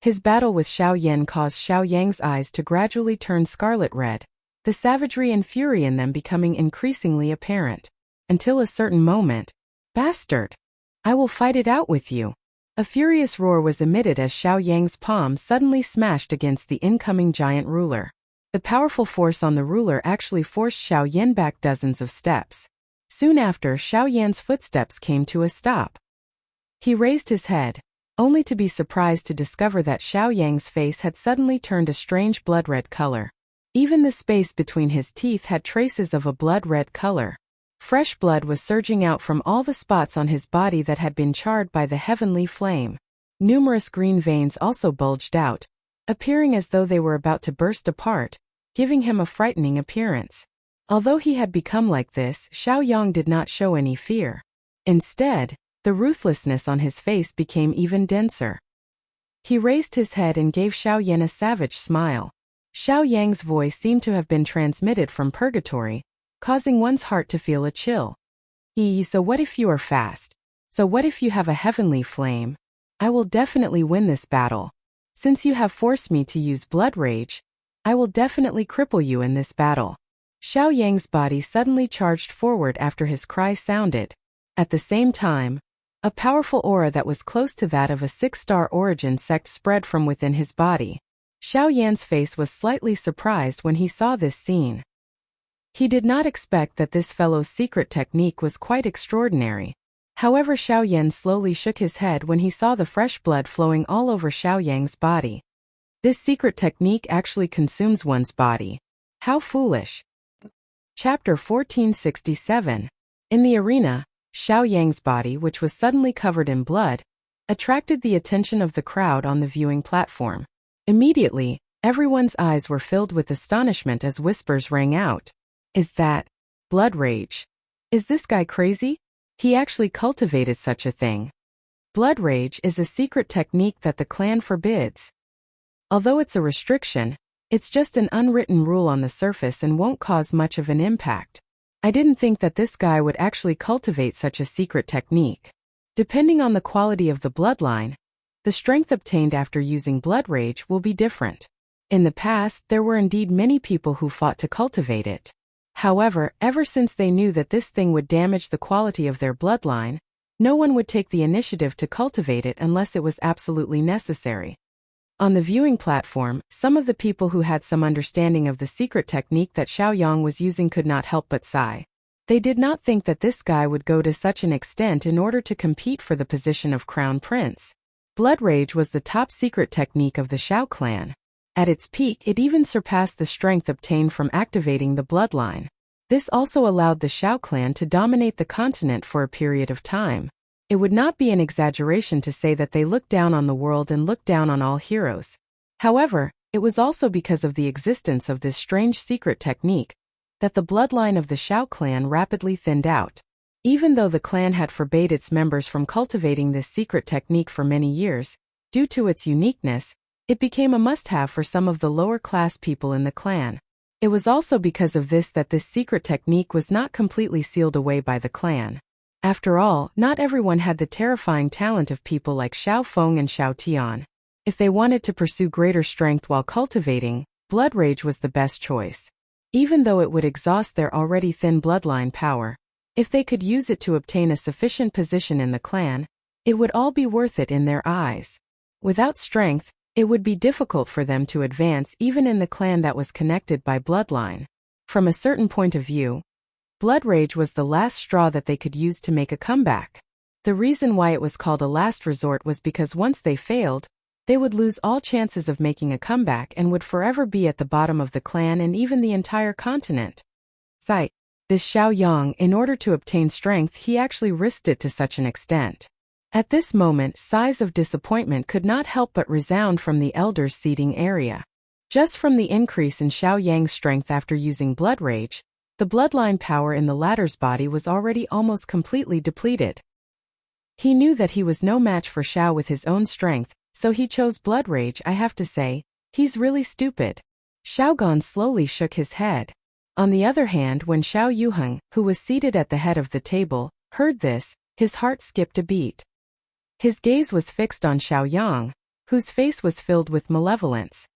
His battle with Xiao Yan caused Xiao Yang's eyes to gradually turn scarlet red, the savagery and fury in them becoming increasingly apparent. Until a certain moment, "Bastard! I will fight it out with you." A furious roar was emitted as Xiao Yang's palm suddenly smashed against the incoming giant ruler. The powerful force on the ruler actually forced Xiao Yan back dozens of steps. Soon after, Xiao Yan's footsteps came to a stop. He raised his head, only to be surprised to discover that Xiao Yang's face had suddenly turned a strange blood-red color. Even the space between his teeth had traces of a blood-red color. Fresh blood was surging out from all the spots on his body that had been charred by the heavenly flame. Numerous green veins also bulged out, appearing as though they were about to burst apart, giving him a frightening appearance. Although he had become like this, Xiao Yang did not show any fear. Instead, the ruthlessness on his face became even denser. He raised his head and gave Xiao Yan a savage smile. Xiao Yang's voice seemed to have been transmitted from purgatory, causing one's heart to feel a chill. So what if you are fast? So what if you have a heavenly flame? I will definitely win this battle. Since you have forced me to use blood rage, I will definitely cripple you in this battle. Xiao Yang's body suddenly charged forward after his cry sounded. At the same time, a powerful aura that was close to that of a six-star origin sect spread from within his body. Xiao Yan's face was slightly surprised when he saw this scene. He did not expect that this fellow's secret technique was quite extraordinary. However, Xiao Yan slowly shook his head when he saw the fresh blood flowing all over Xiao Yang's body. This secret technique actually consumes one's body. How foolish. Chapter 1467. In the arena, Xiao Yang's body, which was suddenly covered in blood, attracted the attention of the crowd on the viewing platform. Immediately, everyone's eyes were filled with astonishment as whispers rang out. Is that blood rage? Is this guy crazy? He actually cultivated such a thing. Blood rage is a secret technique that the clan forbids. Although it's a restriction, it's just an unwritten rule on the surface and won't cause much of an impact. I didn't think that this guy would actually cultivate such a secret technique. Depending on the quality of the bloodline, the strength obtained after using blood rage will be different. In the past, there were indeed many people who fought to cultivate it. However, ever since they knew that this thing would damage the quality of their bloodline, no one would take the initiative to cultivate it unless it was absolutely necessary. On the viewing platform, some of the people who had some understanding of the secret technique that Xiao Yang was using could not help but sigh. They did not think that this guy would go to such an extent in order to compete for the position of crown prince. Blood rage was the top secret technique of the Xiao clan. At its peak, it even surpassed the strength obtained from activating the bloodline. This also allowed the Xiao clan to dominate the continent for a period of time. It would not be an exaggeration to say that they looked down on the world and looked down on all heroes. However, it was also because of the existence of this strange secret technique that the bloodline of the Xiao clan rapidly thinned out. Even though the clan had forbade its members from cultivating this secret technique for many years, due to its uniqueness, it became a must-have for some of the lower-class people in the clan. It was also because of this that this secret technique was not completely sealed away by the clan. After all, not everyone had the terrifying talent of people like Xiao Feng and Xiao Tian. If they wanted to pursue greater strength while cultivating, blood rage was the best choice. Even though it would exhaust their already thin bloodline power, if they could use it to obtain a sufficient position in the clan, it would all be worth it in their eyes. Without strength, it would be difficult for them to advance even in the clan that was connected by bloodline. From a certain point of view, blood rage was the last straw that they could use to make a comeback. The reason why it was called a last resort was because once they failed, they would lose all chances of making a comeback and would forever be at the bottom of the clan and even the entire continent. This Xiao Yang, in order to obtain strength, he actually risked it to such an extent. At this moment, sighs of disappointment could not help but resound from the elders' seating area. Just from the increase in Xiao Yang's strength after using blood rage, the bloodline power in the latter's body was already almost completely depleted. He knew that he was no match for Xiao with his own strength, so he chose blood rage. I have to say, he's really stupid. Xiao Gan slowly shook his head. On the other hand, when Xiao Yuheng, who was seated at the head of the table, heard this, his heart skipped a beat. His gaze was fixed on Xiao Yang, whose face was filled with malevolence.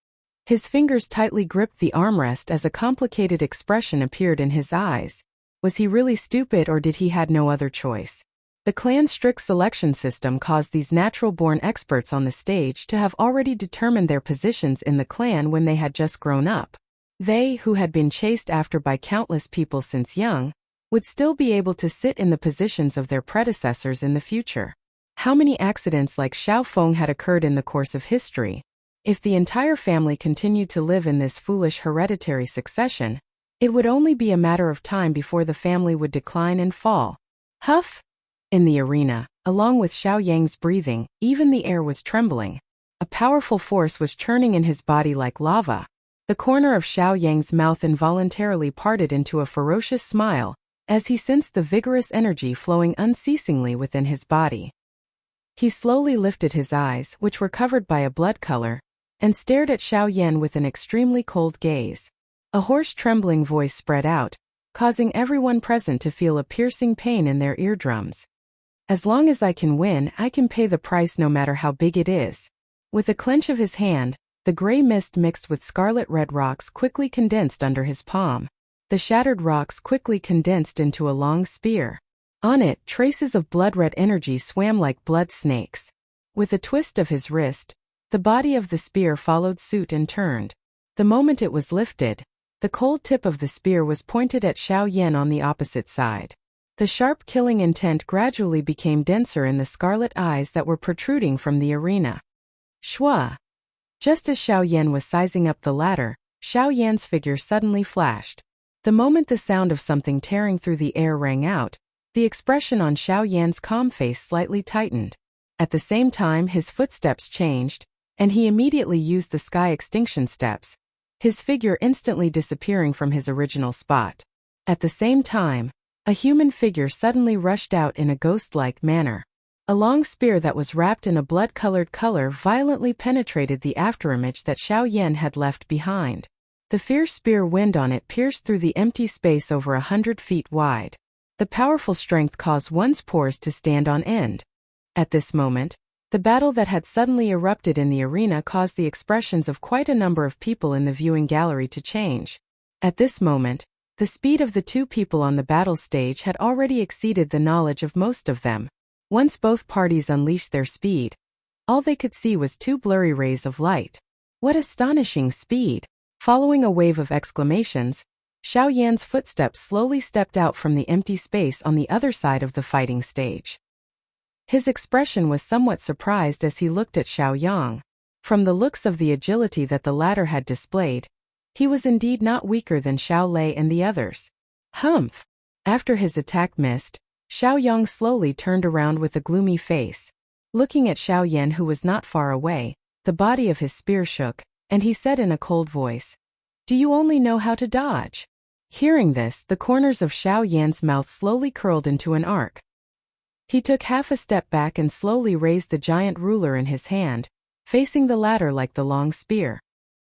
His fingers tightly gripped the armrest as a complicated expression appeared in his eyes. Was he really stupid, or did he had no other choice? The clan's strict selection system caused these natural-born experts on the stage to have already determined their positions in the clan when they had just grown up. They, who had been chased after by countless people since young, would still be able to sit in the positions of their predecessors in the future. How many accidents like Xiao Feng had occurred in the course of history? If the entire family continued to live in this foolish hereditary succession, it would only be a matter of time before the family would decline and fall. Huff! In the arena, along with Xiao Yang's breathing, even the air was trembling. A powerful force was churning in his body like lava. The corner of Xiao Yang's mouth involuntarily parted into a ferocious smile, as he sensed the vigorous energy flowing unceasingly within his body. He slowly lifted his eyes, which were covered by a blood color, and stared at Xiao Yan with an extremely cold gaze. A hoarse trembling voice spread out, causing everyone present to feel a piercing pain in their eardrums. As long as I can win, I can pay the price no matter how big it is. With a clench of his hand, the gray mist mixed with scarlet-red rocks quickly condensed under his palm. The shattered rocks quickly condensed into a long spear. On it, traces of blood-red energy swam like blood snakes. With a twist of his wrist, the body of the spear followed suit and turned. The moment it was lifted, the cold tip of the spear was pointed at Xiao Yan on the opposite side. The sharp killing intent gradually became denser in the scarlet eyes that were protruding from the arena. Shua! Just as Xiao Yan was sizing up the ladder, Xiao Yan's figure suddenly flashed. The moment the sound of something tearing through the air rang out, the expression on Xiao Yan's calm face slightly tightened. At the same time, his footsteps changed, and he immediately used the sky extinction steps, his figure instantly disappearing from his original spot. At the same time, a human figure suddenly rushed out in a ghost-like manner. A long spear that was wrapped in a blood-colored color violently penetrated the afterimage that Xiao Yan had left behind. The fierce spear wind on it pierced through the empty space over 100 feet wide. The powerful strength caused one's pores to stand on end. At this moment, the battle that had suddenly erupted in the arena caused the expressions of quite a number of people in the viewing gallery to change. At this moment, the speed of the two people on the battle stage had already exceeded the knowledge of most of them. Once both parties unleashed their speed, all they could see was two blurry rays of light. What astonishing speed! Following a wave of exclamations, Xiao Yan's footsteps slowly stepped out from the empty space on the other side of the fighting stage. His expression was somewhat surprised as he looked at Xiao Yang. From the looks of the agility that the latter had displayed, he was indeed not weaker than Xiao Lei and the others. Humph! After his attack missed, Xiao Yang slowly turned around with a gloomy face. Looking at Xiao Yan, who was not far away, the body of his spear shook, and he said in a cold voice, "Do you only know how to dodge?" Hearing this, the corners of Xiao Yan's mouth slowly curled into an arc. He took half a step back and slowly raised the giant ruler in his hand, facing the ladder like the long spear.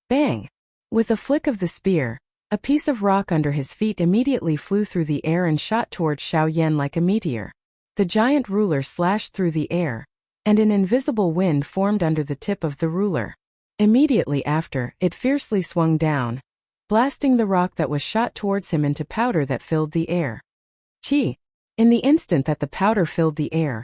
Bang! With a flick of the spear, a piece of rock under his feet immediately flew through the air and shot towards Xiao Yan like a meteor. The giant ruler slashed through the air, and an invisible wind formed under the tip of the ruler. Immediately after, it fiercely swung down, blasting the rock that was shot towards him into powder that filled the air. Chi! In the instant that the powder filled the air,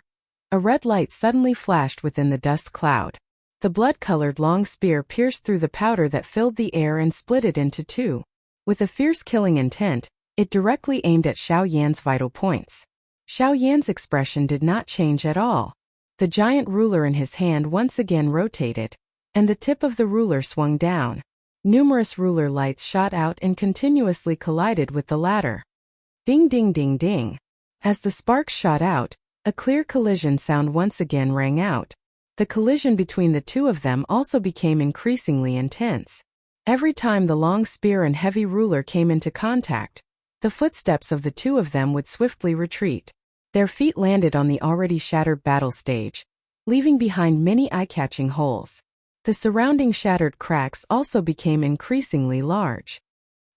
a red light suddenly flashed within the dust cloud. The blood-colored long spear pierced through the powder that filled the air and split it into two. With a fierce killing intent, it directly aimed at Xiao Yan's vital points. Xiao Yan's expression did not change at all. The giant ruler in his hand once again rotated, and the tip of the ruler swung down. Numerous ruler lights shot out and continuously collided with the latter. Ding ding ding ding. As the sparks shot out, a clear collision sound once again rang out. The collision between the two of them also became increasingly intense. Every time the long spear and heavy ruler came into contact, the footsteps of the two of them would swiftly retreat. Their feet landed on the already shattered battle stage, leaving behind many eye-catching holes. The surrounding shattered cracks also became increasingly large.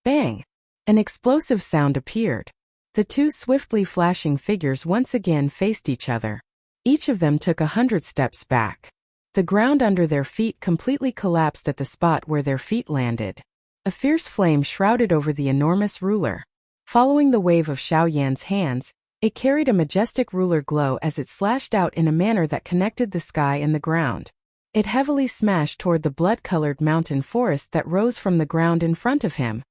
Bang! An explosive sound appeared. The two swiftly flashing figures once again faced each other. Each of them took 100 steps back. The ground under their feet completely collapsed at the spot where their feet landed. A fierce flame shrouded over the enormous ruler. Following the wave of Xiao Yan's hands, it carried a majestic ruler glow as it slashed out in a manner that connected the sky and the ground. It heavily smashed toward the blood-colored mountain forest that rose from the ground in front of him.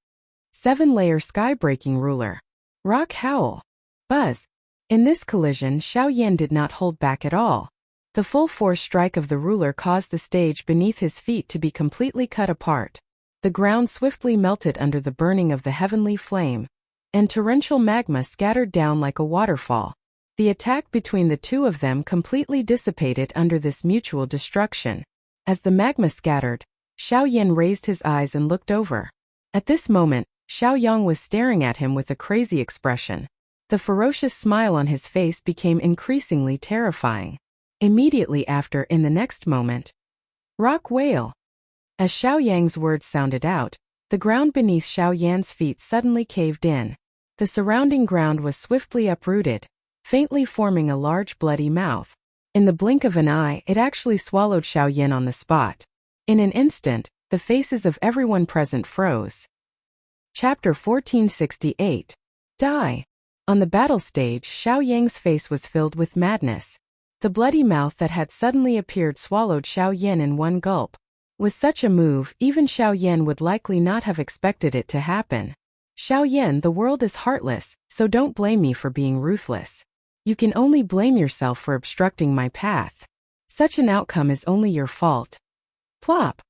7-layer sky-breaking ruler. Rock howl. Buzz. In this collision, Xiao Yan did not hold back at all. The full force strike of the ruler caused the stage beneath his feet to be completely cut apart. The ground swiftly melted under the burning of the heavenly flame, and torrential magma scattered down like a waterfall. The attack between the two of them completely dissipated under this mutual destruction. As the magma scattered, Xiao Yan raised his eyes and looked over. At this moment, Xiao Yang was staring at him with a crazy expression. The ferocious smile on his face became increasingly terrifying. Immediately after, in the next moment, rock whale. As Xiao Yang's words sounded out, the ground beneath Xiao Yan's feet suddenly caved in. The surrounding ground was swiftly uprooted, faintly forming a large bloody mouth. In the blink of an eye, it actually swallowed Xiao Yan on the spot. In an instant, the faces of everyone present froze. Chapter 1468. Die. On the battle stage, Xiao Yang's face was filled with madness. The bloody mouth that had suddenly appeared swallowed Xiao Yan in one gulp. With such a move, even Xiao Yan would likely not have expected it to happen. Xiao Yan, the world is heartless, so don't blame me for being ruthless. You can only blame yourself for obstructing my path. Such an outcome is only your fault. Plop.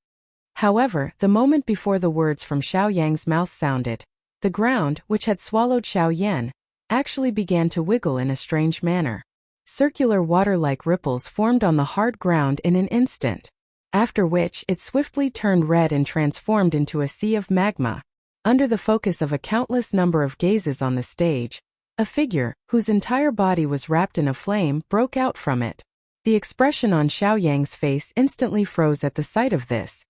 However, the moment before the words from Xiao Yang's mouth sounded, the ground, which had swallowed Xiao Yan, actually began to wiggle in a strange manner. Circular water-like ripples formed on the hard ground in an instant, after which it swiftly turned red and transformed into a sea of magma. Under the focus of a countless number of gazes on the stage, a figure, whose entire body was wrapped in a flame, broke out from it. The expression on Xiao Yang's face instantly froze at the sight of this.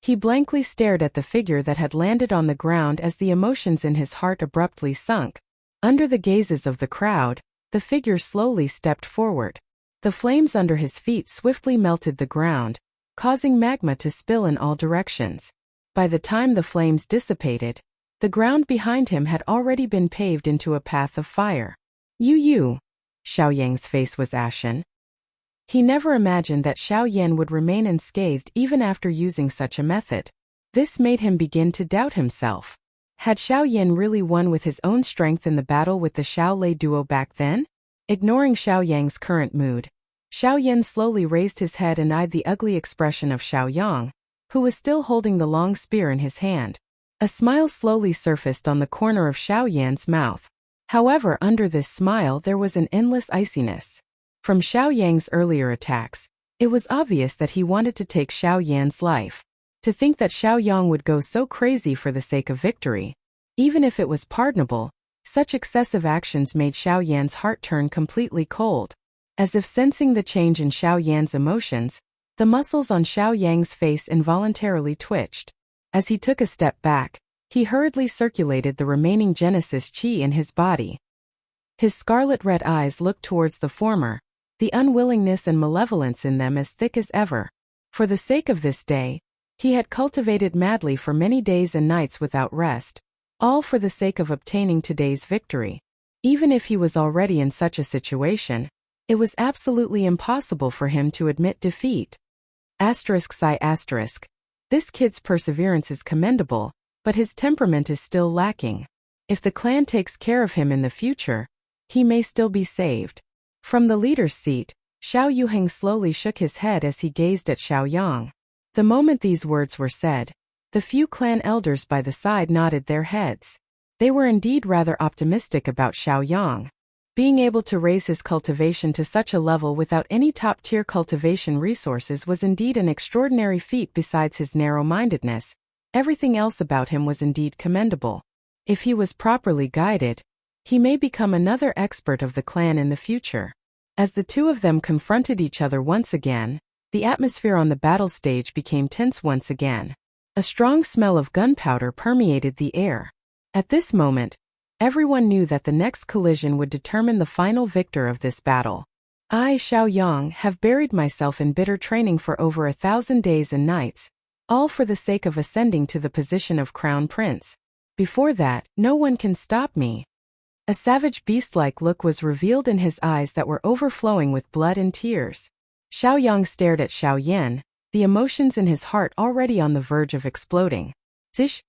He blankly stared at the figure that had landed on the ground as the emotions in his heart abruptly sunk. Under the gazes of the crowd, the figure slowly stepped forward. The flames under his feet swiftly melted the ground, causing magma to spill in all directions. By the time the flames dissipated, the ground behind him had already been paved into a path of fire. You. Xiao Yang's face was ashen. He never imagined that Xiao Yan would remain unscathed even after using such a method. This made him begin to doubt himself. Had Xiao Yan really won with his own strength in the battle with the Xiao Lei duo back then? Ignoring Xiao Yang's current mood, Xiao Yan slowly raised his head and eyed the ugly expression of Xiao Yang, who was still holding the long spear in his hand. A smile slowly surfaced on the corner of Xiao Yan's mouth. However, under this smile there was an endless iciness. From Xiao Yang's earlier attacks, it was obvious that he wanted to take Xiao Yan's life. To think that Xiao Yang would go so crazy for the sake of victory, even if it was pardonable, such excessive actions made Xiao Yan's heart turn completely cold. As if sensing the change in Xiao Yan's emotions, the muscles on Xiao Yang's face involuntarily twitched. As he took a step back, he hurriedly circulated the remaining Genesis Qi in his body. His scarlet-red eyes looked towards the former, the unwillingness and malevolence in them as thick as ever. For the sake of this day, he had cultivated madly for many days and nights without rest, all for the sake of obtaining today's victory. Even if he was already in such a situation, it was absolutely impossible for him to admit defeat. ****. This kid's perseverance is commendable, but his temperament is still lacking. If the clan takes care of him in the future, he may still be saved. From the leader's seat, Xiao Yuheng slowly shook his head as he gazed at Xiao Yang. The moment these words were said, the few clan elders by the side nodded their heads. They were indeed rather optimistic about Xiao Yang. Being able to raise his cultivation to such a level without any top-tier cultivation resources was indeed an extraordinary feat. Besides his narrow-mindedness, everything else about him was indeed commendable. If he was properly guided, he may become another expert of the clan in the future. As the two of them confronted each other once again, the atmosphere on the battle stage became tense once again. A strong smell of gunpowder permeated the air. At this moment, everyone knew that the next collision would determine the final victor of this battle. I, Xiao Yang, have buried myself in bitter training for over 1,000 days and nights, all for the sake of ascending to the position of Crown Prince. Before that, no one can stop me. A savage beast-like look was revealed in his eyes that were overflowing with blood and tears. Xiaoyang stared at Xiaoyan, the emotions in his heart already on the verge of exploding. Zish!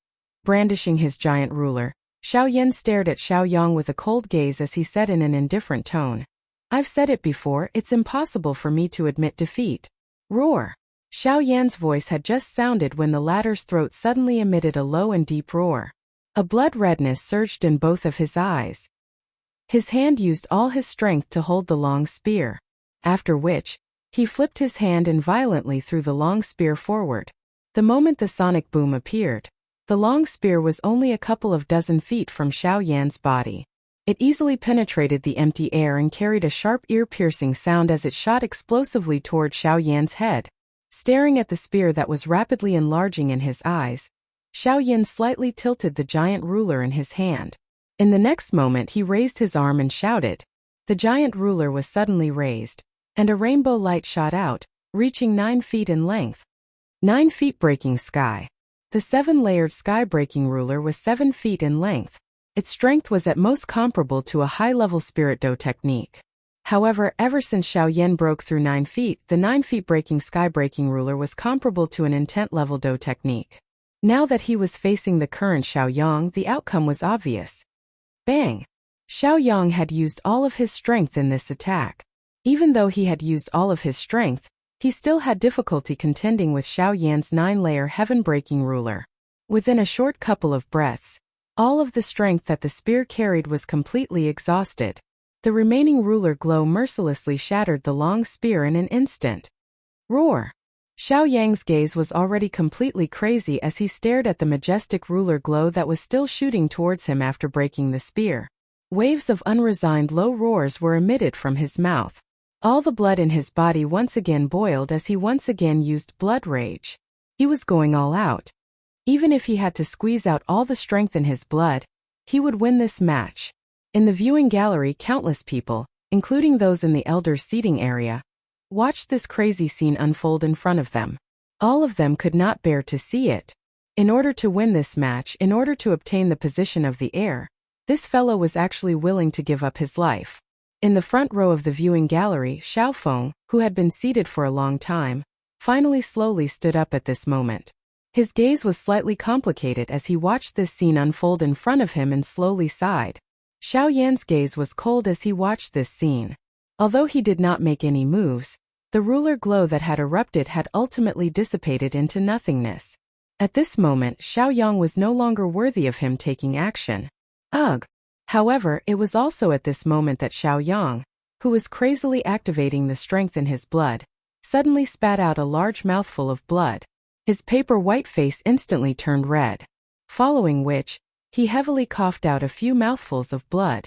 Brandishing his giant ruler, Xiaoyan stared at Xiaoyang with a cold gaze as he said in an indifferent tone. I've said it before, it's impossible for me to admit defeat. Roar! Xiaoyan's voice had just sounded when the latter's throat suddenly emitted a low and deep roar. A blood redness surged in both of his eyes. His hand used all his strength to hold the long spear. After which, he flipped his hand and violently threw the long spear forward. The moment the sonic boom appeared, the long spear was only a couple of dozen feet from Xiaoyan's body. It easily penetrated the empty air and carried a sharp ear-piercing sound as it shot explosively toward Xiaoyan's head. Staring at the spear that was rapidly enlarging in his eyes, Xiaoyan slightly tilted the giant ruler in his hand. In the next moment he raised his arm and shouted. The giant ruler was suddenly raised, and a rainbow light shot out, reaching 9 feet in length. 9 feet breaking sky. The 7-layered sky-breaking ruler was 7 feet in length. Its strength was at most comparable to a high-level spirit do technique. However, ever since Xiaoyan broke through 9 feet, the 9 feet breaking sky-breaking ruler was comparable to an intent-level do technique. Now that he was facing the current Xiaoyang, the outcome was obvious. Bang! Xiaoyang had used all of his strength in this attack. Even though he had used all of his strength, he still had difficulty contending with Xiaoyan's 9-layer heaven-breaking ruler. Within a short couple of breaths, all of the strength that the spear carried was completely exhausted. The remaining ruler glow mercilessly shattered the long spear in an instant. Roar! Xiaoyang's gaze was already completely crazy as he stared at the majestic ruler glow that was still shooting towards him after breaking the spear. Waves of unresigned low roars were emitted from his mouth. All the blood in his body once again boiled as he once again used blood rage. He was going all out. Even if he had to squeeze out all the strength in his blood, he would win this match. In the viewing gallery, countless people, including those in the elders' seating area, watched this crazy scene unfold in front of them. All of them could not bear to see it. In order to win this match, in order to obtain the position of the heir, this fellow was actually willing to give up his life. In the front row of the viewing gallery, Xiaofeng, who had been seated for a long time, finally slowly stood up at this moment. His gaze was slightly complicated as he watched this scene unfold in front of him and slowly sighed. Xiaoyan's gaze was cold as he watched this scene. Although he did not make any moves, the ruler glow that had erupted had ultimately dissipated into nothingness. At this moment, Xiaoyang was no longer worthy of him taking action. Ugh! However, it was also at this moment that Xiaoyang, who was crazily activating the strength in his blood, suddenly spat out a large mouthful of blood. His paper-white face instantly turned red. Following which, he heavily coughed out a few mouthfuls of blood.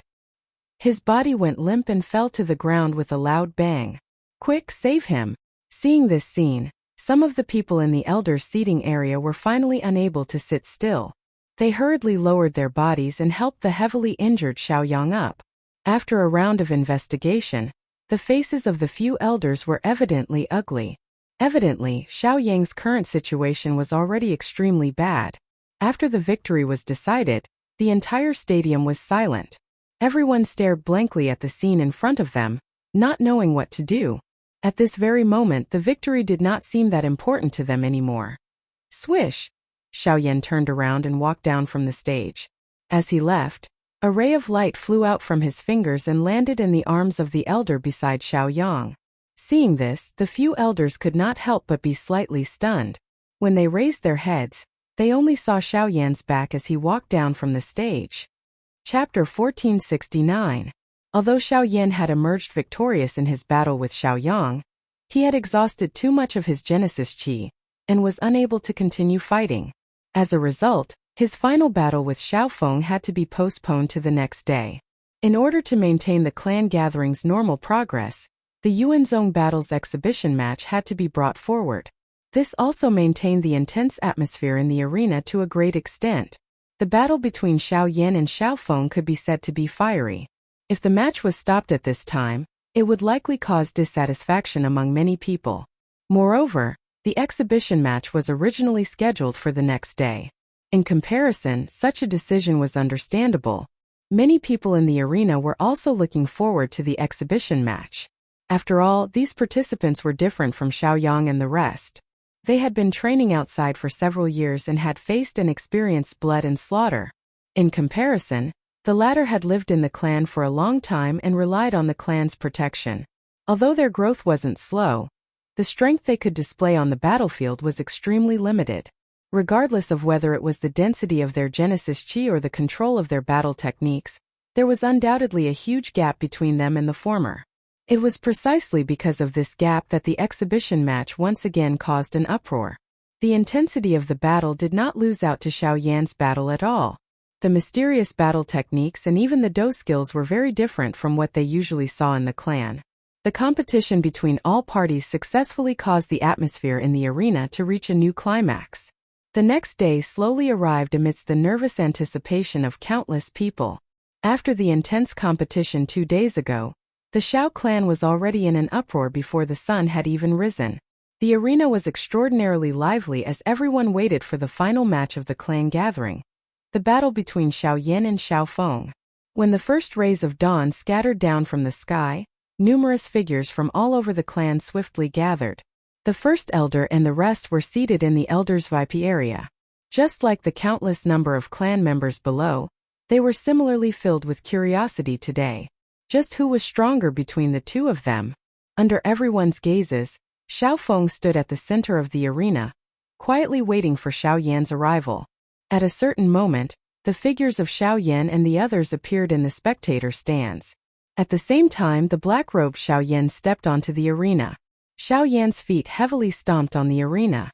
His body went limp and fell to the ground with a loud bang. Quick, save him! Seeing this scene, some of the people in the elders' seating area were finally unable to sit still. They hurriedly lowered their bodies and helped the heavily injured Xiaoyang up. After a round of investigation, the faces of the few elders were evidently ugly. Evidently, Xiaoyang's current situation was already extremely bad. After the victory was decided, the entire stadium was silent. Everyone stared blankly at the scene in front of them, not knowing what to do. At this very moment, the victory did not seem that important to them anymore. Swish! Xiaoyan turned around and walked down from the stage. As he left, a ray of light flew out from his fingers and landed in the arms of the elder beside Xiaoyang. Seeing this, the few elders could not help but be slightly stunned. When they raised their heads, they only saw Xiaoyan's back as he walked down from the stage. Chapter 1469. Although Xiaoyan had emerged victorious in his battle with Xiaoyang, he had exhausted too much of his Genesis Qi, and was unable to continue fighting. As a result, his final battle with Xiaofeng had to be postponed to the next day. In order to maintain the clan gathering's normal progress, the Yuanzong Battles exhibition match had to be brought forward. This also maintained the intense atmosphere in the arena to a great extent. The battle between Xiaoyan and Xiaofeng could be said to be fiery. If the match was stopped at this time, it would likely cause dissatisfaction among many people. Moreover, the exhibition match was originally scheduled for the next day. In comparison, such a decision was understandable. Many people in the arena were also looking forward to the exhibition match. After all, these participants were different from Xiaoyang and the rest. They had been training outside for several years and had faced and experienced blood and slaughter. In comparison, the latter had lived in the clan for a long time and relied on the clan's protection. Although their growth wasn't slow, the strength they could display on the battlefield was extremely limited. Regardless of whether it was the density of their Genesis Chi or the control of their battle techniques, there was undoubtedly a huge gap between them and the former. It was precisely because of this gap that the exhibition match once again caused an uproar. The intensity of the battle did not lose out to Xiaoyan's battle at all. The mysterious battle techniques and even the do skills were very different from what they usually saw in the clan. The competition between all parties successfully caused the atmosphere in the arena to reach a new climax. The next day slowly arrived amidst the nervous anticipation of countless people. After the intense competition 2 days ago, the Xiao clan was already in an uproar before the sun had even risen. The arena was extraordinarily lively as everyone waited for the final match of the clan gathering, the battle between Xiaoyan and Xiaofeng. When the first rays of dawn scattered down from the sky, numerous figures from all over the clan swiftly gathered. The first elder and the rest were seated in the elders' VIP area. Just like the countless number of clan members below, they were similarly filled with curiosity today. Just who was stronger between the two of them? Under everyone's gazes, Xiaofeng stood at the center of the arena, quietly waiting for Xiaoyan's arrival. At a certain moment, the figures of Xiaoyan and the others appeared in the spectator stands. At the same time, the black-robed Xiaoyan stepped onto the arena. Xiaoyan's feet heavily stomped on the arena.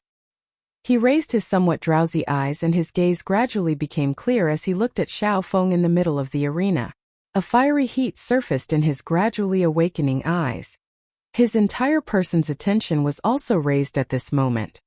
He raised his somewhat drowsy eyes and his gaze gradually became clear as he looked at Xiaofeng in the middle of the arena. A fiery heat surfaced in his gradually awakening eyes. His entire person's attention was also raised at this moment.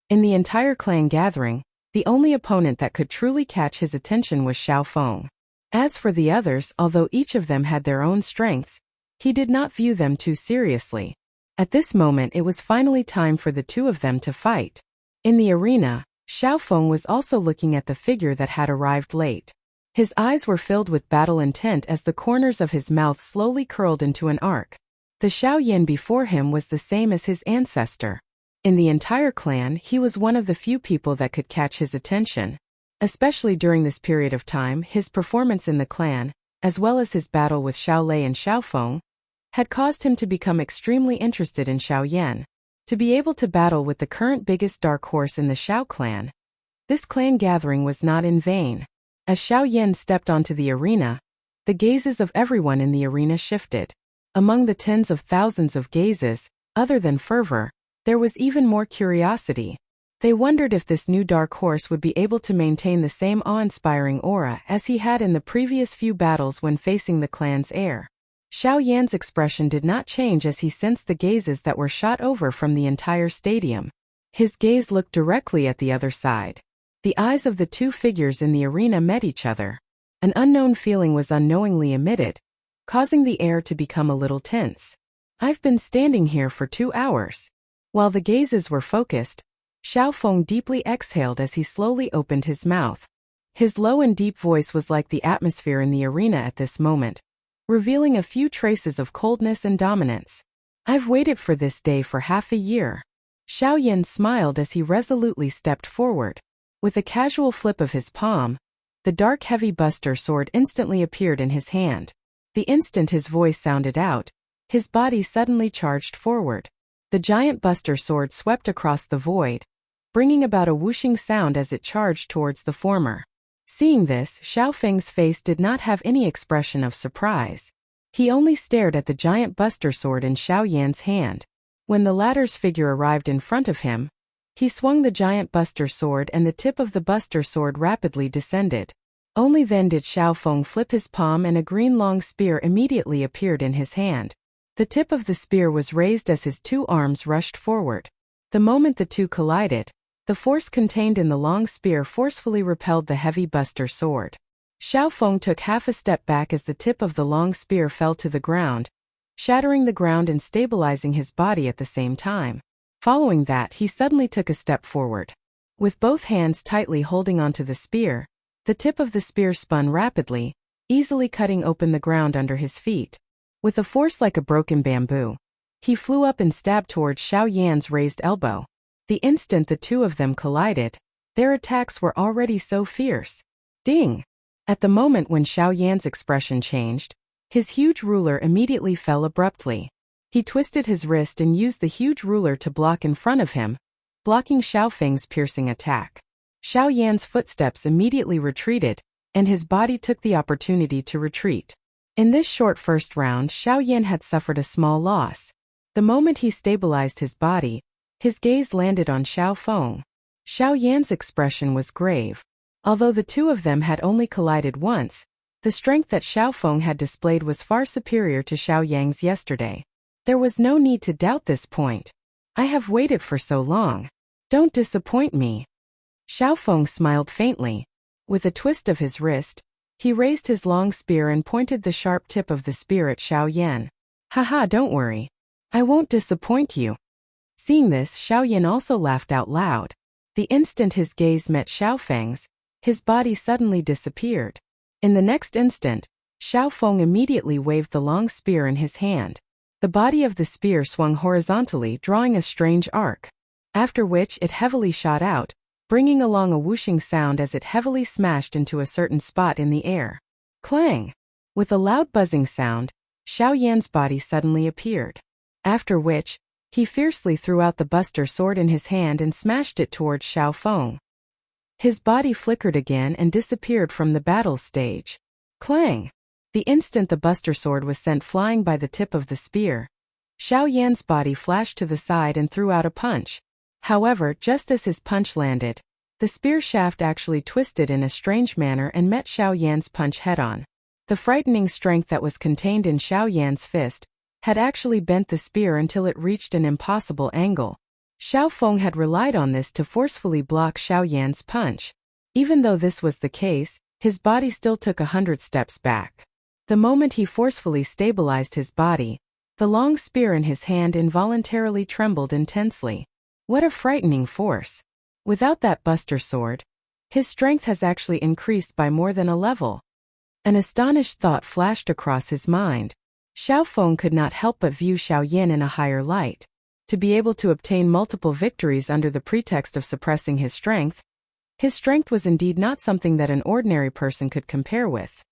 In the entire clan gathering, the only opponent that could truly catch his attention was Xiaofeng. As for the others, although each of them had their own strengths, he did not view them too seriously. At this moment it was finally time for the two of them to fight. In the arena, Xiaofeng was also looking at the figure that had arrived late. His eyes were filled with battle intent as the corners of his mouth slowly curled into an arc. The Xiaoyan before him was the same as his ancestor. In the entire clan, he was one of the few people that could catch his attention. Especially during this period of time, his performance in the clan, as well as his battle with Xiaolei and Xiaofeng, had caused him to become extremely interested in Xiaoyan. To be able to battle with the current biggest dark horse in the Xiao clan, this clan gathering was not in vain. As Xiaoyan stepped onto the arena, the gazes of everyone in the arena shifted. Among the tens of thousands of gazes, other than fervor, there was even more curiosity. They wondered if this new dark horse would be able to maintain the same awe-inspiring aura as he had in the previous few battles when facing the clan's heir. Xiaoyan's expression did not change as he sensed the gazes that were shot over from the entire stadium. His gaze looked directly at the other side. The eyes of the two figures in the arena met each other. An unknown feeling was unknowingly emitted, causing the air to become a little tense. I've been standing here for 2 hours. While the gazes were focused, Xiaofeng deeply exhaled as he slowly opened his mouth. His low and deep voice was like the atmosphere in the arena at this moment, revealing a few traces of coldness and dominance. I've waited for this day for half a year. Xiaoyan smiled as he resolutely stepped forward. With a casual flip of his palm, the dark heavy buster sword instantly appeared in his hand. The instant his voice sounded out, his body suddenly charged forward. The giant buster sword swept across the void, bringing about a whooshing sound as it charged towards the former. Seeing this, Xiaofeng's face did not have any expression of surprise. He only stared at the giant buster sword in Xiaoyan's hand. When the latter's figure arrived in front of him, he swung the giant buster sword and the tip of the buster sword rapidly descended. Only then did Xiaofeng flip his palm and a green long spear immediately appeared in his hand. The tip of the spear was raised as his two arms rushed forward. The moment the two collided, the force contained in the long spear forcefully repelled the heavy buster sword. Xiaofeng took half a step back as the tip of the long spear fell to the ground, shattering the ground and stabilizing his body at the same time. Following that, he suddenly took a step forward. With both hands tightly holding onto the spear, the tip of the spear spun rapidly, easily cutting open the ground under his feet. With a force like a broken bamboo, He flew up and stabbed towards Xiao Yan's raised elbow. The instant the two of them collided, their attacks were already so fierce. Ding! At the moment when Xiao Yan's expression changed, his huge ruler immediately fell abruptly. He twisted his wrist and used the huge ruler to block in front of him, blocking Xiao Feng's piercing attack. Xiao Yan's footsteps immediately retreated, and his body took the opportunity to retreat. In this short first round, Xiao Yan had suffered a small loss. The moment he stabilized his body, his gaze landed on Xiao Feng. Xiao Yan's expression was grave. Although the two of them had only collided once, the strength that Xiao Feng had displayed was far superior to Xiao Yang's yesterday. There was no need to doubt this point. I have waited for so long. Don't disappoint me. Xiao Feng smiled faintly. With a twist of his wrist, he raised his long spear and pointed the sharp tip of the spear at Xiao Yan. Haha, don't worry. I won't disappoint you. Seeing this, Xiao Yan also laughed out loud. The instant his gaze met Xiao Feng's, his body suddenly disappeared. In the next instant, Xiao Feng immediately waved the long spear in his hand. The body of the spear swung horizontally, drawing a strange arc. After which it heavily shot out, bringing along a whooshing sound as it heavily smashed into a certain spot in the air. Clang! With a loud buzzing sound, Xiao Yan's body suddenly appeared. After which, he fiercely threw out the buster sword in his hand and smashed it towards Xiao Feng. His body flickered again and disappeared from the battle stage. Clang! The instant the buster sword was sent flying by the tip of the spear, Xiao Yan's body flashed to the side and threw out a punch. However, just as his punch landed, the spear shaft actually twisted in a strange manner and met Xiao Yan's punch head-on. The frightening strength that was contained in Xiao Yan's fist had actually bent the spear until it reached an impossible angle. Xiao Feng had relied on this to forcefully block Xiao Yan's punch. Even though this was the case, his body still took 100 steps back. The moment he forcefully stabilized his body, the long spear in his hand involuntarily trembled intensely. What a frightening force! Without that buster sword, his strength has actually increased by more than a level. An astonished thought flashed across his mind. Xiao Feng could not help but view Xiao Yan in a higher light. To be able to obtain multiple victories under the pretext of suppressing his strength was indeed not something that an ordinary person could compare with.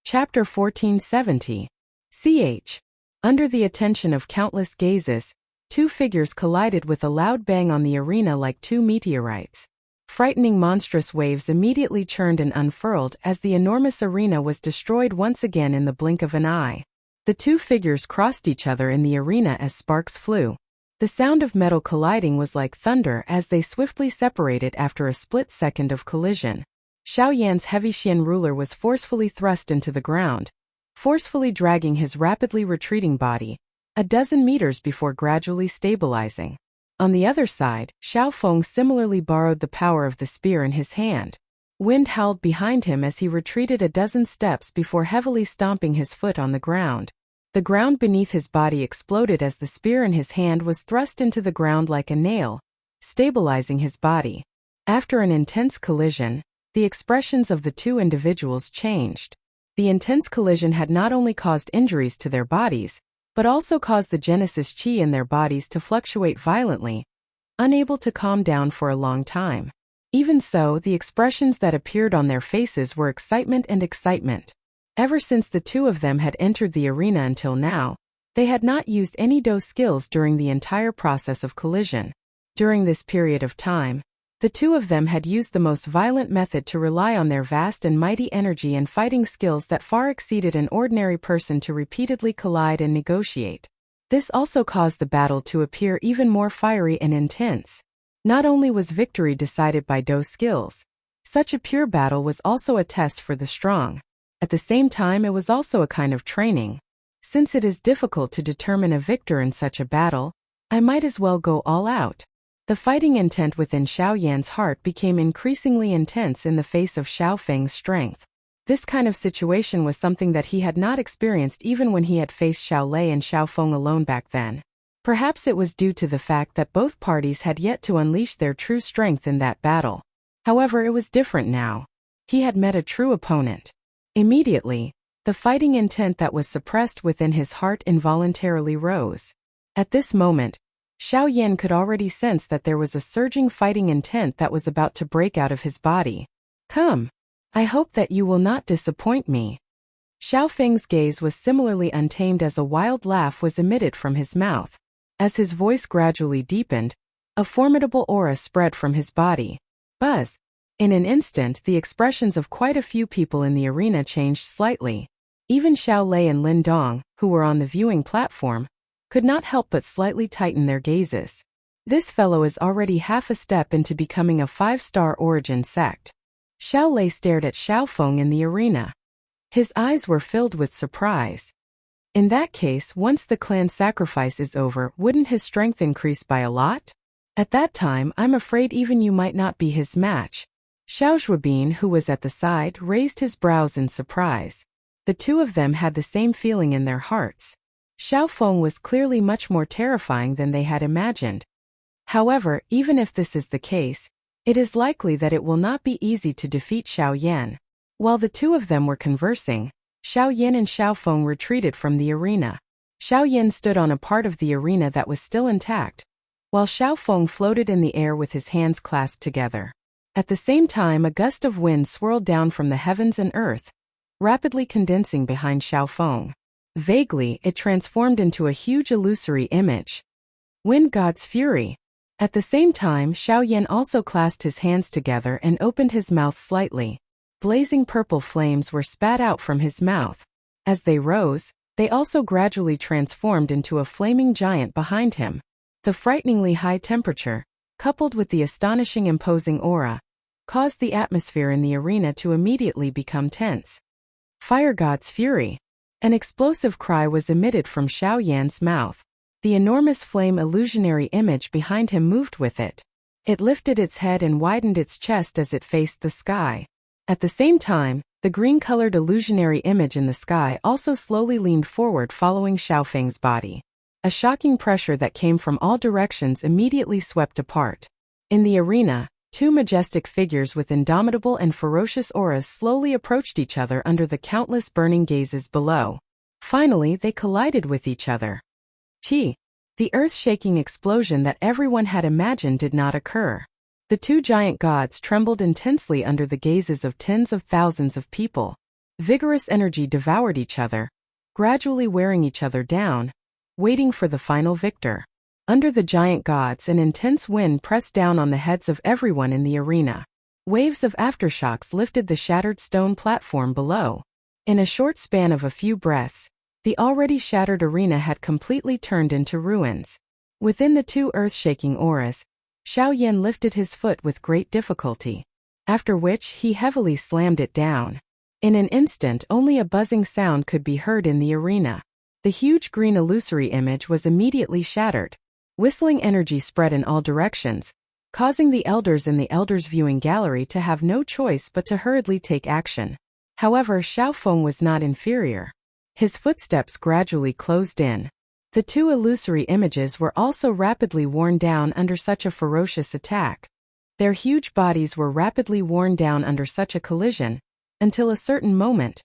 Chapter 1470. Ch. Under the attention of countless gazes, two figures collided with a loud bang on the arena like two meteorites. Frightening monstrous waves immediately churned and unfurled as the enormous arena was destroyed once again in the blink of an eye. The two figures crossed each other in the arena as sparks flew. The sound of metal colliding was like thunder as they swiftly separated after a split second of collision. Xiao Yan's heavy Xian ruler was forcefully thrust into the ground, forcefully dragging his rapidly retreating body a dozen meters before gradually stabilizing. On the other side, Xiao Feng similarly borrowed the power of the spear in his hand. Wind howled behind him as he retreated a dozen steps before heavily stomping his foot on the ground. The ground beneath his body exploded as the spear in his hand was thrust into the ground like a nail, stabilizing his body. After an intense collision, the expressions of the two individuals changed. The intense collision had not only caused injuries to their bodies, but also caused the Genesis Chi in their bodies to fluctuate violently, unable to calm down for a long time. Even so, the expressions that appeared on their faces were excitement and excitement. Ever since the two of them had entered the arena until now, they had not used any Do skills during the entire process of collision. During this period of time, the two of them had used the most violent method to rely on their vast and mighty energy and fighting skills that far exceeded an ordinary person to repeatedly collide and negotiate. This also caused the battle to appear even more fiery and intense. Not only was victory decided by Do skills, such a pure battle was also a test for the strong. At the same time, it was also a kind of training. Since it is difficult to determine a victor in such a battle, I might as well go all out. The fighting intent within Xiao Yan's heart became increasingly intense in the face of Xiao Feng's strength. This kind of situation was something that he had not experienced even when he had faced Xiao Lei and Xiao Feng alone back then. Perhaps it was due to the fact that both parties had yet to unleash their true strength in that battle. However, it was different now. He had met a true opponent. Immediately, the fighting intent that was suppressed within his heart involuntarily rose. At this moment, Xiao Yan could already sense that there was a surging fighting intent that was about to break out of his body. Come. I hope that you will not disappoint me. Xiao Feng's gaze was similarly untamed as a wild laugh was emitted from his mouth. As his voice gradually deepened, a formidable aura spread from his body. Buzz. In an instant, the expressions of quite a few people in the arena changed slightly. Even Xiao Lei and Lin Dong, who were on the viewing platform, could not help but slightly tighten their gazes. This fellow is already half a step into becoming a 5-star origin sect. Xiao Lei stared at Xiao Feng in the arena. His eyes were filled with surprise. In that case, once the clan sacrifice is over, wouldn't his strength increase by a lot? At that time, I'm afraid even you might not be his match. Xiao Zhuobin, who was at the side, raised his brows in surprise. The two of them had the same feeling in their hearts. Xiao Feng was clearly much more terrifying than they had imagined. However, even if this is the case, it is likely that it will not be easy to defeat Xiao Yan. While the two of them were conversing, Xiao Yan and Xiao Feng retreated from the arena. Xiao Yan stood on a part of the arena that was still intact, while Xiao Feng floated in the air with his hands clasped together. At the same time, a gust of wind swirled down from the heavens and earth, rapidly condensing behind Xiao Feng. Vaguely, it transformed into a huge illusory image. Wind God's Fury. At the same time, Xiao Yan also clasped his hands together and opened his mouth slightly. Blazing purple flames were spat out from his mouth. As they rose, they also gradually transformed into a flaming giant behind him. The frighteningly high temperature, coupled with the astonishing imposing aura, caused the atmosphere in the arena to immediately become tense. Fire God's Fury. An explosive cry was emitted from Xiao Yan's mouth. The enormous flame illusionary image behind him moved with it. It lifted its head and widened its chest as it faced the sky. At the same time, the green-colored illusionary image in the sky also slowly leaned forward following Xiao Feng's body. A shocking pressure that came from all directions immediately swept apart. In the arena, two majestic figures with indomitable and ferocious auras slowly approached each other under the countless burning gazes below. Finally, they collided with each other. Chi! The earth-shaking explosion that everyone had imagined did not occur. The two giant gods trembled intensely under the gazes of tens of thousands of people. Vigorous energy devoured each other, gradually wearing each other down, waiting for the final victor. Under the giant gods, an intense wind pressed down on the heads of everyone in the arena. Waves of aftershocks lifted the shattered stone platform below. In a short span of a few breaths, the already shattered arena had completely turned into ruins. Within the two earth-shaking auras, Xiao Yan lifted his foot with great difficulty, after which he heavily slammed it down. In an instant, only a buzzing sound could be heard in the arena. The huge green illusory image was immediately shattered. Whistling energy spread in all directions, causing the elders in the elders' viewing gallery to have no choice but to hurriedly take action. However, Xiao Feng was not inferior. His footsteps gradually closed in. The two illusory images were also rapidly worn down under such a ferocious attack. Their huge bodies were rapidly worn down under such a collision, until a certain moment.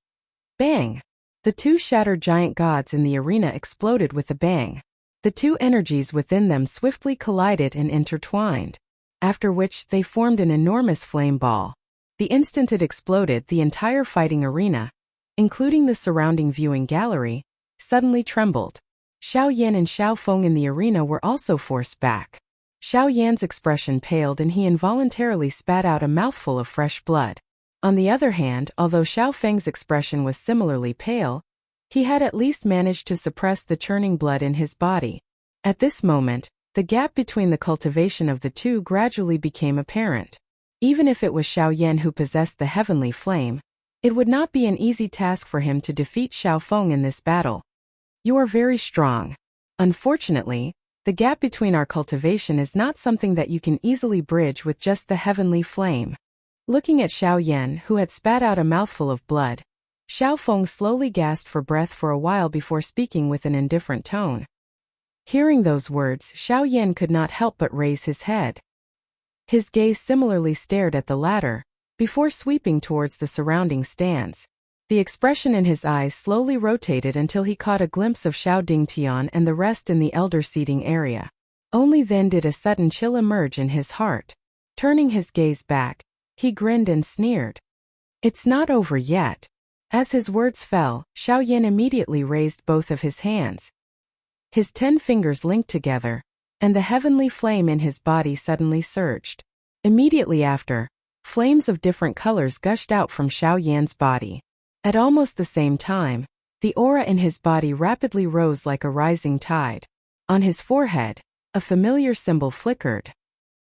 Bang! The two shattered giant gods in the arena exploded with a bang. The two energies within them swiftly collided and intertwined, after which they formed an enormous flame ball. The instant it exploded, the entire fighting arena, including the surrounding viewing gallery, suddenly trembled. Xiao Yan and Xiao Feng in the arena were also forced back. Xiao Yan's expression paled and he involuntarily spat out a mouthful of fresh blood. On the other hand, although Xiao Feng's expression was similarly pale, he had at least managed to suppress the churning blood in his body. At this moment, the gap between the cultivation of the two gradually became apparent. Even if it was Xiao Yan who possessed the heavenly flame, it would not be an easy task for him to defeat Xiao Feng in this battle. You are very strong. Unfortunately, the gap between our cultivation is not something that you can easily bridge with just the heavenly flame. Looking at Xiao Yan, who had spat out a mouthful of blood, Xiao Feng slowly gasped for breath for a while before speaking with an indifferent tone. Hearing those words, Xiao Yan could not help but raise his head. His gaze similarly stared at the latter, before sweeping towards the surrounding stands. The expression in his eyes slowly rotated until he caught a glimpse of Xiao Dingtian and the rest in the elder seating area. Only then did a sudden chill emerge in his heart. Turning his gaze back, he grinned and sneered. "It's not over yet." As his words fell, Xiao Yan immediately raised both of his hands. His 10 fingers linked together, and the heavenly flame in his body suddenly surged. Immediately after, flames of different colors gushed out from Xiao Yan's body. At almost the same time, the aura in his body rapidly rose like a rising tide. On his forehead, a familiar symbol flickered.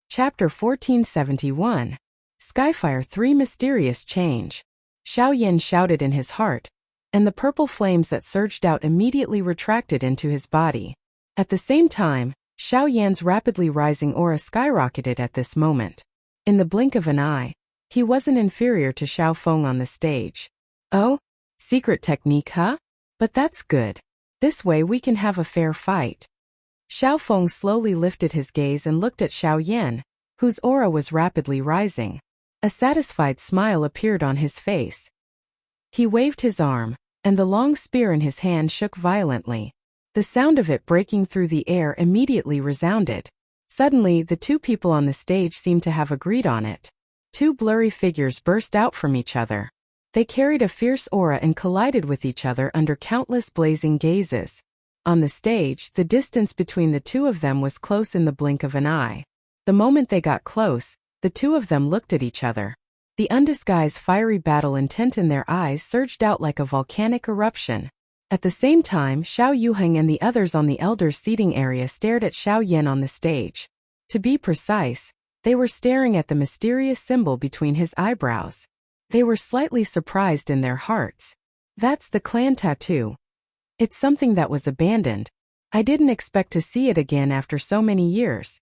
Chapter 1471. Skyfire 3 Mysterious Change. Xiao Yan shouted in his heart, and the purple flames that surged out immediately retracted into his body. At the same time, Xiao Yan's rapidly rising aura skyrocketed at this moment. In the blink of an eye, he wasn't inferior to Xiao Feng on the stage. "Oh? Secret technique, huh? But that's good. This way we can have a fair fight." Xiao Feng slowly lifted his gaze and looked at Xiao Yan, whose aura was rapidly rising. A satisfied smile appeared on his face. He waved his arm, and the long spear in his hand shook violently. The sound of it breaking through the air immediately resounded. Suddenly, the two people on the stage seemed to have agreed on it. 2 blurry figures burst out from each other. They carried a fierce aura and collided with each other under countless blazing gazes. On the stage, the distance between the two of them was close in the blink of an eye. The moment they got close, the two of them looked at each other. The undisguised fiery battle intent in their eyes surged out like a volcanic eruption. At the same time, Xiao Yuheng and the others on the elders' seating area stared at Xiao Yan on the stage. To be precise, they were staring at the mysterious symbol between his eyebrows. They were slightly surprised in their hearts. "That's the clan tattoo. It's something that was abandoned. I didn't expect to see it again after so many years."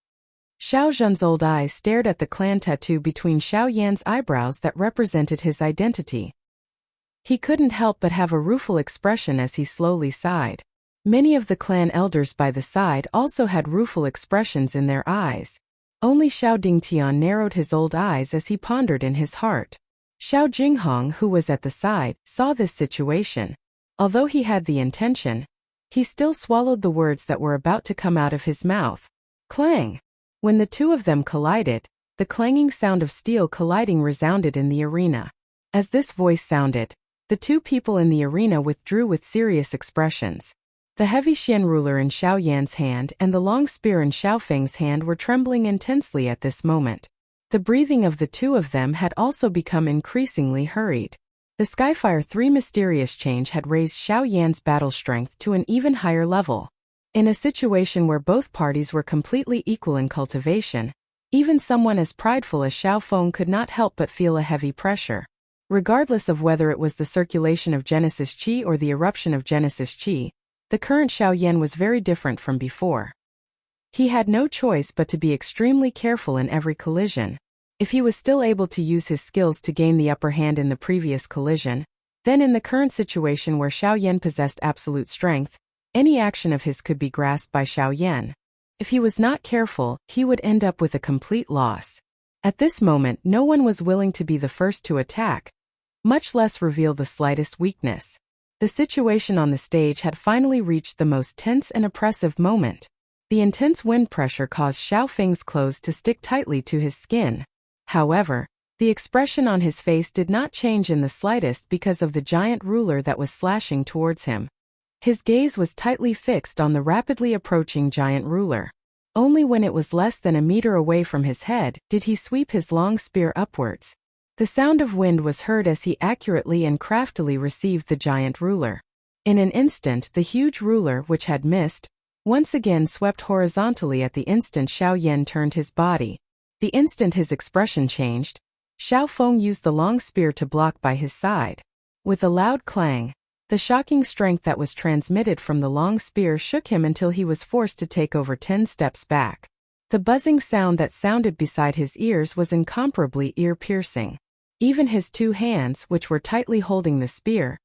Xiao Zhen's old eyes stared at the clan tattoo between Xiao Yan's eyebrows that represented his identity. He couldn't help but have a rueful expression as he slowly sighed. Many of the clan elders by the side also had rueful expressions in their eyes. Only Xiao Dingtian narrowed his old eyes as he pondered in his heart. Xiao Jinghong, who was at the side, saw this situation. Although he had the intention, he still swallowed the words that were about to come out of his mouth. Clang! When the two of them collided, the clanging sound of steel colliding resounded in the arena. As this voice sounded, the two people in the arena withdrew with serious expressions. The heavy Xian ruler in Xiao Yan's hand and the long spear in Xiao Feng's hand were trembling intensely at this moment. The breathing of the two of them had also become increasingly hurried. The Skyfire 3 Mysterious Change had raised Xiao Yan's battle strength to an even higher level. In a situation where both parties were completely equal in cultivation, even someone as prideful as Xiao Feng could not help but feel a heavy pressure. Regardless of whether it was the circulation of Genesis Qi or the eruption of Genesis Qi, the current Xiao Yan was very different from before. He had no choice but to be extremely careful in every collision. If he was still able to use his skills to gain the upper hand in the previous collision, then in the current situation where Xiao Yan possessed absolute strength, any action of his could be grasped by Xiao Yan. If he was not careful, he would end up with a complete loss. At this moment, no one was willing to be the first to attack, much less reveal the slightest weakness. The situation on the stage had finally reached the most tense and oppressive moment. The intense wind pressure caused Xiao Feng's clothes to stick tightly to his skin. However, the expression on his face did not change in the slightest because of the giant ruler that was slashing towards him. His gaze was tightly fixed on the rapidly approaching giant ruler. Only when it was less than a meter away from his head did he sweep his long spear upwards. The sound of wind was heard as he accurately and craftily received the giant ruler. In an instant, the huge ruler, which had missed, once again swept horizontally at the instant Xiao Yan turned his body. The instant his expression changed, Xiao Feng used the long spear to block by his side. With a loud clang, the shocking strength that was transmitted from the long spear shook him until he was forced to take over 10 steps back. The buzzing sound that sounded beside his ears was incomparably ear-piercing. Even his 2 hands, which were tightly holding the spear,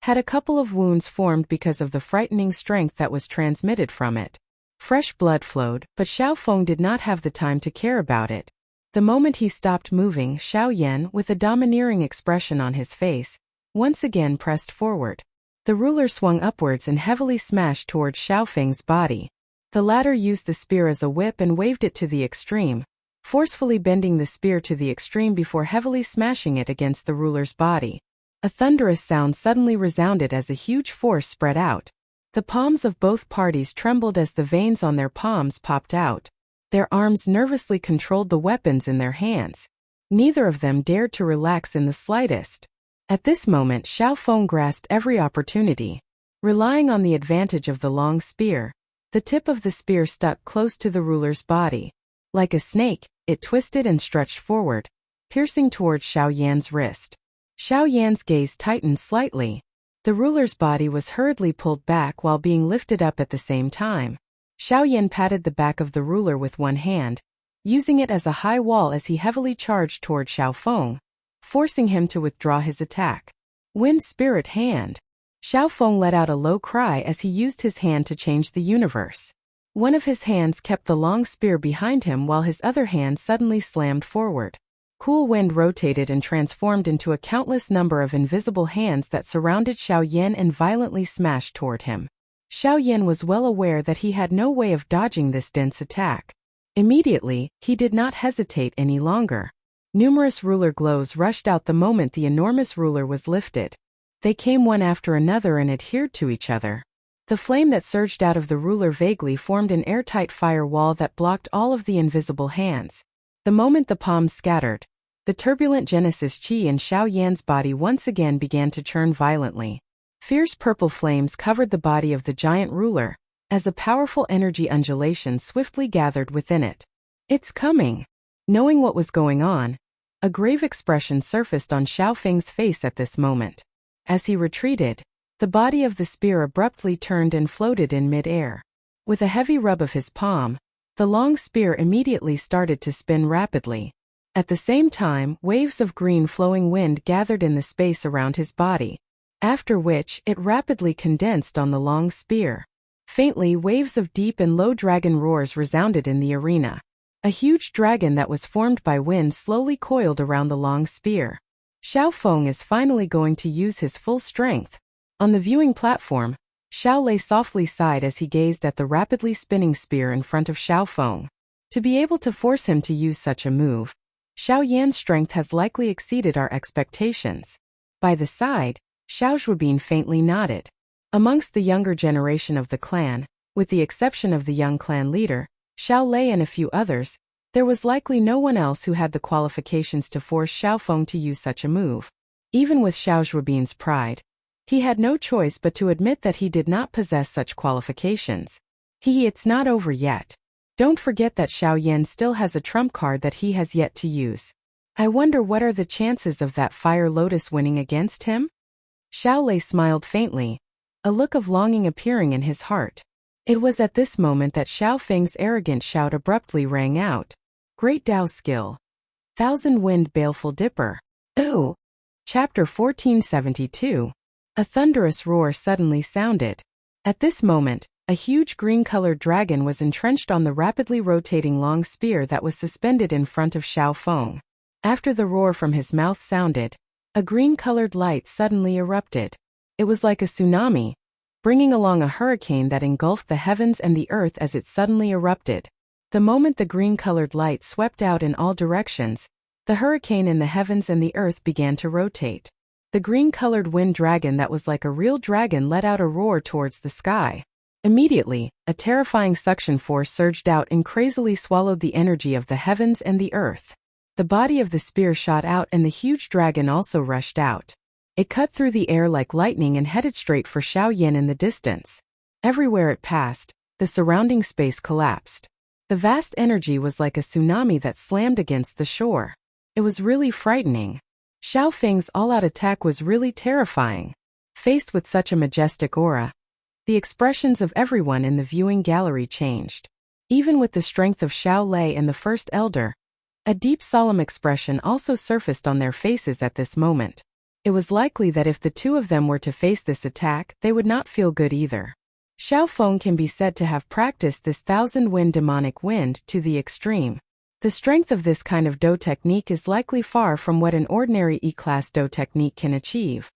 had a couple of wounds formed because of the frightening strength that was transmitted from it. Fresh blood flowed, but Xiao Feng did not have the time to care about it. The moment he stopped moving, Xiao Yan, with a domineering expression on his face, once again pressed forward. The ruler swung upwards and heavily smashed towards Xiaofeng's body. The latter used the spear as a whip and waved it to the extreme, forcefully bending the spear to the extreme before heavily smashing it against the ruler's body. A thunderous sound suddenly resounded as a huge force spread out. The palms of both parties trembled as the veins on their palms popped out. Their arms nervously controlled the weapons in their hands. Neither of them dared to relax in the slightest. At this moment, Xiaofeng grasped every opportunity. Relying on the advantage of the long spear, the tip of the spear stuck close to the ruler's body. Like a snake, it twisted and stretched forward, piercing towards Xiao Yan's wrist. Xiao Yan's gaze tightened slightly. The ruler's body was hurriedly pulled back while being lifted up at the same time. Xiao Yan patted the back of the ruler with one hand, using it as a high wall as he heavily charged toward Xiaofeng, forcing him to withdraw his attack. Wind Spirit Hand. Xiaofeng let out a low cry as he used his hand to change the universe. One of his hands kept the long spear behind him while his other hand suddenly slammed forward. Cool wind rotated and transformed into a countless number of invisible hands that surrounded Xiao Yan and violently smashed toward him. Xiao Yan was well aware that he had no way of dodging this dense attack. Immediately, he did not hesitate any longer. Numerous ruler glows rushed out the moment the enormous ruler was lifted. They came one after another and adhered to each other. The flame that surged out of the ruler vaguely formed an airtight fire wall that blocked all of the invisible hands. The moment the palms scattered, the turbulent Genesis Chi in Xiao Yan's body once again began to churn violently. Fierce purple flames covered the body of the giant ruler, as a powerful energy undulation swiftly gathered within it. It's coming! Knowing what was going on, a grave expression surfaced on Xiaofeng's face at this moment. As he retreated, the body of the spear abruptly turned and floated in mid-air. With a heavy rub of his palm, the long spear immediately started to spin rapidly. At the same time, waves of green flowing wind gathered in the space around his body, after which it rapidly condensed on the long spear. Faintly, waves of deep and low dragon roars resounded in the arena. A huge dragon that was formed by wind slowly coiled around the long spear. Xiaofeng is finally going to use his full strength. On the viewing platform, Xiao Lei softly sighed as he gazed at the rapidly spinning spear in front of Xiaofeng. To be able to force him to use such a move, Xiao Yan's strength has likely exceeded our expectations. By the side, Xiao Zhuobin faintly nodded. Amongst the younger generation of the clan, with the exception of the young clan leader, Xiao Lei and a few others, there was likely no one else who had the qualifications to force Xiaofeng to use such a move. Even with Xiao Zhuobin's pride, he had no choice but to admit that he did not possess such qualifications. It's not over yet. Don't forget that Xiao Yan still has a trump card that he has yet to use. I wonder what are the chances of that Fire Lotus winning against him? Xiao Lei smiled faintly, a look of longing appearing in his heart. It was at this moment that Xiaofeng's arrogant shout abruptly rang out. Great Dao Skill. Thousand Wind Baleful Dipper. Ooh! Chapter 1472. A thunderous roar suddenly sounded. At this moment, a huge green-colored dragon was entrenched on the rapidly rotating long spear that was suspended in front of Xiaofeng. After the roar from his mouth sounded, a green-colored light suddenly erupted. It was like a tsunami, bringing along a hurricane that engulfed the heavens and the earth as it suddenly erupted. The moment the green-colored light swept out in all directions, the hurricane in the heavens and the earth began to rotate. The green-colored wind dragon that was like a real dragon let out a roar towards the sky. Immediately, a terrifying suction force surged out and crazily swallowed the energy of the heavens and the earth. The body of the spear shot out and the huge dragon also rushed out. It cut through the air like lightning and headed straight for Xiao Yan in the distance. Everywhere it passed, the surrounding space collapsed. The vast energy was like a tsunami that slammed against the shore. It was really frightening. Xiaofeng's all-out attack was really terrifying. Faced with such a majestic aura, the expressions of everyone in the viewing gallery changed. Even with the strength of Xiao Lei and the First Elder, a deep solemn expression also surfaced on their faces at this moment. It was likely that if the two of them were to face this attack, they would not feel good either. Xiaofeng can be said to have practiced this thousand-wind demonic wind to the extreme. The strength of this kind of Do technique is likely far from what an ordinary E-class Do technique can achieve.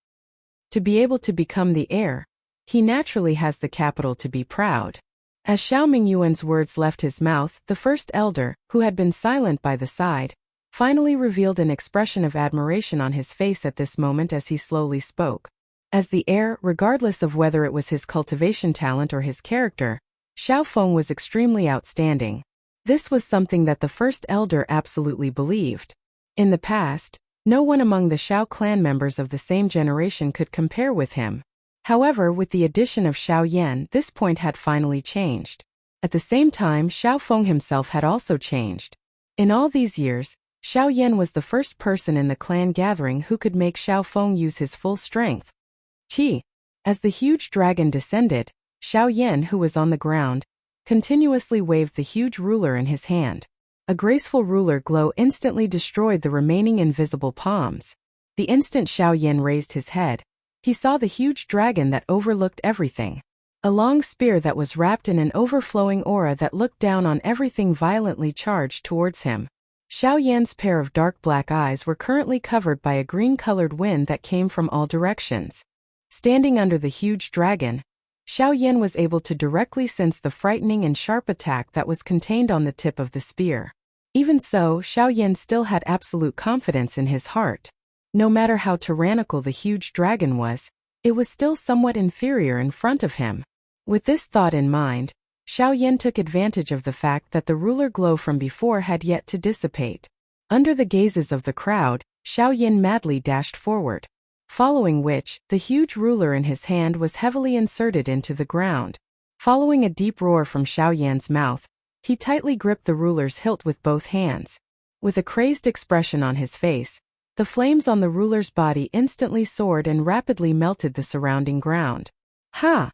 To be able to become the heir, he naturally has the capital to be proud. As Xiao Mingyuan's words left his mouth, the first elder, who had been silent by the side, finally revealed an expression of admiration on his face at this moment as he slowly spoke. As the heir, regardless of whether it was his cultivation talent or his character, Xiao Feng was extremely outstanding. This was something that the first elder absolutely believed. In the past, no one among the Xiao clan members of the same generation could compare with him. However, with the addition of Xiao Yan, this point had finally changed. At the same time, Xiao Feng himself had also changed. In all these years, Xiao Yan was the first person in the clan gathering who could make Xiao Feng use his full strength. Qi. As the huge dragon descended, Xiao Yan, who was on the ground, continuously waved the huge ruler in his hand. A graceful ruler glow instantly destroyed the remaining invisible palms. The instant Xiao Yan raised his head, he saw the huge dragon that overlooked everything. A long spear that was wrapped in an overflowing aura that looked down on everything violently charged towards him. Xiao Yan's pair of dark black eyes were currently covered by a green-colored wind that came from all directions. Standing under the huge dragon, Xiao Yan was able to directly sense the frightening and sharp attack that was contained on the tip of the spear. Even so, Xiao Yan still had absolute confidence in his heart. No matter how tyrannical the huge dragon was, it was still somewhat inferior in front of him. With this thought in mind, Xiao Yan took advantage of the fact that the ruler glow from before had yet to dissipate. Under the gazes of the crowd, Xiao Yan madly dashed forward. Following which, the huge ruler in his hand was heavily inserted into the ground. Following a deep roar from Xiao Yan's mouth, he tightly gripped the ruler's hilt with both hands. With a crazed expression on his face, the flames on the ruler's body instantly soared and rapidly melted the surrounding ground. Ha!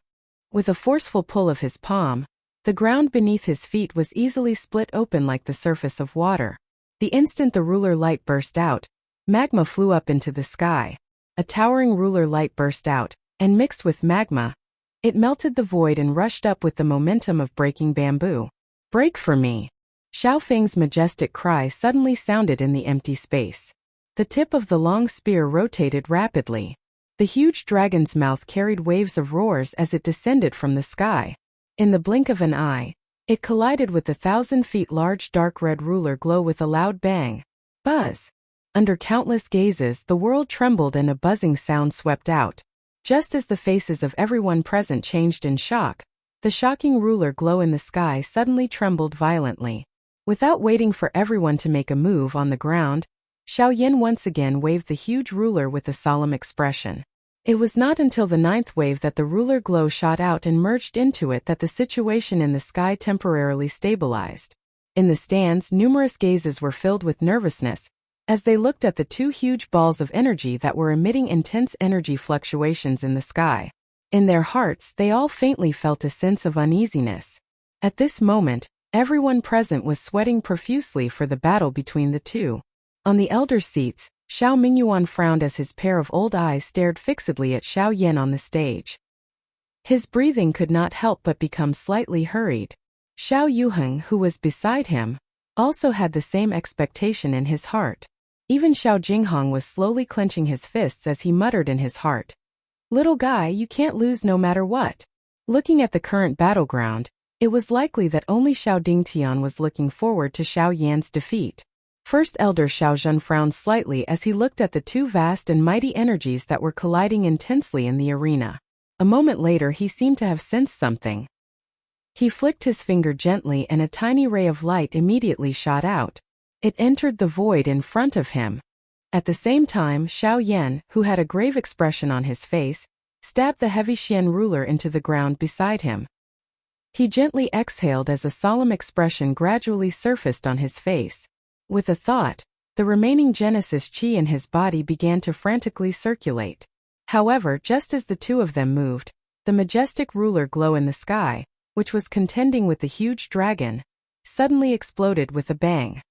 With a forceful pull of his palm, the ground beneath his feet was easily split open like the surface of water. The instant the ruler light burst out, magma flew up into the sky. A towering ruler light burst out, and mixed with magma, it melted the void and rushed up with the momentum of breaking bamboo. Break for me! Xiao Feng's majestic cry suddenly sounded in the empty space. The tip of the long spear rotated rapidly. The huge dragon's mouth carried waves of roars as it descended from the sky. In the blink of an eye, it collided with the 1,000 feet large dark red ruler glow with a loud bang. Buzz! Under countless gazes, the world trembled and a buzzing sound swept out. Just as the faces of everyone present changed in shock, the shocking ruler glow in the sky suddenly trembled violently. Without waiting for everyone to make a move on the ground, Xiao Yan once again waved the huge ruler with a solemn expression. It was not until the 9th wave that the ruler glow shot out and merged into it that the situation in the sky temporarily stabilized. In the stands, numerous gazes were filled with nervousness, as they looked at the two huge balls of energy that were emitting intense energy fluctuations in the sky. In their hearts, they all faintly felt a sense of uneasiness. At this moment, everyone present was sweating profusely for the battle between the two. On the elder seats, Xiao Mingyuan frowned as his pair of old eyes stared fixedly at Xiao Yan on the stage. His breathing could not help but become slightly hurried. Xiao Yuheng, who was beside him, also had the same expectation in his heart. Even Xiao Jinghong was slowly clenching his fists as he muttered in his heart, "Little guy, you can't lose no matter what." Looking at the current battleground, it was likely that only Xiao Dingtian was looking forward to Xiao Yan's defeat. First Elder Xiao Zhen frowned slightly as he looked at the two vast and mighty energies that were colliding intensely in the arena. A moment later he seemed to have sensed something. He flicked his finger gently and a tiny ray of light immediately shot out. It entered the void in front of him. At the same time, Xiao Yan, who had a grave expression on his face, stabbed the heavy Xian ruler into the ground beside him. He gently exhaled as a solemn expression gradually surfaced on his face. With a thought, the remaining Genesis Qi in his body began to frantically circulate. However, just as the two of them moved, the majestic ruler glow in the sky, which was contending with the huge dragon, suddenly exploded with a bang.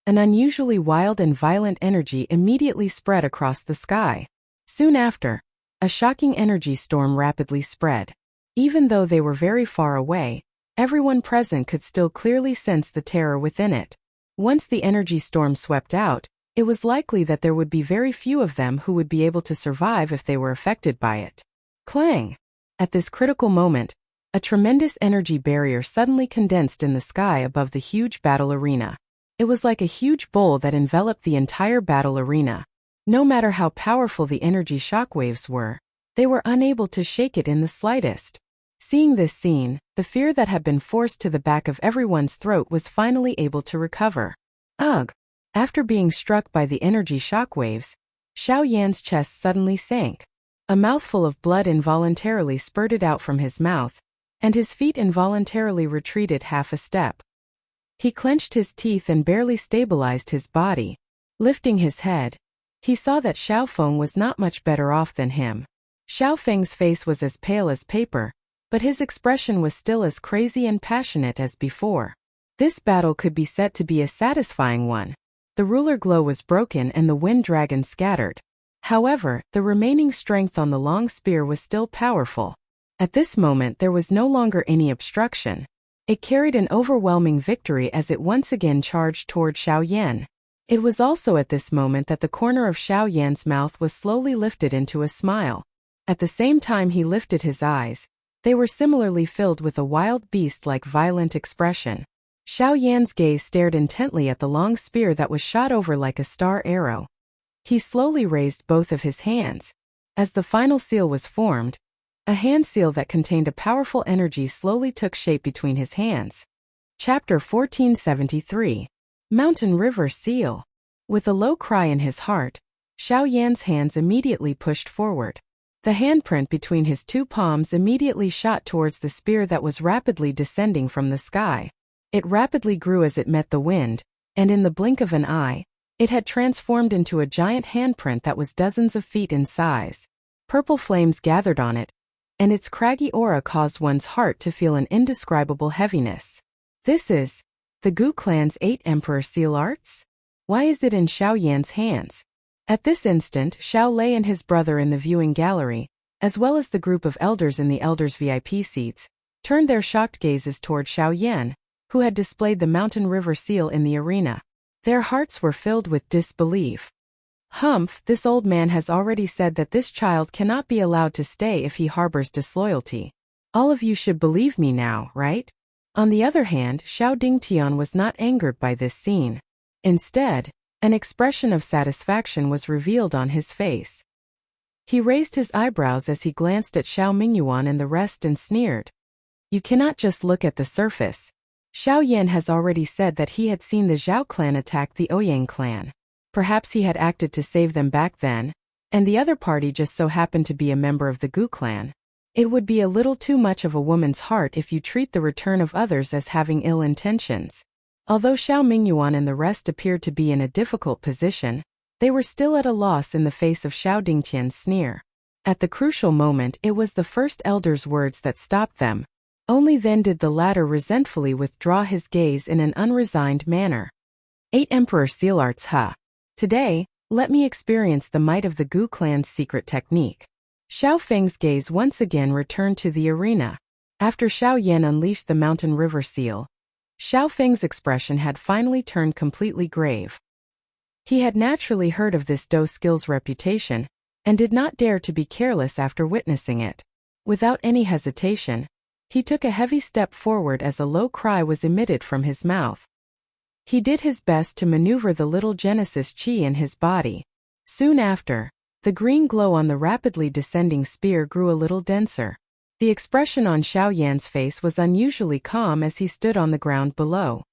An unusually wild and violent energy immediately spread across the sky. Soon after, a shocking energy storm rapidly spread. Even though they were very far away, everyone present could still clearly sense the terror within it. Once the energy storm swept out, It was likely that there would be very few of them who would be able to survive if they were affected by it. Clang! At this critical moment, a tremendous energy barrier suddenly condensed in the sky above the huge battle arena. It was like a huge bowl that enveloped the entire battle arena. No matter how powerful the energy shockwaves were, they were unable to shake it in the slightest. Seeing this scene, the fear that had been forced to the back of everyone's throat was finally able to recover. Ugh! After being struck by the energy shockwaves, Xiao Yan's chest suddenly sank. A mouthful of blood involuntarily spurted out from his mouth, and his feet involuntarily retreated half a step. He clenched his teeth and barely stabilized his body. Lifting his head, he saw that Xiao Feng was not much better off than him. Xiao Feng's face was as pale as paper, but his expression was still as crazy and passionate as before. This battle could be said to be a satisfying one. The ruler glow was broken and the wind dragon scattered. However, the remaining strength on the long spear was still powerful. At this moment there was no longer any obstruction. It carried an overwhelming victory as it once again charged toward Xiao Yan. It was also at this moment that the corner of Xiao Yan's mouth was slowly lifted into a smile. At the same time he lifted his eyes, they were similarly filled with a wild beast-like violent expression. Xiao Yan's gaze stared intently at the long spear that was shot over like a star arrow. He slowly raised both of his hands. As the final seal was formed, a hand seal that contained a powerful energy slowly took shape between his hands. Chapter 1473. Mountain River Seal. With a low cry in his heart, Xiao Yan's hands immediately pushed forward. The handprint between his two palms immediately shot towards the spear that was rapidly descending from the sky. It rapidly grew as it met the wind, and in the blink of an eye, it had transformed into a giant handprint that was dozens of feet in size. Purple flames gathered on it, and its craggy aura caused one's heart to feel an indescribable heaviness. This is the Gu clan's 8 Emperor Seal Arts? Why is it in Xiao Yan's hands? At this instant, Xiao Lei and his brother in the viewing gallery, as well as the group of elders in the elders' VIP seats, turned their shocked gazes toward Xiao Yan, who had displayed the Mountain River Seal in the arena. Their hearts were filled with disbelief. Humph, this old man has already said that this child cannot be allowed to stay if he harbors disloyalty. All of you should believe me now, right? On the other hand, Xiao Dingtian was not angered by this scene. Instead, an expression of satisfaction was revealed on his face. He raised his eyebrows as he glanced at Xiao Mingyuan and the rest and sneered. You cannot just look at the surface. Xiao Yan has already said that he had seen the Zhao clan attack the Ouyang clan. Perhaps he had acted to save them back then, and the other party just so happened to be a member of the Gu clan. It would be a little too much of a woman's heart if you treat the return of others as having ill intentions. Although Xiao Mingyuan and the rest appeared to be in a difficult position, they were still at a loss in the face of Xiao Dingtian's sneer. At the crucial moment, it was the first elder's words that stopped them. Only then did the latter resentfully withdraw his gaze in an unresigned manner. 8 Emperor Seal Arts, huh? Today, let me experience the might of the Gu clan's secret technique. Xiao Feng's gaze once again returned to the arena. After Xiao Yan unleashed the Mountain River Seal, Xiao Feng's expression had finally turned completely grave. He had naturally heard of this Do skill's reputation, and did not dare to be careless after witnessing it. Without any hesitation, he took a heavy step forward as a low cry was emitted from his mouth. He did his best to maneuver the little Genesis Chi in his body. Soon after, the green glow on the rapidly descending spear grew a little denser. The expression on Xiao Yan's face was unusually calm as he stood on the ground below.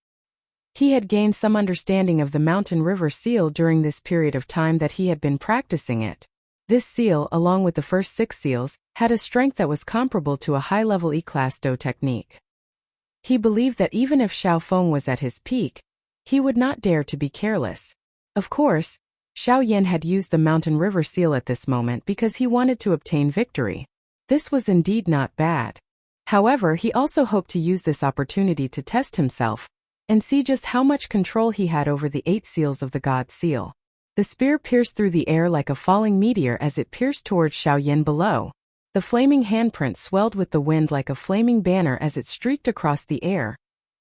He had gained some understanding of the Mountain River Seal during this period of time that he had been practicing it. This seal, along with the first 6 seals, had a strength that was comparable to a high-level E-class Do technique. He believed that even if Xiao Feng was at his peak, he would not dare to be careless. Of course, Xiao Yan had used the Mountain River Seal at this moment because he wanted to obtain victory. This was indeed not bad. However, he also hoped to use this opportunity to test himself and see just how much control he had over the 8 seals of the God Seal. The spear pierced through the air like a falling meteor as it pierced towards Xiao Yan below. The flaming handprint swelled with the wind like a flaming banner as it streaked across the air,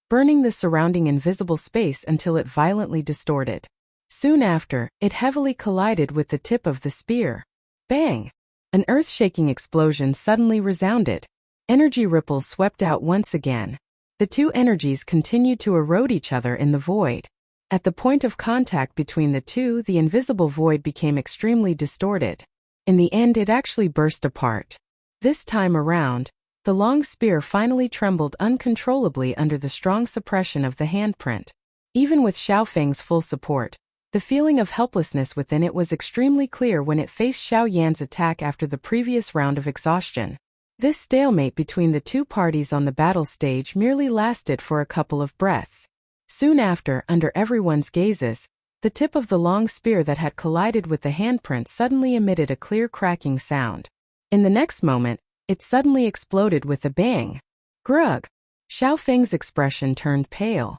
burning the surrounding invisible space until it violently distorted. Soon after, it heavily collided with the tip of the spear. Bang! An earth-shaking explosion suddenly resounded. Energy ripples swept out once again. The two energies continued to erode each other in the void. At the point of contact between the two, the invisible void became extremely distorted. In the end, it actually burst apart. This time around, the long spear finally trembled uncontrollably under the strong suppression of the handprint. Even with Xiaofeng's full support, the feeling of helplessness within it was extremely clear when it faced Xiao Yan's attack after the previous round of exhaustion. This stalemate between the two parties on the battle stage merely lasted for a couple of breaths. Soon after, under everyone's gazes, the tip of the long spear that had collided with the handprint suddenly emitted a clear cracking sound. In the next moment, it suddenly exploded with a bang. Grug! Xiaofeng's expression turned pale.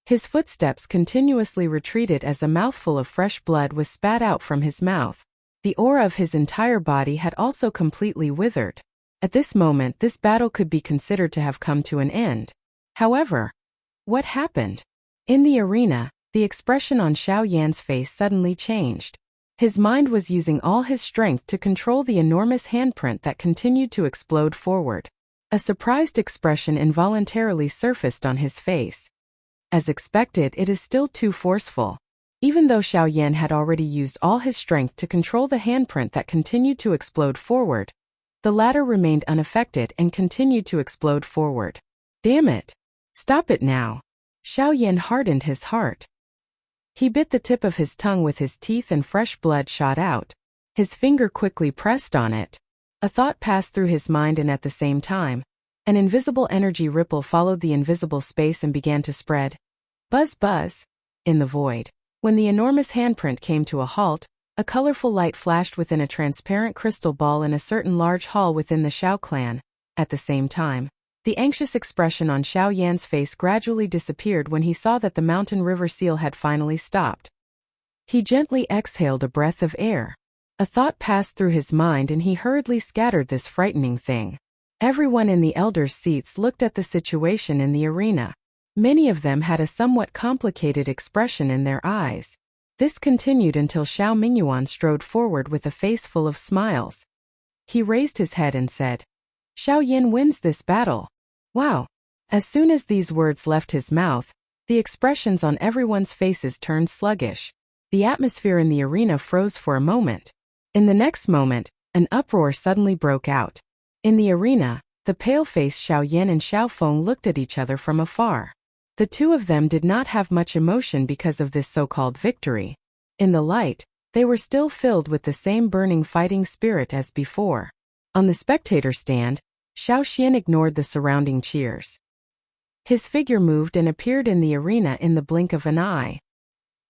His footsteps continuously retreated as a mouthful of fresh blood was spat out from his mouth. The aura of his entire body had also completely withered. At this moment, this battle could be considered to have come to an end. However, what happened? In the arena, the expression on Xiao Yan's face suddenly changed. His mind was using all his strength to control the enormous handprint that continued to explode forward. A surprised expression involuntarily surfaced on his face. As expected, it is still too forceful. Even though Xiao Yan had already used all his strength to control the handprint that continued to explode forward, the latter remained unaffected and continued to explode forward. Damn it! Stop it now! Xiao Yan hardened his heart. He bit the tip of his tongue with his teeth and fresh blood shot out. His finger quickly pressed on it. A thought passed through his mind, and at the same time, an invisible energy ripple followed the invisible space and began to spread. Buzz buzz! In the void. When the enormous handprint came to a halt, a colorful light flashed within a transparent crystal ball in a certain large hall within the Xiao clan. At the same time, the anxious expression on Xiao Yan's face gradually disappeared when he saw that the mountain river seal had finally stopped. He gently exhaled a breath of air. A thought passed through his mind and he hurriedly scattered this frightening thing. Everyone in the elders' seats looked at the situation in the arena. Many of them had a somewhat complicated expression in their eyes. This continued until Xiao Mingyuan strode forward with a face full of smiles. He raised his head and said, "Xiao Yan wins this battle. Wow!" As soon as these words left his mouth, the expressions on everyone's faces turned sluggish. The atmosphere in the arena froze for a moment. In the next moment, an uproar suddenly broke out. In the arena, the pale-faced Xiao Yan and Xiao Feng looked at each other from afar. The two of them did not have much emotion because of this so-called victory. In the light, they were still filled with the same burning fighting spirit as before. On the spectator stand, Xiao Xian ignored the surrounding cheers. His figure moved and appeared in the arena in the blink of an eye.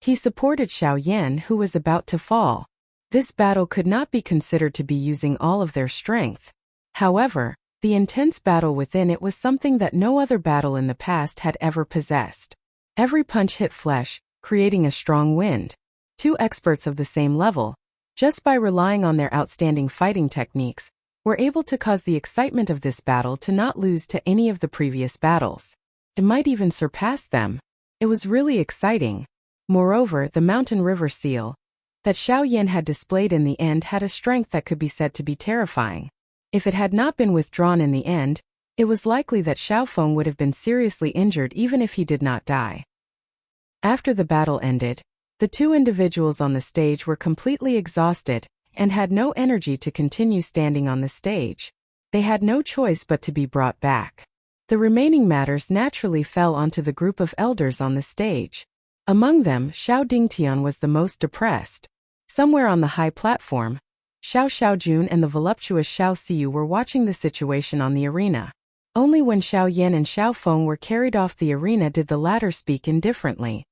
He supported Xiao Yan, who was about to fall. This battle could not be considered to be using all of their strength. However, the intense battle within it was something that no other battle in the past had ever possessed. Every punch hit flesh, creating a strong wind. Two experts of the same level, just by relying on their outstanding fighting techniques, were able to cause the excitement of this battle to not lose to any of the previous battles. It might even surpass them. It was really exciting. Moreover, the mountain river seal that Xiao Yan had displayed in the end had a strength that could be said to be terrifying. If it had not been withdrawn in the end, it was likely that Xiao Feng would have been seriously injured even if he did not die. After the battle ended, the two individuals on the stage were completely exhausted and had no energy to continue standing on the stage. They had no choice but to be brought back. The remaining matters naturally fell onto the group of elders on the stage. Among them, Xiao Dingtian was the most depressed. Somewhere on the high platform, Xiao Xiaojun and the voluptuous Xiao Siyu were watching the situation on the arena. Only when Xiao Yan and Xiao Feng were carried off the arena did the latter speak indifferently.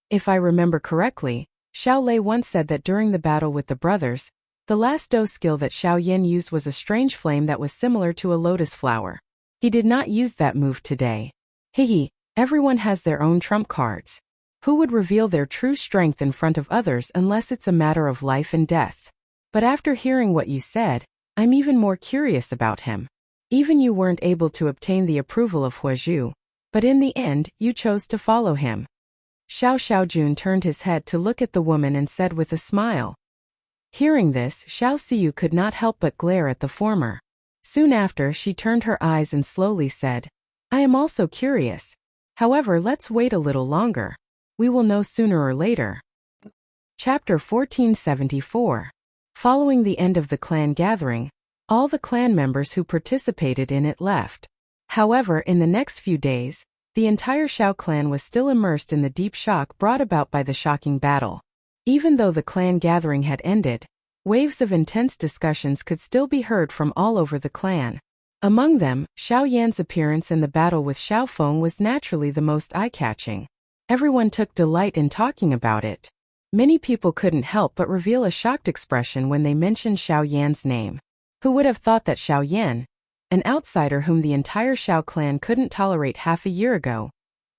If I remember correctly, Xiao Lei once said that during the battle with the brothers, the last dose skill that Xiao Yan used was a strange flame that was similar to a lotus flower. He did not use that move today. Hehe, everyone has their own trump cards. Who would reveal their true strength in front of others unless it's a matter of life and death? But after hearing what you said, I'm even more curious about him. Even you weren't able to obtain the approval of Huazhu, but in the end, you chose to follow him. Xiao Xiaojun turned his head to look at the woman and said with a smile. Hearing this, Xiao Xiu could not help but glare at the former. Soon after, she turned her eyes and slowly said, I am also curious. However, let's wait a little longer. We will know sooner or later. Chapter 1474. Following the end of the clan gathering, all the clan members who participated in it left. However, in the next few days, the entire Xiao clan was still immersed in the deep shock brought about by the shocking battle. Even though the clan gathering had ended, waves of intense discussions could still be heard from all over the clan. Among them, Xiao Yan's appearance in the battle with Xiao Feng was naturally the most eye-catching. Everyone took delight in talking about it. Many people couldn't help but reveal a shocked expression when they mentioned Xiao Yan's name. Who would have thought that Xiao Yan, an outsider whom the entire Xiao clan couldn't tolerate half a year ago,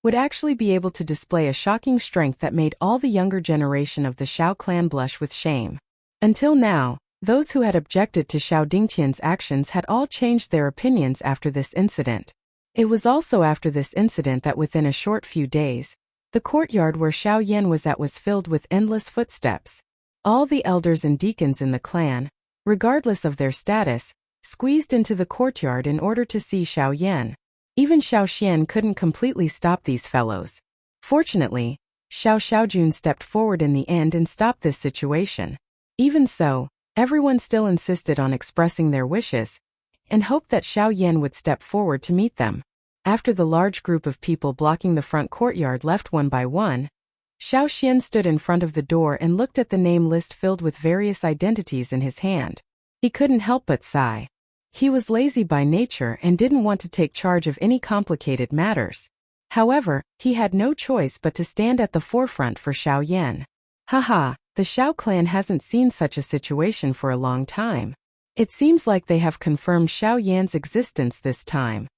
would actually be able to display a shocking strength that made all the younger generation of the Xiao clan blush with shame. Until now, those who had objected to Xiao Dingtian's actions had all changed their opinions after this incident. It was also after this incident that within a short few days, the courtyard where Xiao Yan was at was filled with endless footsteps. All the elders and deacons in the clan, regardless of their status, squeezed into the courtyard in order to see Xiao Yan. Even Xiao Xian couldn't completely stop these fellows. Fortunately, Xiao Xiaojun stepped forward in the end and stopped this situation. Even so, everyone still insisted on expressing their wishes, and hoped that Xiao Yan would step forward to meet them. After the large group of people blocking the front courtyard left one by one, Xiao Xian stood in front of the door and looked at the name list filled with various identities in his hand. He couldn't help but sigh. He was lazy by nature and didn't want to take charge of any complicated matters. However, he had no choice but to stand at the forefront for Xiao Yan. Haha, the Xiao clan hasn't seen such a situation for a long time. It seems like they have confirmed Xiao Yan's existence this time.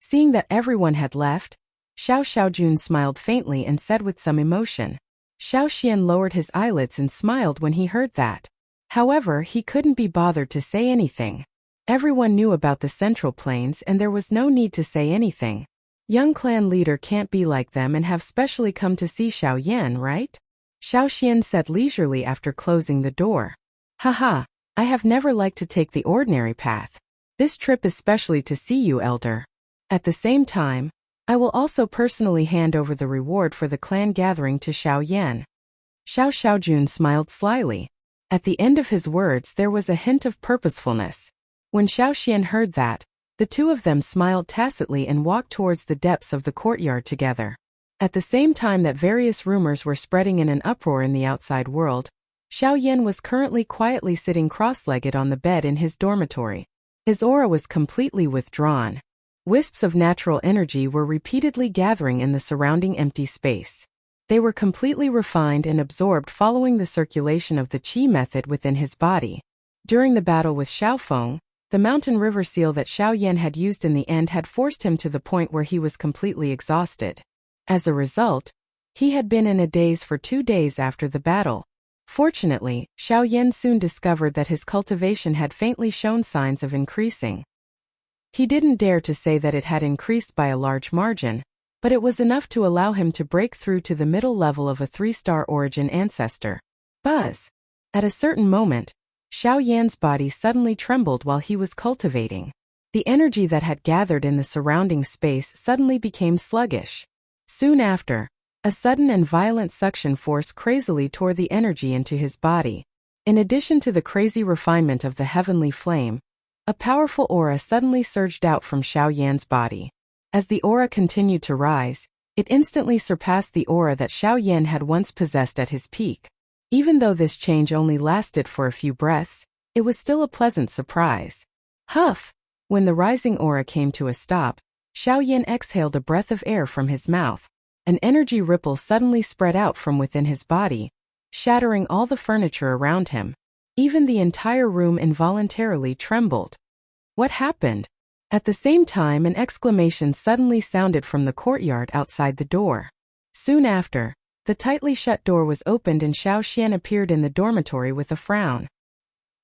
Seeing that everyone had left, Xiao Xiaojun smiled faintly and said with some emotion. Xiao Xian lowered his eyelids and smiled when he heard that. However, he couldn't be bothered to say anything. Everyone knew about the Central Plains and there was no need to say anything. Young clan leader can't be like them and have specially come to see Xiao Yan, right? Xiao Xian said leisurely after closing the door. Haha, I have never liked to take the ordinary path. This trip is specially to see you, elder. At the same time, I will also personally hand over the reward for the clan gathering to Xiao Yan. Xiao Xiaojun smiled slyly. At the end of his words there was a hint of purposefulness. When Xiao Xian heard that, the two of them smiled tacitly and walked towards the depths of the courtyard together. At the same time that various rumors were spreading in an uproar in the outside world, Xiao Yan was currently quietly sitting cross-legged on the bed in his dormitory. His aura was completely withdrawn. Wisps of natural energy were repeatedly gathering in the surrounding empty space. They were completely refined and absorbed following the circulation of the qi method within his body. During the battle with Xiao Feng, the mountain river seal that Xiao Yan had used in the end had forced him to the point where he was completely exhausted. As a result, he had been in a daze for 2 days after the battle. Fortunately, Xiao Yan soon discovered that his cultivation had faintly shown signs of increasing. He didn't dare to say that it had increased by a large margin, but it was enough to allow him to break through to the middle level of a 3-star origin ancestor. Buzz! At a certain moment, Xiao Yan's body suddenly trembled while he was cultivating. The energy that had gathered in the surrounding space suddenly became sluggish. Soon after, a sudden and violent suction force crazily tore the energy into his body. In addition to the crazy refinement of the heavenly flame, a powerful aura suddenly surged out from Xiao Yan's body. As the aura continued to rise, it instantly surpassed the aura that Xiao Yan had once possessed at his peak. Even though this change only lasted for a few breaths, it was still a pleasant surprise. Huff! When the rising aura came to a stop, Xiao Yan exhaled a breath of air from his mouth. An energy ripple suddenly spread out from within his body, shattering all the furniture around him. Even the entire room involuntarily trembled. What happened? At the same time, an exclamation suddenly sounded from the courtyard outside the door. Soon after, the tightly shut door was opened and Xiao Xian appeared in the dormitory with a frown.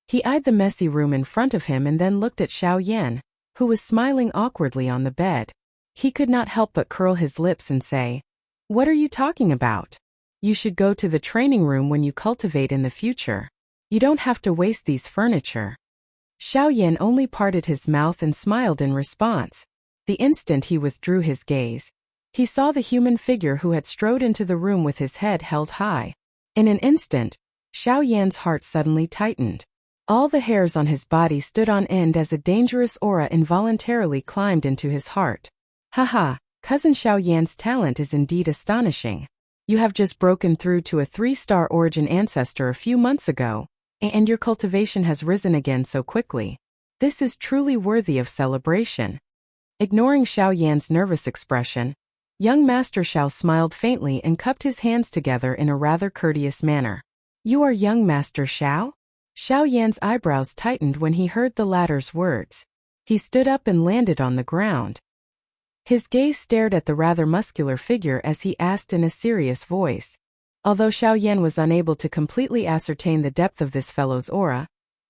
He eyed the messy room in front of him and then looked at Xiao Yan, who was smiling awkwardly on the bed. He could not help but curl his lips and say, What are you talking about? You should go to the training room when you cultivate in the future. You don't have to waste these furniture. Xiao Yan only parted his mouth and smiled in response. The instant he withdrew his gaze, he saw the human figure who had strode into the room with his head held high. In an instant, Xiao Yan's heart suddenly tightened. All the hairs on his body stood on end as a dangerous aura involuntarily climbed into his heart. Haha, cousin Xiao Yan's talent is indeed astonishing. You have just broken through to a 3-star origin ancestor a few months ago, and your cultivation has risen again so quickly. This is truly worthy of celebration. Ignoring Xiao Yan's nervous expression, young Master Xiao smiled faintly and cupped his hands together in a rather courteous manner. You are young Master Xiao? Xiao Yan's eyebrows tightened when he heard the latter's words. He stood up and landed on the ground. His gaze stared at the rather muscular figure as he asked in a serious voice. Although Xiao Yan was unable to completely ascertain the depth of this fellow's aura,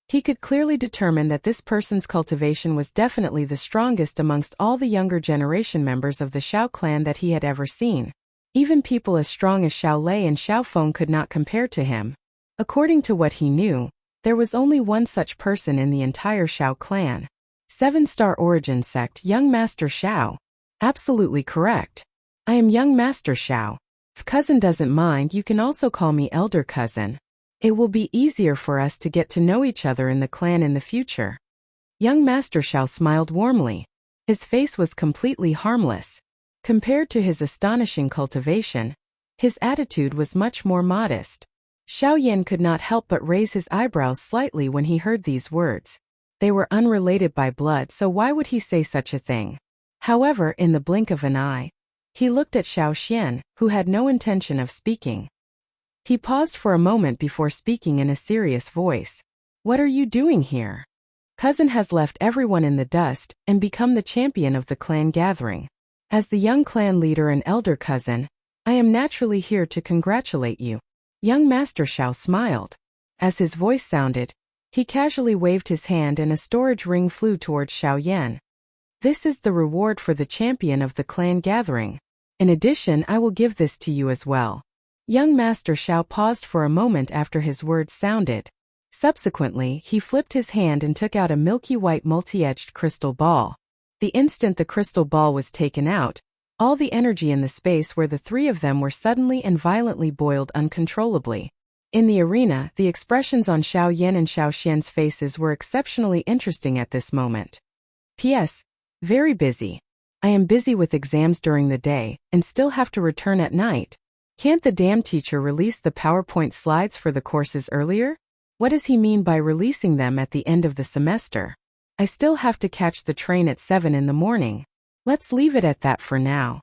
he could clearly determine that this person's cultivation was definitely the strongest amongst all the younger generation members of the Xiao clan that he had ever seen. Even people as strong as Xiao Lei and Xiao Feng could not compare to him. According to what he knew, there was only one such person in the entire Xiao clan. 7-star origin sect young Master Xiao. Absolutely correct. I am young Master Xiao. If cousin doesn't mind, you can also call me elder cousin. It will be easier for us to get to know each other in the clan in the future. Young Master Xiao smiled warmly. His face was completely harmless. Compared to his astonishing cultivation, his attitude was much more modest. Xiao Yan could not help but raise his eyebrows slightly when he heard these words. They were unrelated by blood, so why would he say such a thing? However, in the blink of an eye, he looked at Xiao Xian, who had no intention of speaking. He paused for a moment before speaking in a serious voice. What are you doing here? Cousin has left everyone in the dust and become the champion of the clan gathering. As the young clan leader and elder cousin, I am naturally here to congratulate you. Young Master Xiao smiled. As his voice sounded, he casually waved his hand and a storage ring flew towards Xiao Yan. This is the reward for the champion of the clan gathering. In addition, I will give this to you as well. Young Master Xiao paused for a moment after his words sounded. Subsequently, he flipped his hand and took out a milky white multi-edged crystal ball. The instant the crystal ball was taken out, all the energy in the space where the three of them were suddenly and violently boiled uncontrollably. In the arena, the expressions on Xiao Yan and Xiao Xian's faces were exceptionally interesting at this moment. P.S. Very busy. I am busy with exams during the day, and still have to return at night. Can't the damn teacher release the PowerPoint slides for the courses earlier? What does he mean by releasing them at the end of the semester? I still have to catch the train at 7 in the morning. Let's leave it at that for now.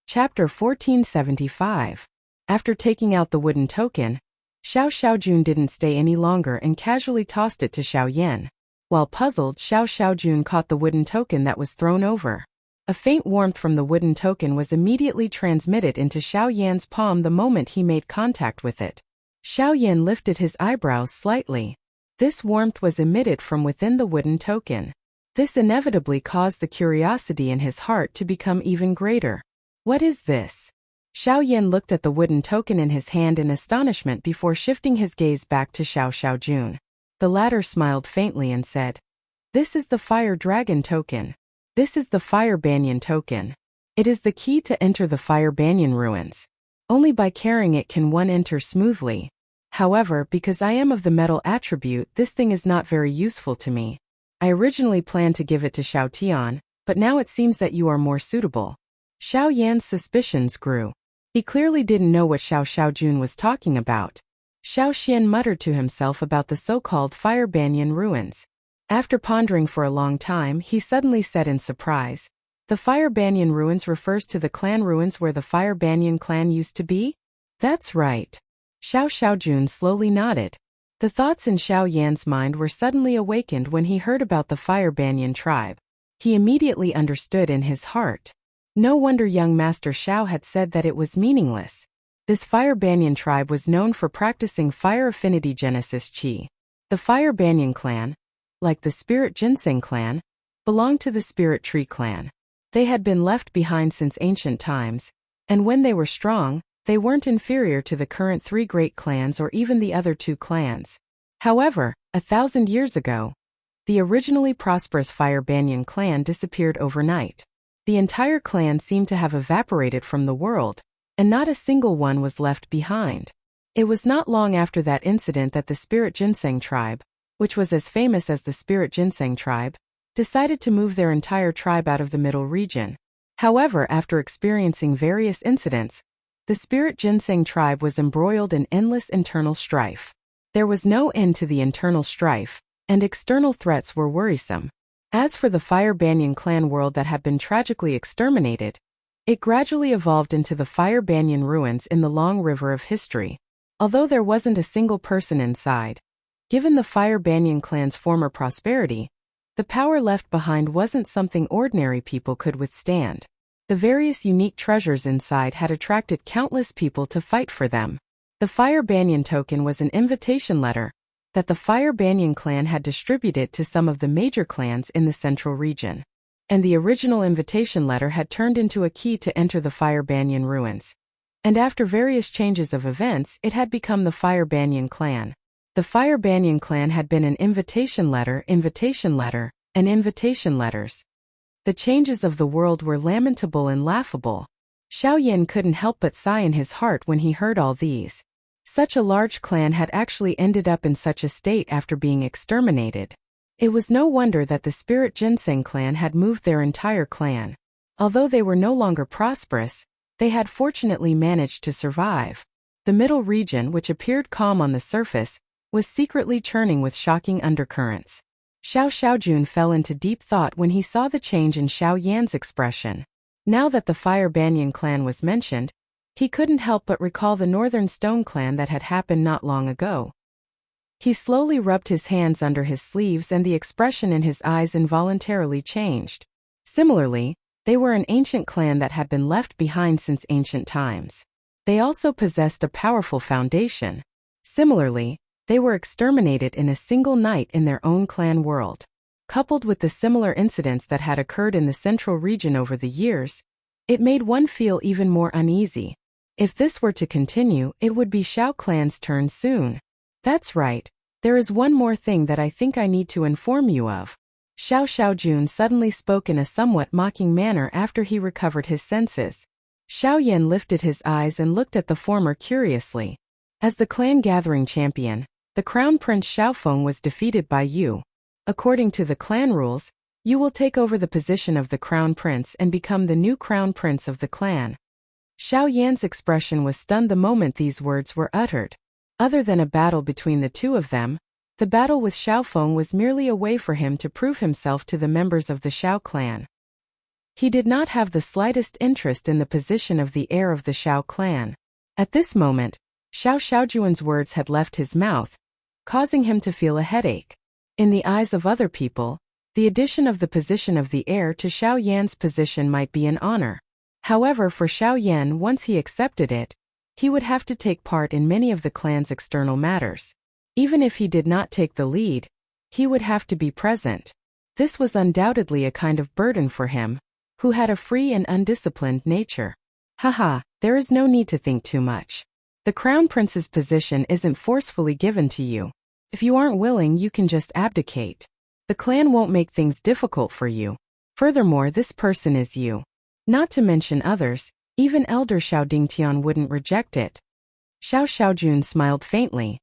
Chapter 1475. After taking out the wooden token, Xiao Xiaojun didn't stay any longer and casually tossed it to Xiao Yan. While puzzled, Xiao Xiaojun caught the wooden token that was thrown over. A faint warmth from the wooden token was immediately transmitted into Xiao Yan's palm the moment he made contact with it. Xiao Yan lifted his eyebrows slightly. This warmth was emitted from within the wooden token. This inevitably caused the curiosity in his heart to become even greater. What is this? Xiao Yan looked at the wooden token in his hand in astonishment before shifting his gaze back to Xiao Xiaojun. The latter smiled faintly and said, "This is the Fire Dragon token. This is the Fire Banyan token. It is the key to enter the Fire Banyan ruins. Only by carrying it can one enter smoothly. However, because I am of the metal attribute, this thing is not very useful to me. I originally planned to give it to Xiao Tian, but now it seems that you are more suitable." Xiao Yan's suspicions grew. He clearly didn't know what Xiao Xiaojun was talking about. Xiao Xian muttered to himself about the so-called Fire Banyan ruins. After pondering for a long time, he suddenly said in surprise, "The Fire Banyan ruins refers to the clan ruins where the Fire Banyan clan used to be?" "That's right." Xiao Xiaojun slowly nodded. The thoughts in Xiao Yan's mind were suddenly awakened when he heard about the Fire Banyan tribe. He immediately understood in his heart. No wonder young Master Xiao had said that it was meaningless. This Fire Banyan tribe was known for practicing fire affinity Genesis Qi. The Fire Banyan clan, like the Spirit Ginseng clan, belonged to the Spirit Tree clan. They had been left behind since ancient times, And when they were strong, they weren't inferior to the current 3 great clans or even the other 2 clans. However, 1,000 years ago, the originally prosperous Fire Banyan clan disappeared overnight. The entire clan seemed to have evaporated from the world, and not a single one was left behind. It was not long after that incident that the Spirit Ginseng tribe, which was as famous as the Spirit Ginseng tribe, decided to move their entire tribe out of the middle region. However, after experiencing various incidents, the Spirit Ginseng tribe was embroiled in endless internal strife. There was no end to the internal strife, and external threats were worrisome. As for the Fire Banyan clan world that had been tragically exterminated, it gradually evolved into the Fire Banyan ruins in the long river of history. Although there wasn't a single person inside, given the Fire Banyan clan's former prosperity, the power left behind wasn't something ordinary people could withstand. The various unique treasures inside had attracted countless people to fight for them. The Fire Banyan token was an invitation letter that the Fire Banyan clan had distributed to some of the major clans in the central region. And the original invitation letter had turned into a key to enter the Fire Banyan ruins. And after various changes of events, it had become the Fire Banyan clan. The Fire Banyan clan had been an invitation letter, and invitation letters. The changes of the world were lamentable and laughable. Xiao Yan couldn't help but sigh in his heart when he heard all these. Such a large clan had actually ended up in such a state after being exterminated. It was no wonder that the Spirit Ginseng clan had moved their entire clan. Although they were no longer prosperous, they had fortunately managed to survive. The middle region, which appeared calm on the surface, was secretly churning with shocking undercurrents. Xiao Xiaojun fell into deep thought when he saw the change in Xiao Yan's expression. Now that the Fire Banyan clan was mentioned, he couldn't help but recall the Northern Stone clan that had happened not long ago. He slowly rubbed his hands under his sleeves and the expression in his eyes involuntarily changed. Similarly, they were an ancient clan that had been left behind since ancient times. They also possessed a powerful foundation. Similarly, they were exterminated in a single night in their own clan world. Coupled with the similar incidents that had occurred in the central region over the years, it made one feel even more uneasy. If this were to continue, it would be Xiao clan's turn soon. That's right, there is one more thing that I think I need to inform you of. Xiao Xiaojun suddenly spoke in a somewhat mocking manner after he recovered his senses. Xiao Yan lifted his eyes and looked at the former curiously. As the clan gathering champion, the Crown Prince Xiaofeng was defeated by you. According to the clan rules, you will take over the position of the Crown Prince and become the new Crown Prince of the clan. Xiao Yan's expression was stunned the moment these words were uttered. Other than a battle between the two of them, the battle with Xiaofeng was merely a way for him to prove himself to the members of the Xiao clan. He did not have the slightest interest in the position of the heir of the Xiao clan. At this moment, Xiao Xiaojuan's words had left his mouth, causing him to feel a headache. In the eyes of other people, the addition of the position of the heir to Xiao Yan's position might be an honor. However, for Xiao Yan, once he accepted it, he would have to take part in many of the clan's external matters. Even if he did not take the lead, he would have to be present. This was undoubtedly a kind of burden for him, who had a free and undisciplined nature. Haha, there is no need to think too much. The Crown Prince's position isn't forcefully given to you. If you aren't willing, you can just abdicate. The clan won't make things difficult for you. Furthermore, this person is you. Not to mention others, even Elder Xiao Dingtian wouldn't reject it. Xiao Xiaojun smiled faintly.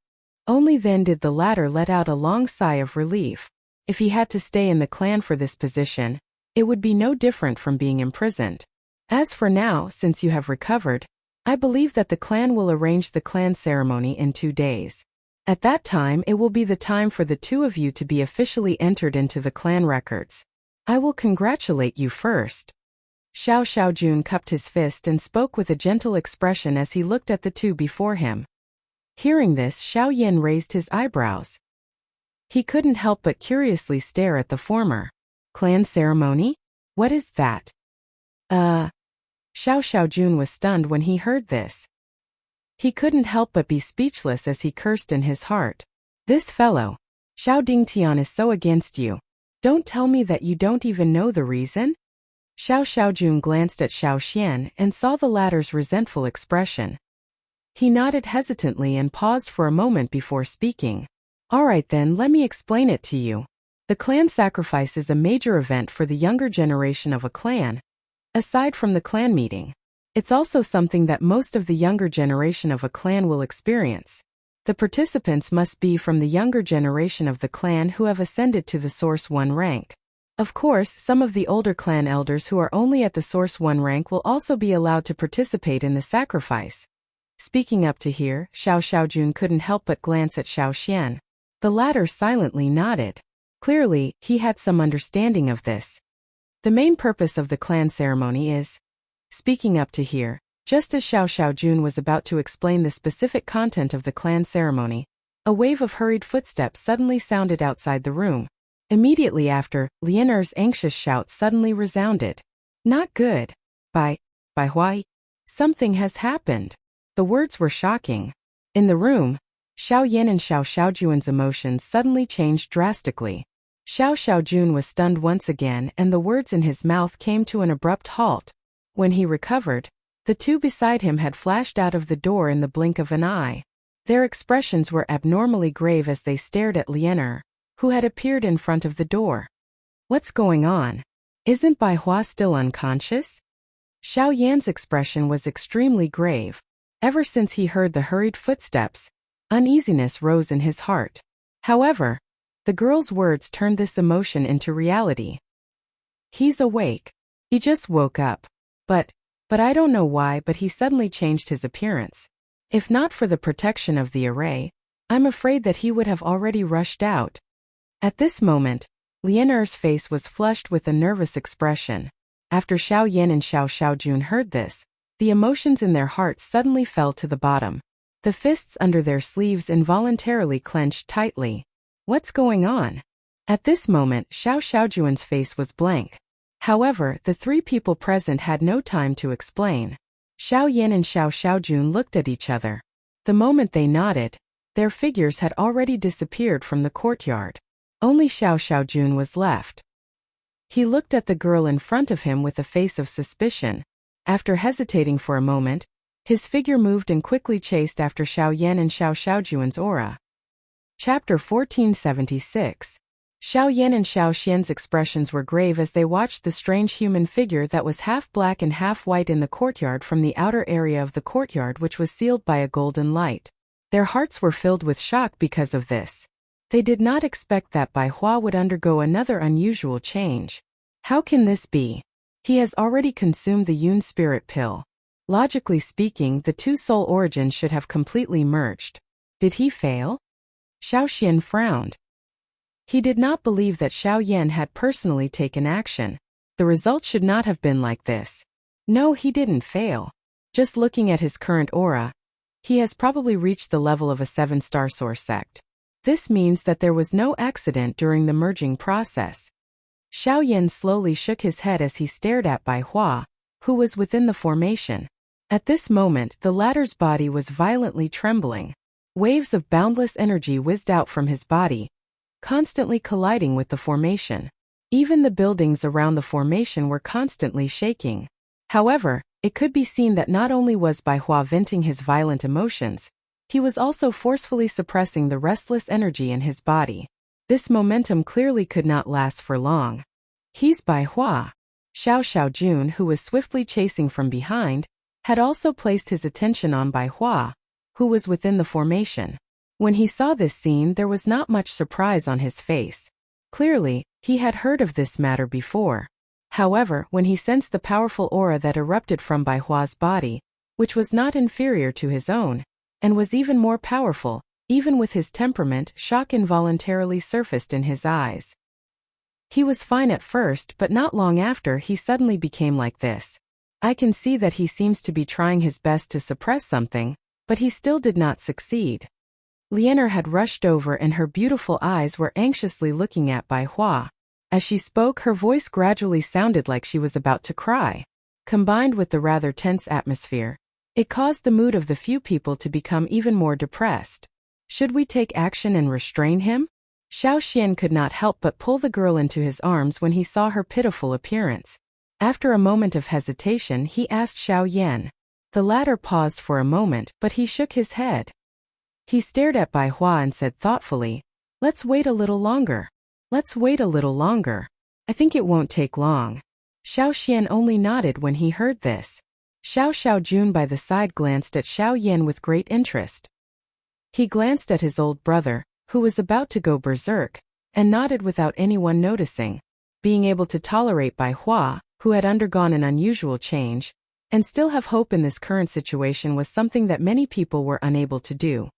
Only then did the latter let out a long sigh of relief. If he had to stay in the clan for this position, it would be no different from being imprisoned. As for now, since you have recovered, I believe that the clan will arrange the clan ceremony in 2 days. At that time, it will be the time for the two of you to be officially entered into the clan records. I will congratulate you first. Xiao Xiaojun cupped his fist and spoke with a gentle expression as he looked at the two before him. Hearing this, Xiao Yan raised his eyebrows. He couldn't help but curiously stare at the former. Clan ceremony? What is that? Xiao Xiaojun was stunned when he heard this. He couldn't help but be speechless as he cursed in his heart. This fellow, Xiao Dingtian, is so against you. Don't tell me that you don't even know the reason? Xiao Xiaojun glanced at Xiao Xian and saw the latter's resentful expression. He nodded hesitantly and paused for a moment before speaking. All right then, let me explain it to you. The clan sacrifice is a major event for the younger generation of a clan. Aside from the clan meeting, it's also something that most of the younger generation of a clan will experience. The participants must be from the younger generation of the clan who have ascended to the Source 1 rank. Of course, some of the older clan elders who are only at the Source 1 rank will also be allowed to participate in the sacrifice. Speaking up to here, Xiao Xiaojun couldn't help but glance at Xiao Xian. The latter silently nodded. Clearly, he had some understanding of this. The main purpose of the clan ceremony is... Speaking up to here, just as Xiao Xiaojun was about to explain the specific content of the clan ceremony, a wave of hurried footsteps suddenly sounded outside the room. Immediately after, Lianer's anxious shout suddenly resounded. Not good. By Hua. Something has happened. The words were shocking. In the room, Xiao Yan and Xiao Xiaojun's emotions suddenly changed drastically. Xiao Xiaojun was stunned once again and the words in his mouth came to an abrupt halt. When he recovered, the two beside him had flashed out of the door in the blink of an eye. Their expressions were abnormally grave as they stared at Lianer, who had appeared in front of the door. What's going on? Isn't Bai Hua still unconscious? Xiao Yan's expression was extremely grave. Ever since he heard the hurried footsteps, uneasiness rose in his heart. However, the girl's words turned this emotion into reality. He's awake. He just woke up. But I don't know why, but he suddenly changed his appearance. If not for the protection of the array, I'm afraid that he would have already rushed out. At this moment, Lianer's face was flushed with a nervous expression. After Xiao Yan and Xiao Xiaojun heard this, the emotions in their hearts suddenly fell to the bottom. The fists under their sleeves involuntarily clenched tightly. What's going on? At this moment, Xiao Xiaojun's face was blank. However, the three people present had no time to explain. Xiao Yan and Xiao Xiaojun looked at each other. The moment they nodded, their figures had already disappeared from the courtyard. Only Xiao Xiaojun was left. He looked at the girl in front of him with a face of suspicion. After hesitating for a moment, his figure moved and quickly chased after Xiao Yan and Xiao Xiaojun's aura. Chapter 1476. Xiao Yan and Xiao Xian's expressions were grave as they watched the strange human figure that was half black and half white in the courtyard from the outer area of the courtyard, which was sealed by a golden light. Their hearts were filled with shock because of this. They did not expect that Bai Hua would undergo another unusual change. How can this be? He has already consumed the Yun spirit pill. Logically speaking, the two soul origins should have completely merged. Did he fail? Xiao Xian frowned. He did not believe that Xiao Yan had personally taken action. The result should not have been like this. No, he didn't fail. Just looking at his current aura, he has probably reached the level of a 7-star source sect. This means that there was no accident during the merging process. Xiao Yan slowly shook his head as he stared at Bai Hua, who was within the formation. At this moment, the latter's body was violently trembling. Waves of boundless energy whizzed out from his body, constantly colliding with the formation. Even the buildings around the formation were constantly shaking. However, it could be seen that not only was Bai Hua venting his violent emotions, he was also forcefully suppressing the restless energy in his body. This momentum clearly could not last for long. He's Bai Hua. Xiao Xiaojun, who was swiftly chasing from behind, had also placed his attention on Bai Hua, who was within the formation. When he saw this scene, there was not much surprise on his face. Clearly, he had heard of this matter before. However, when he sensed the powerful aura that erupted from Bai Hua's body, which was not inferior to his own, and was even more powerful, even with his temperament, shock involuntarily surfaced in his eyes. He was fine at first, but not long after he suddenly became like this. I can see that he seems to be trying his best to suppress something, but he still did not succeed. Lianer had rushed over and her beautiful eyes were anxiously looking at Bai Hua. As she spoke, her voice gradually sounded like she was about to cry. Combined with the rather tense atmosphere, it caused the mood of the few people to become even more depressed. Should we take action and restrain him? Xiao Xian could not help but pull the girl into his arms when he saw her pitiful appearance. After a moment of hesitation, he asked Xiao Yan. The latter paused for a moment, but he shook his head. He stared at Bai Hua and said thoughtfully, "Let's wait a little longer. Let's wait a little longer. I think it won't take long." Xiao Xian only nodded when he heard this. Xiao Xiaojun by the side glanced at Xiao Yan with great interest. He glanced at his old brother, who was about to go berserk, and nodded without anyone noticing. Being able to tolerate Bai Hua, who had undergone an unusual change, and still have hope in this current situation was something that many people were unable to do.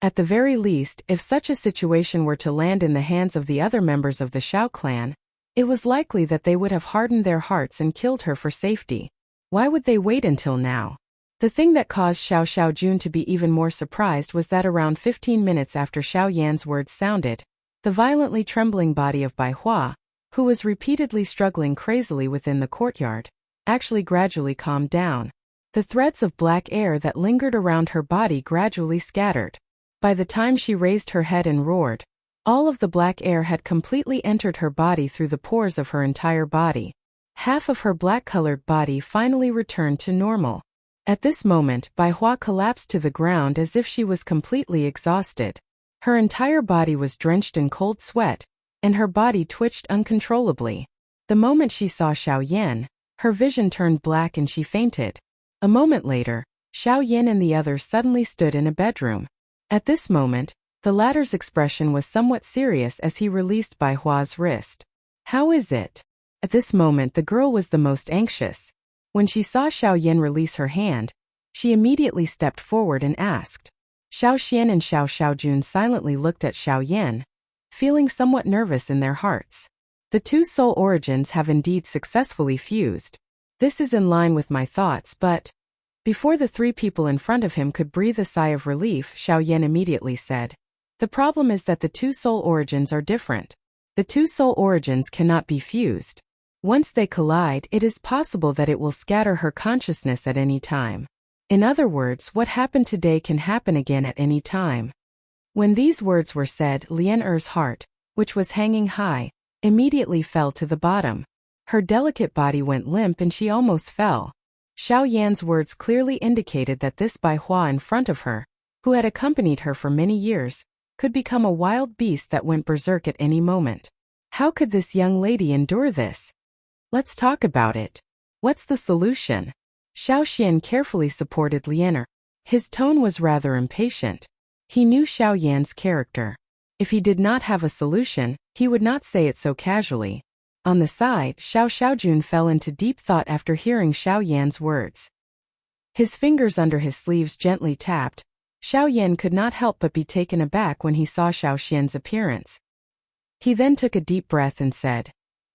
At the very least, if such a situation were to land in the hands of the other members of the Xiao clan, it was likely that they would have hardened their hearts and killed her for safety. Why would they wait until now? The thing that caused Xiao Xiaojun to be even more surprised was that around 15 minutes after Xiao Yan's words sounded, the violently trembling body of Bai Hua, who was repeatedly struggling crazily within the courtyard, actually gradually calmed down. The threads of black air that lingered around her body gradually scattered. By the time she raised her head and roared, all of the black air had completely entered her body through the pores of her entire body. Half of her black-colored body finally returned to normal. At this moment, Bai Hua collapsed to the ground as if she was completely exhausted. Her entire body was drenched in cold sweat, and her body twitched uncontrollably. The moment she saw Xiao Yan, her vision turned black and she fainted. A moment later, Xiao Yan and the others suddenly stood in a bedroom. At this moment, the latter's expression was somewhat serious as he released Bai Hua's wrist. "How is it?" At this moment the girl was the most anxious. When she saw Xiao Yan release her hand, she immediately stepped forward and asked. Xiao Xian and Xiao Xiaojun silently looked at Xiao Yan, feeling somewhat nervous in their hearts. The two soul origins have indeed successfully fused. This is in line with my thoughts, but... Before the three people in front of him could breathe a sigh of relief, Xiao Yan immediately said, "The problem is that the two soul origins are different. The two soul origins cannot be fused. Once they collide, it is possible that it will scatter her consciousness at any time. In other words, what happened today can happen again at any time." When these words were said, Lian Er's heart, which was hanging high, immediately fell to the bottom. Her delicate body went limp and she almost fell. Xiao Yan's words clearly indicated that this Bai Hua in front of her, who had accompanied her for many years, could become a wild beast that went berserk at any moment. How could this young lady endure this? Let's talk about it. What's the solution? Xiao Xian carefully supported Lian Er. His tone was rather impatient. He knew Xiao Yan's character. If he did not have a solution, he would not say it so casually. On the side, Xiao Xiaojun fell into deep thought after hearing Xiao Yan's words. His fingers under his sleeves gently tapped. Xiao Yan could not help but be taken aback when he saw Xiao Xian's appearance. He then took a deep breath and said,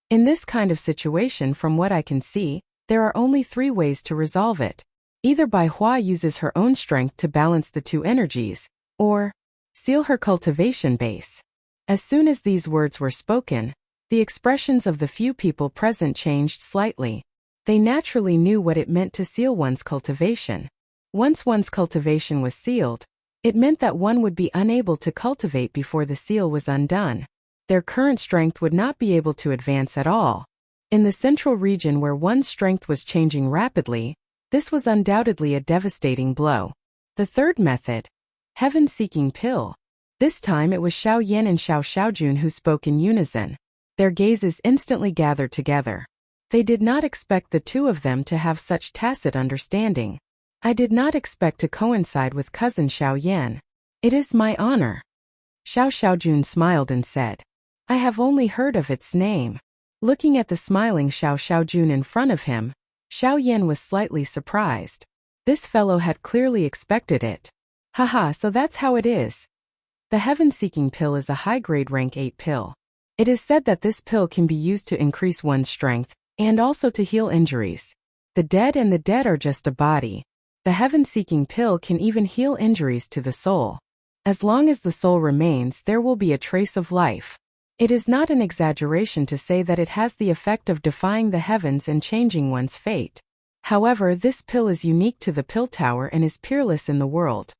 "In this kind of situation, from what I can see, there are only 3 ways to resolve it. Either Bai Hua uses her own strength to balance the two energies, or seal her cultivation base." As soon as these words were spoken, the expressions of the few people present changed slightly. They naturally knew what it meant to seal one's cultivation. Once one's cultivation was sealed, it meant that one would be unable to cultivate before the seal was undone. Their current strength would not be able to advance at all. In the central region where one's strength was changing rapidly, this was undoubtedly a devastating blow. The third method, heaven-seeking pill. This time it was Xiao Yan and Xiao Xiaojun who spoke in unison. Their gazes instantly gathered together. They did not expect the two of them to have such tacit understanding. "I did not expect to coincide with cousin Xiao Yan. It is my honor." Xiao Xiaojun smiled and said, "I have only heard of its name." Looking at the smiling Xiao Xiaojun in front of him, Xiao Yan was slightly surprised. This fellow had clearly expected it. "Haha, so that's how it is." The heaven-seeking pill is a high-grade rank 8 pill. It is said that this pill can be used to increase one's strength, and also to heal injuries. The dead and the dead are just a body. The heaven-seeking pill can even heal injuries to the soul. As long as the soul remains, there will be a trace of life. It is not an exaggeration to say that it has the effect of defying the heavens and changing one's fate. However, this pill is unique to the pill tower and is peerless in the world.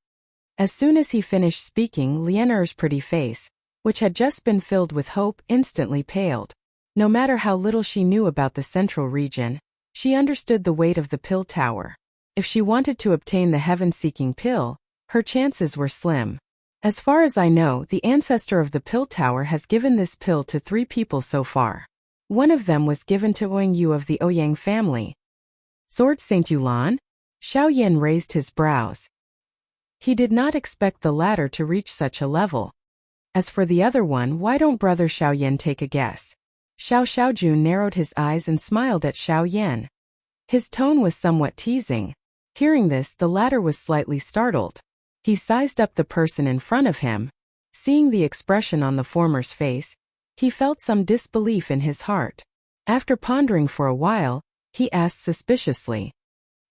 As soon as he finished speaking, Lian Er's pretty face, which had just been filled with hope, instantly paled. No matter how little she knew about the central region, She understood the weight of the pill tower. If she wanted to obtain the heaven-seeking pill, her chances were slim. As far as I know, the ancestor of the pill tower has given this pill to 3 people so far. One of them was given to Ouyang Yu of the Ouyang family. Sword Saint Yulan? Xiao Yan raised his brows. He did not expect the latter to reach such a level. As for the other one, why don't Brother Xiao Yan take a guess? Xiao Xiaojun narrowed his eyes and smiled at Xiao Yan. His tone was somewhat teasing. Hearing this, the latter was slightly startled. He sized up the person in front of him. Seeing the expression on the former's face, he felt some disbelief in his heart. After pondering for a while, he asked suspiciously,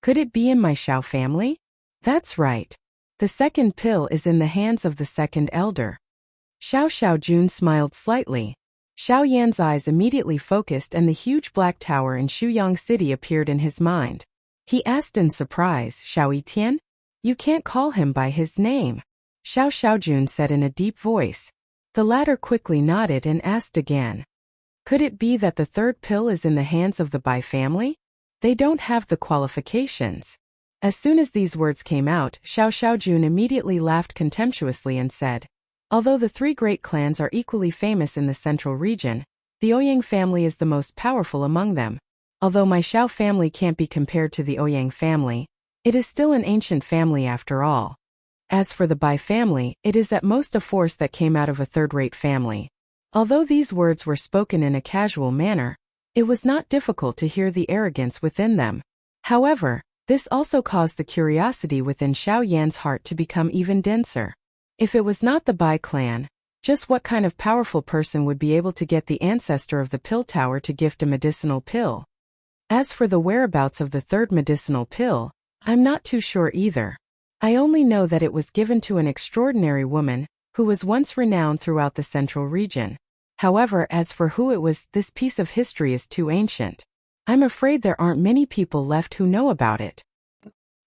"Could it be in my Xiao family?" "That's right. The second pill is in the hands of the second elder." Xiao Xiaojun smiled slightly. Xiao Yan's eyes immediately focused and the huge black tower in Shuyang City appeared in his mind. He asked in surprise, "Xiao Yitian? You can't call him by his name," Xiao Xiaojun said in a deep voice. The latter quickly nodded and asked again, "Could it be that the third pill is in the hands of the Bai family? They don't have the qualifications." As soon as these words came out, Xiao Xiaojun immediately laughed contemptuously and said, "Although the 3 great clans are equally famous in the central region, the Ouyang family is the most powerful among them. Although my Xiao family can't be compared to the Ouyang family, it is still an ancient family after all. As for the Bai family, it is at most a force that came out of a third-rate family." Although these words were spoken in a casual manner, it was not difficult to hear the arrogance within them. However, this also caused the curiosity within Xiao Yan's heart to become even denser. If it was not the Bai clan, just what kind of powerful person would be able to get the ancestor of the pill tower to gift a medicinal pill? As for the whereabouts of the third medicinal pill, I'm not too sure either. I only know that it was given to an extraordinary woman, who was once renowned throughout the central region. However, as for who it was, this piece of history is too ancient. I'm afraid there aren't many people left who know about it.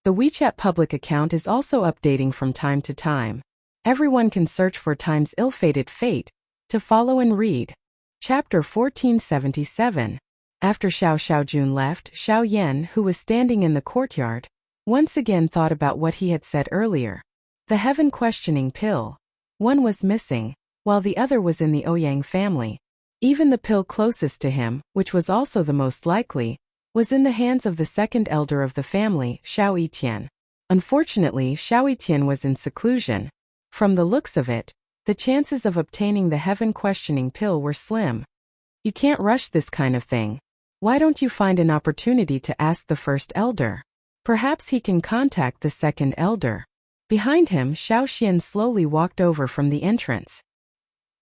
The WeChat public account is also updating from time to time. Everyone can search for Time's Ill-Fated Fate to follow and read. Chapter 1477. After Xiao Xiaojun left, Xiao Yan, who was standing in the courtyard, once again thought about what he had said earlier. The heaven-questioning pill. One was missing, while the other was in the Ouyang family. Even the pill closest to him, which was also the most likely, was in the hands of the second elder of the family, Xiao Yitian. Unfortunately, Xiao Yitian was in seclusion. From the looks of it, the chances of obtaining the heaven-questioning pill were slim. You can't rush this kind of thing. Why don't you find an opportunity to ask the first elder? Perhaps he can contact the second elder. Behind him, Xiao Xian slowly walked over from the entrance.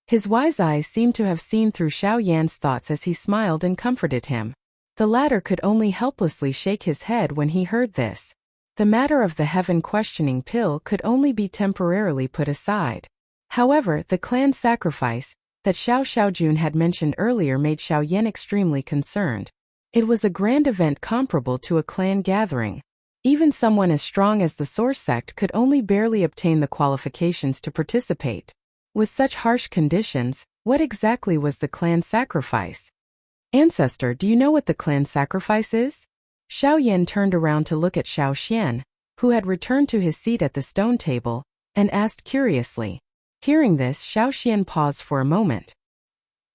His wise eyes seemed to have seen through Xiao Yan's thoughts as he smiled and comforted him. The latter could only helplessly shake his head when he heard this. The matter of the heaven-questioning pill could only be temporarily put aside. However, the clan sacrifice that Xiao Xiaojun had mentioned earlier made Xiao Yan extremely concerned. It was a grand event comparable to a clan gathering. Even someone as strong as the Source sect could only barely obtain the qualifications to participate. With such harsh conditions, what exactly was the clan sacrifice? Ancestor, do you know what the clan sacrifice is? Xiao Yan turned around to look at Xiao Xian, who had returned to his seat at the stone table, and asked curiously. Hearing this, Xiao Xian paused for a moment.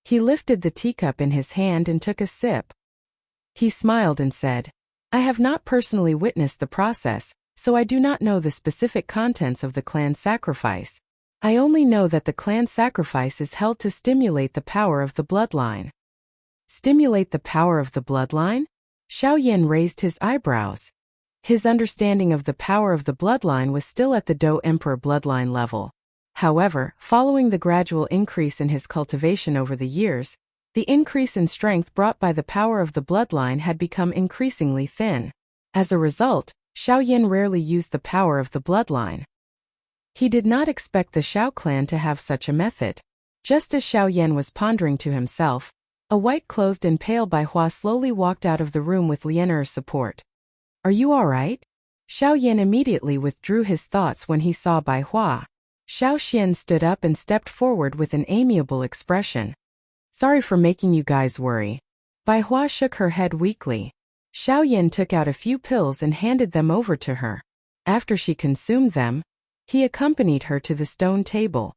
He lifted the teacup in his hand and took a sip. He smiled and said, "I have not personally witnessed the process, so I do not know the specific contents of the clan sacrifice. I only know that the clan sacrifice is held to stimulate the power of the bloodline." Stimulate the power of the bloodline? Xiao Yan raised his eyebrows. His understanding of the power of the bloodline was still at the Dou Emperor bloodline level. However, following the gradual increase in his cultivation over the years, the increase in strength brought by the power of the bloodline had become increasingly thin. As a result, Xiao Yan rarely used the power of the bloodline. He did not expect the Xiao clan to have such a method. Just as Xiao Yan was pondering to himself, a white-clothed and pale Bai Hua slowly walked out of the room with Lianer's support. "Are you all right?" Xiao Yan immediately withdrew his thoughts when he saw Bai Hua. Xiao Xian stood up and stepped forward with an amiable expression. "Sorry for making you guys worry." Bai Hua shook her head weakly. Xiao Yan took out a few pills and handed them over to her. After she consumed them, he accompanied her to the stone table.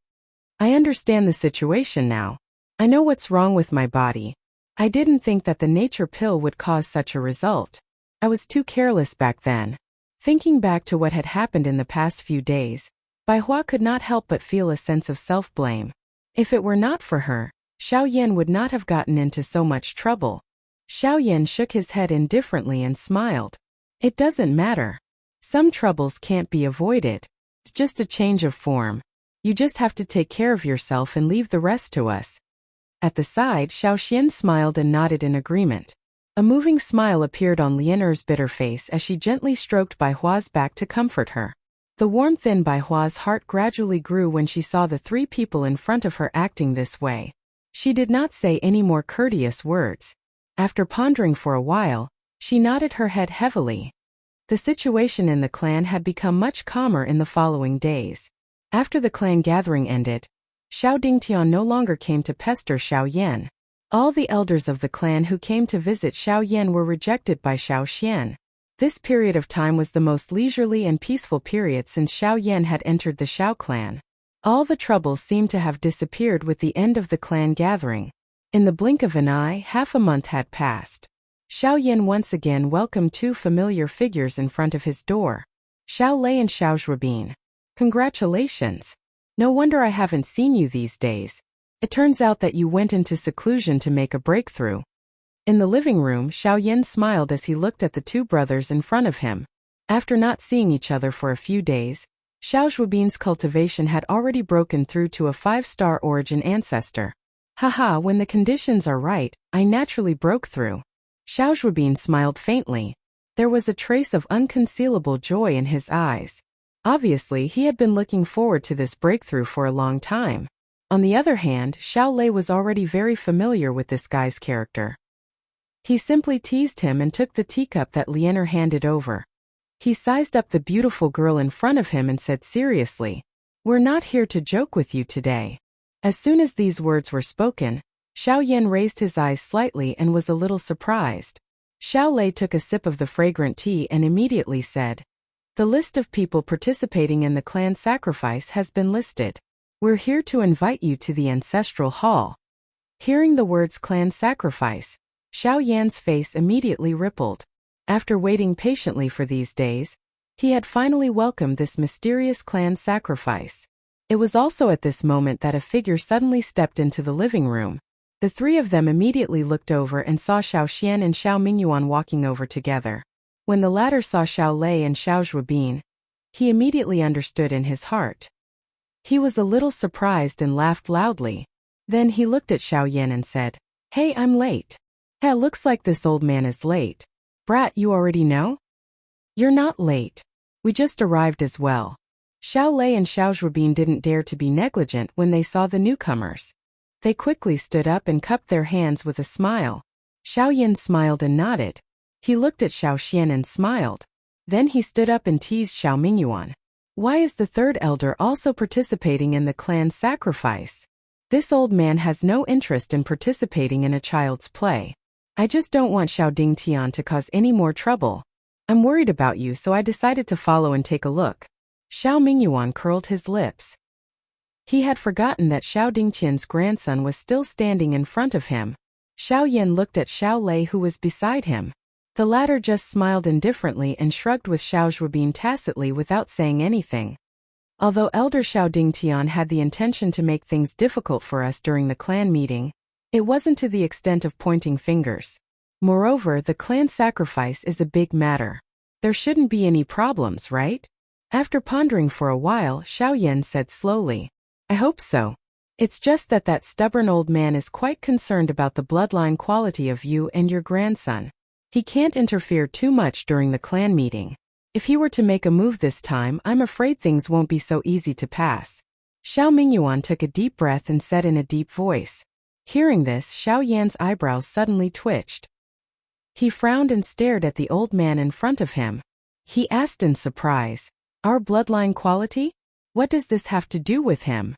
I understand the situation now. I know what's wrong with my body. I didn't think that the nature pill would cause such a result. I was too careless back then. Thinking back to what had happened in the past few days, Bai Hua could not help but feel a sense of self-blame. If it were not for her, Xiao Yan would not have gotten into so much trouble. Xiao Yan shook his head indifferently and smiled. It doesn't matter. Some troubles can't be avoided. It's just a change of form. You just have to take care of yourself and leave the rest to us. At the side, Xiao Xian smiled and nodded in agreement. A moving smile appeared on Lian Er's bitter face as she gently stroked Bai Hua's back to comfort her. The warmth in Bai Hua's heart gradually grew when she saw the three people in front of her acting this way. She did not say any more courteous words. After pondering for a while, she nodded her head heavily. The situation in the clan had become much calmer in the following days. After the clan gathering ended, Xiao Dingtian no longer came to pester Xiao Yan. All the elders of the clan who came to visit Xiao Yan were rejected by Xiao Xian. This period of time was the most leisurely and peaceful period since Xiao Yan had entered the Xiao clan. All the troubles seemed to have disappeared with the end of the clan gathering. In the blink of an eye, half a month had passed. Xiao Yan once again welcomed two familiar figures in front of his door. Xiao Lei and Xiao Zhuobin. Congratulations. No wonder I haven't seen you these days. It turns out that you went into seclusion to make a breakthrough. In the living room, Xiao Yan smiled as he looked at the two brothers in front of him. After not seeing each other for a few days, Xiao Zhuobin's cultivation had already broken through to a 5-star origin ancestor. Haha, when the conditions are right, I naturally broke through. Xiao Zhuobin smiled faintly. There was a trace of unconcealable joy in his eyes. Obviously, he had been looking forward to this breakthrough for a long time. On the other hand, Xiao Lei was already very familiar with this guy's character. He simply teased him and took the teacup that Lian Er handed over. He sized up the beautiful girl in front of him and said seriously, "We're not here to joke with you today." As soon as these words were spoken, Xiao Yan raised his eyes slightly and was a little surprised. Xiao Lei took a sip of the fragrant tea and immediately said, "The list of people participating in the clan sacrifice has been listed. We're here to invite you to the ancestral hall." Hearing the words clan sacrifice, Xiao Yan's face immediately rippled. After waiting patiently for these days, he had finally welcomed this mysterious clan sacrifice. It was also at this moment that a figure suddenly stepped into the living room. The three of them immediately looked over and saw Xiao Xian and Xiao Mingyuan walking over together. When the latter saw Xiao Lei and Xiao Zhuobin, he immediately understood in his heart. He was a little surprised and laughed loudly. Then he looked at Xiao Yan and said, "Hey, I'm late." "Hey, looks like this old man is late. Brat, you already know?" "You're not late. We just arrived as well." Xiao Lei and Xiao Zhuobin didn't dare to be negligent when they saw the newcomers. They quickly stood up and cupped their hands with a smile. Xiao Yan smiled and nodded. He looked at Xiao Xian and smiled. Then he stood up and teased Xiao Mingyuan. "Why is the third elder also participating in the clan sacrifice? This old man has no interest in participating in a child's play. I just don't want Xiao Dingtian to cause any more trouble. I'm worried about you, so I decided to follow and take a look." Xiao Mingyuan curled his lips. He had forgotten that Xiao Dingtian's grandson was still standing in front of him. Xiao Yan looked at Xiao Lei, who was beside him. The latter just smiled indifferently and shrugged with Xiao Zhuobin tacitly without saying anything. Although Elder Xiao Dingtian had the intention to make things difficult for us during the clan meeting, it wasn't to the extent of pointing fingers. Moreover, the clan sacrifice is a big matter. There shouldn't be any problems, right? After pondering for a while, Xiao Yan said slowly, "I hope so. It's just that that stubborn old man is quite concerned about the bloodline quality of you and your grandson. He can't interfere too much during the clan meeting. If he were to make a move this time, I'm afraid things won't be so easy to pass." Xiao Mingyuan took a deep breath and said in a deep voice. Hearing this, Xiao Yan's eyebrows suddenly twitched. He frowned and stared at the old man in front of him. He asked in surprise, "Our bloodline quality? What does this have to do with him?"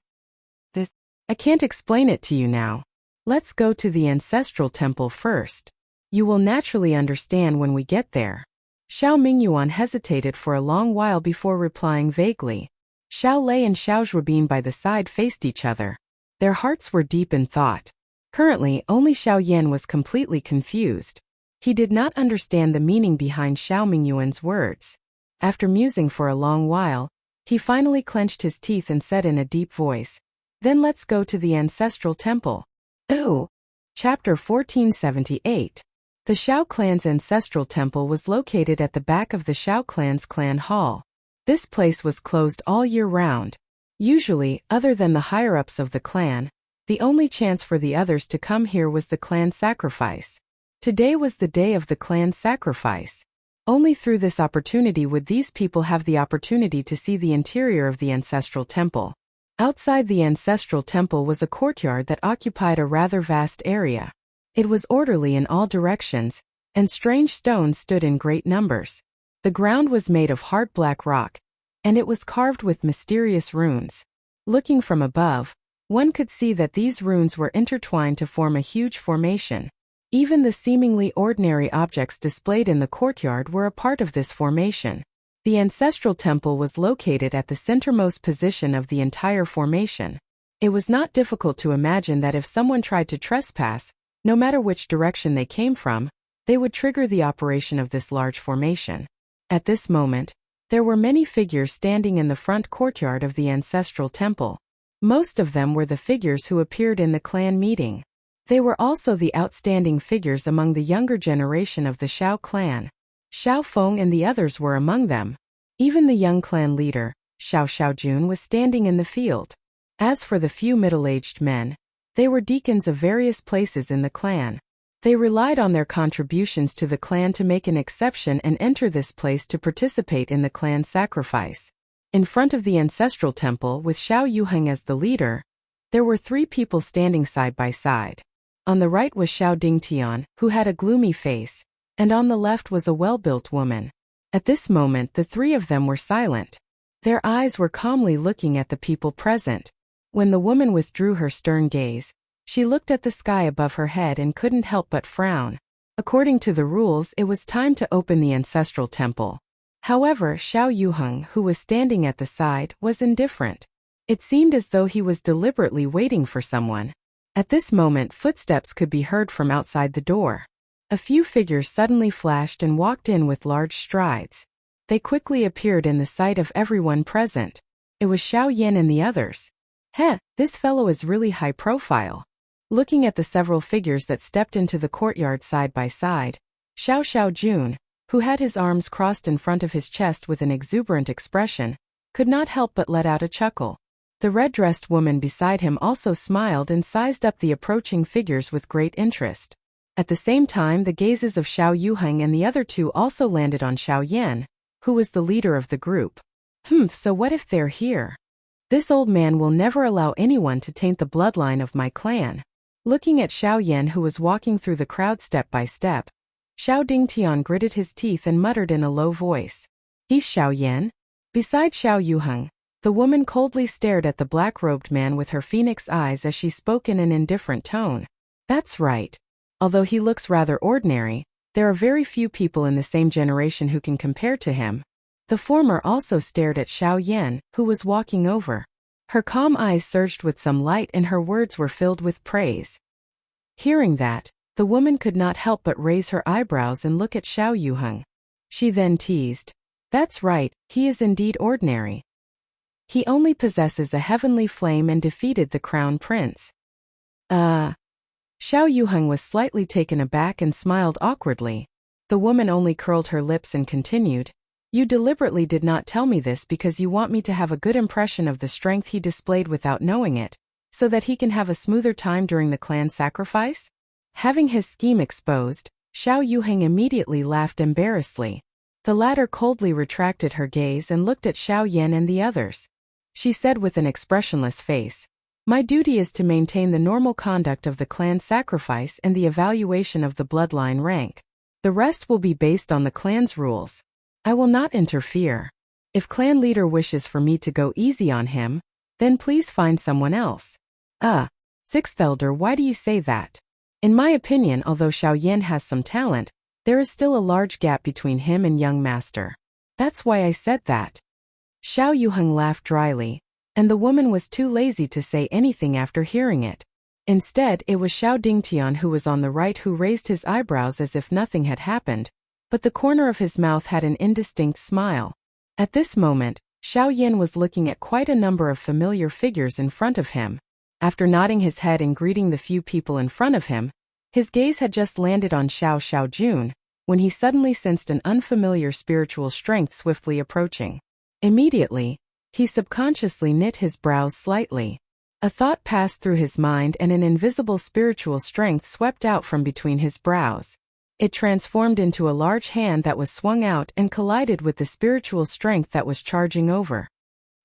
I can't explain it to you now. Let's go to the ancestral temple first." You will naturally understand when we get there. Xiao Mingyuan hesitated for a long while before replying vaguely. Xiao Lei and Xiao Zhuobin by the side faced each other. Their hearts were deep in thought. Currently, only Xiao Yan was completely confused. He did not understand the meaning behind Xiao Mingyuan's words. After musing for a long while, he finally clenched his teeth and said in a deep voice, "Then let's go to the ancestral temple." Ooh! Chapter 1478. The Xiao clan's ancestral temple was located at the back of the Xiao clan's clan hall. This place was closed all year round. Usually, other than the higher-ups of the clan, the only chance for the others to come here was the clan sacrifice. Today was the day of the clan sacrifice. Only through this opportunity would these people have the opportunity to see the interior of the ancestral temple. Outside the ancestral temple was a courtyard that occupied a rather vast area. It was orderly in all directions, and strange stones stood in great numbers. The ground was made of hard black rock, and it was carved with mysterious runes. Looking from above, one could see that these runes were intertwined to form a huge formation. Even the seemingly ordinary objects displayed in the courtyard were a part of this formation. The ancestral temple was located at the centermost position of the entire formation. It was not difficult to imagine that if someone tried to trespass, no matter which direction they came from, they would trigger the operation of this large formation. At this moment, there were many figures standing in the front courtyard of the ancestral temple. Most of them were the figures who appeared in the clan meeting. They were also the outstanding figures among the younger generation of the Xiao clan. Xiao Feng and the others were among them. Even the young clan leader, Xiao Xiaojun, was standing in the field. As for the few middle-aged men, they were deacons of various places in the clan. They relied on their contributions to the clan to make an exception and enter this place to participate in the clan sacrifice. In front of the ancestral temple, with Xiao Yuheng as the leader, there were 3 people standing side by side. On the right was Xiao Dingtian, who had a gloomy face, and on the left was a well-built woman. At this moment the 3 of them were silent. Their eyes were calmly looking at the people present. When the woman withdrew her stern gaze, she looked at the sky above her head and couldn't help but frown. According to the rules, it was time to open the ancestral temple. However, Xiao Yuheng, who was standing at the side, was indifferent. It seemed as though he was deliberately waiting for someone. At this moment, footsteps could be heard from outside the door. A few figures suddenly flashed and walked in with large strides. They quickly appeared in the sight of everyone present. It was Xiao Yan and the others. This fellow is really high profile. Looking at the several figures that stepped into the courtyard side by side, Xiao Xiaojun, who had his arms crossed in front of his chest with an exuberant expression, could not help but let out a chuckle. The red-dressed woman beside him also smiled and sized up the approaching figures with great interest. At the same time, the gazes of Xiao Yuheng and the other 2 also landed on Xiao Yan, who was the leader of the group. So what if they're here? This old man will never allow anyone to taint the bloodline of my clan. Looking at Xiao Yan, who was walking through the crowd step by step, Xiao Dingtian gritted his teeth and muttered in a low voice, "He's Xiao Yan?" Beside Xiao Yuheng, the woman coldly stared at the black-robed man with her phoenix eyes as she spoke in an indifferent tone. "That's right. Although he looks rather ordinary, there are very few people in the same generation who can compare to him." The former also stared at Xiao Yan, who was walking over. Her calm eyes surged with some light and her words were filled with praise. Hearing that, the woman could not help but raise her eyebrows and look at Xiao Yuheng. She then teased, "That's right, he is indeed ordinary. He only possesses a heavenly flame and defeated the crown prince." Xiao Yuheng was slightly taken aback and smiled awkwardly. The woman only curled her lips and continued, "You deliberately did not tell me this because you want me to have a good impression of the strength he displayed without knowing it, so that he can have a smoother time during the clan sacrifice?" Having his scheme exposed, Xiao Yuheng immediately laughed embarrassedly. The latter coldly retracted her gaze and looked at Xiao Yan and the others. She said with an expressionless face, "My duty is to maintain the normal conduct of the clan sacrifice and the evaluation of the bloodline rank. The rest will be based on the clan's rules. I will not interfere. If clan leader wishes for me to go easy on him, then please find someone else." Sixth elder, why do you say that? In my opinion, although Xiao Yan has some talent, there is still a large gap between him and young master. That's why I said that. Xiao Yuheng laughed dryly, and the woman was too lazy to say anything after hearing it. Instead, it was Xiao Dingtian who was on the right who raised his eyebrows as if nothing had happened, but the corner of his mouth had an indistinct smile. At this moment, Xiao Yan was looking at quite a number of familiar figures in front of him. After nodding his head and greeting the few people in front of him, his gaze had just landed on Xiao Xiaojun, when he suddenly sensed an unfamiliar spiritual strength swiftly approaching. Immediately, he subconsciously knit his brows slightly. A thought passed through his mind and an invisible spiritual strength swept out from between his brows. It transformed into a large hand that was swung out and collided with the spiritual strength that was charging over.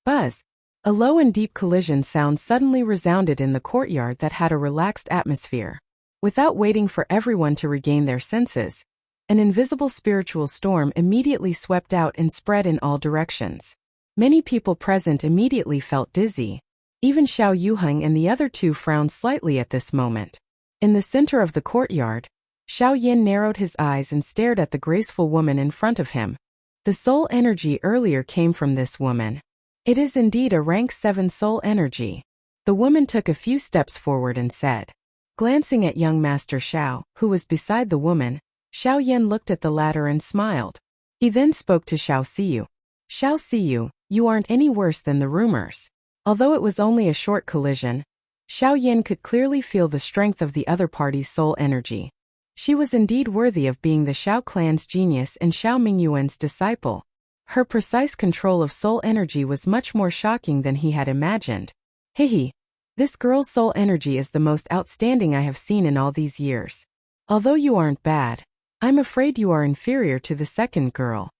Buzz! A low and deep collision sound suddenly resounded in the courtyard that had a relaxed atmosphere. Without waiting for everyone to regain their senses, an invisible spiritual storm immediately swept out and spread in all directions. Many people present immediately felt dizzy. Even Xiao Yuheng and the other two frowned slightly at this moment. In the center of the courtyard, Xiao Yan narrowed his eyes and stared at the graceful woman in front of him. The soul energy earlier came from this woman. It is indeed a rank 7 soul energy. The woman took a few steps forward and said. Glancing at young Master Xiao, who was beside the woman, Xiao Yan looked at the latter and smiled. He then spoke to Xiao Siyu. Xiao Siyu, you aren't any worse than the rumors. Although it was only a short collision, Xiao Yan could clearly feel the strength of the other party's soul energy. She was indeed worthy of being the Xiao clan's genius and Xiao Mingyuan's disciple. Her precise control of soul energy was much more shocking than he had imagined. Hihi. This girl's soul energy is the most outstanding I have seen in all these years. Although you aren't bad, I'm afraid you are inferior to the second girl.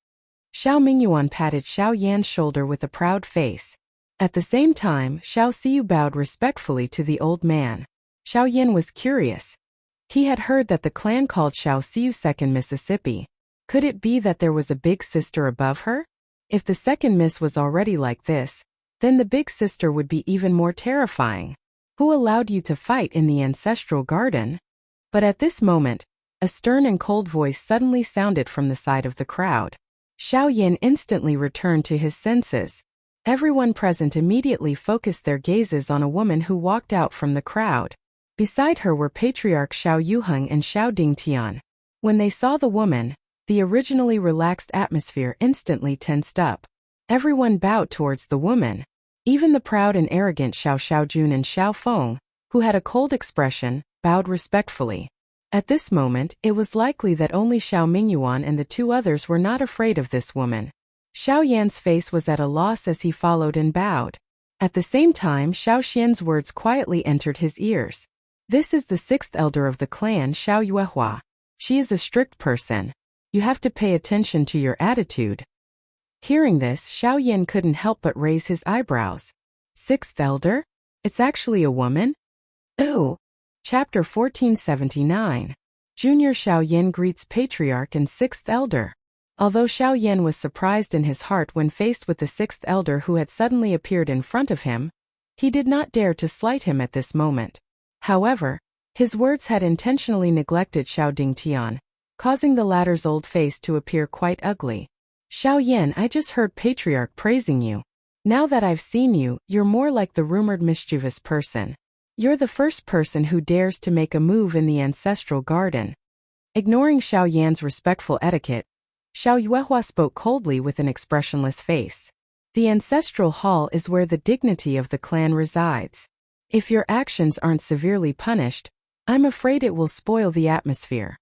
Xiao Mingyuan patted Xiao Yan's shoulder with a proud face. At the same time, Xiao Siyu bowed respectfully to the old man. Xiao Yan was curious. He had heard that the clan called Xiao Siyu Second Mississippi. Could it be that there was a big sister above her? If the second miss was already like this, then the big sister would be even more terrifying. Who allowed you to fight in the ancestral garden? But at this moment, a stern and cold voice suddenly sounded from the side of the crowd. Xiao Yan instantly returned to his senses. Everyone present immediately focused their gazes on a woman who walked out from the crowd. Beside her were Patriarch Xiao Yuheng and Xiao Dingtian. When they saw the woman, the originally relaxed atmosphere instantly tensed up. Everyone bowed towards the woman. Even the proud and arrogant Xiao Xiaojun and Xiao Feng, who had a cold expression, bowed respectfully. At this moment, it was likely that only Xiao Mingyuan and the two others were not afraid of this woman. Xiao Yan's face was at a loss as he followed and bowed. At the same time, Xiao Xian's words quietly entered his ears. This is the 6th elder of the clan, Xiao Yuehua. She is a strict person. You have to pay attention to your attitude. Hearing this, Xiao Yan couldn't help but raise his eyebrows. 6th elder? It's actually a woman? Ooh. Chapter 1479. Junior Xiao Yan greets Patriarch and 6th elder. Although Xiao Yan was surprised in his heart when faced with the 6th elder who had suddenly appeared in front of him, he did not dare to slight him at this moment. However, his words had intentionally neglected Xiao Dingtian, causing the latter's old face to appear quite ugly. Xiao Yan, I just heard Patriarch praising you. Now that I've seen you, you're more like the rumored mischievous person. You're the first person who dares to make a move in the ancestral garden. Ignoring Xiao Yan's respectful etiquette, Xiao Yuehua spoke coldly with an expressionless face. The ancestral hall is where the dignity of the clan resides. If your actions aren't severely punished, I'm afraid it will spoil the atmosphere.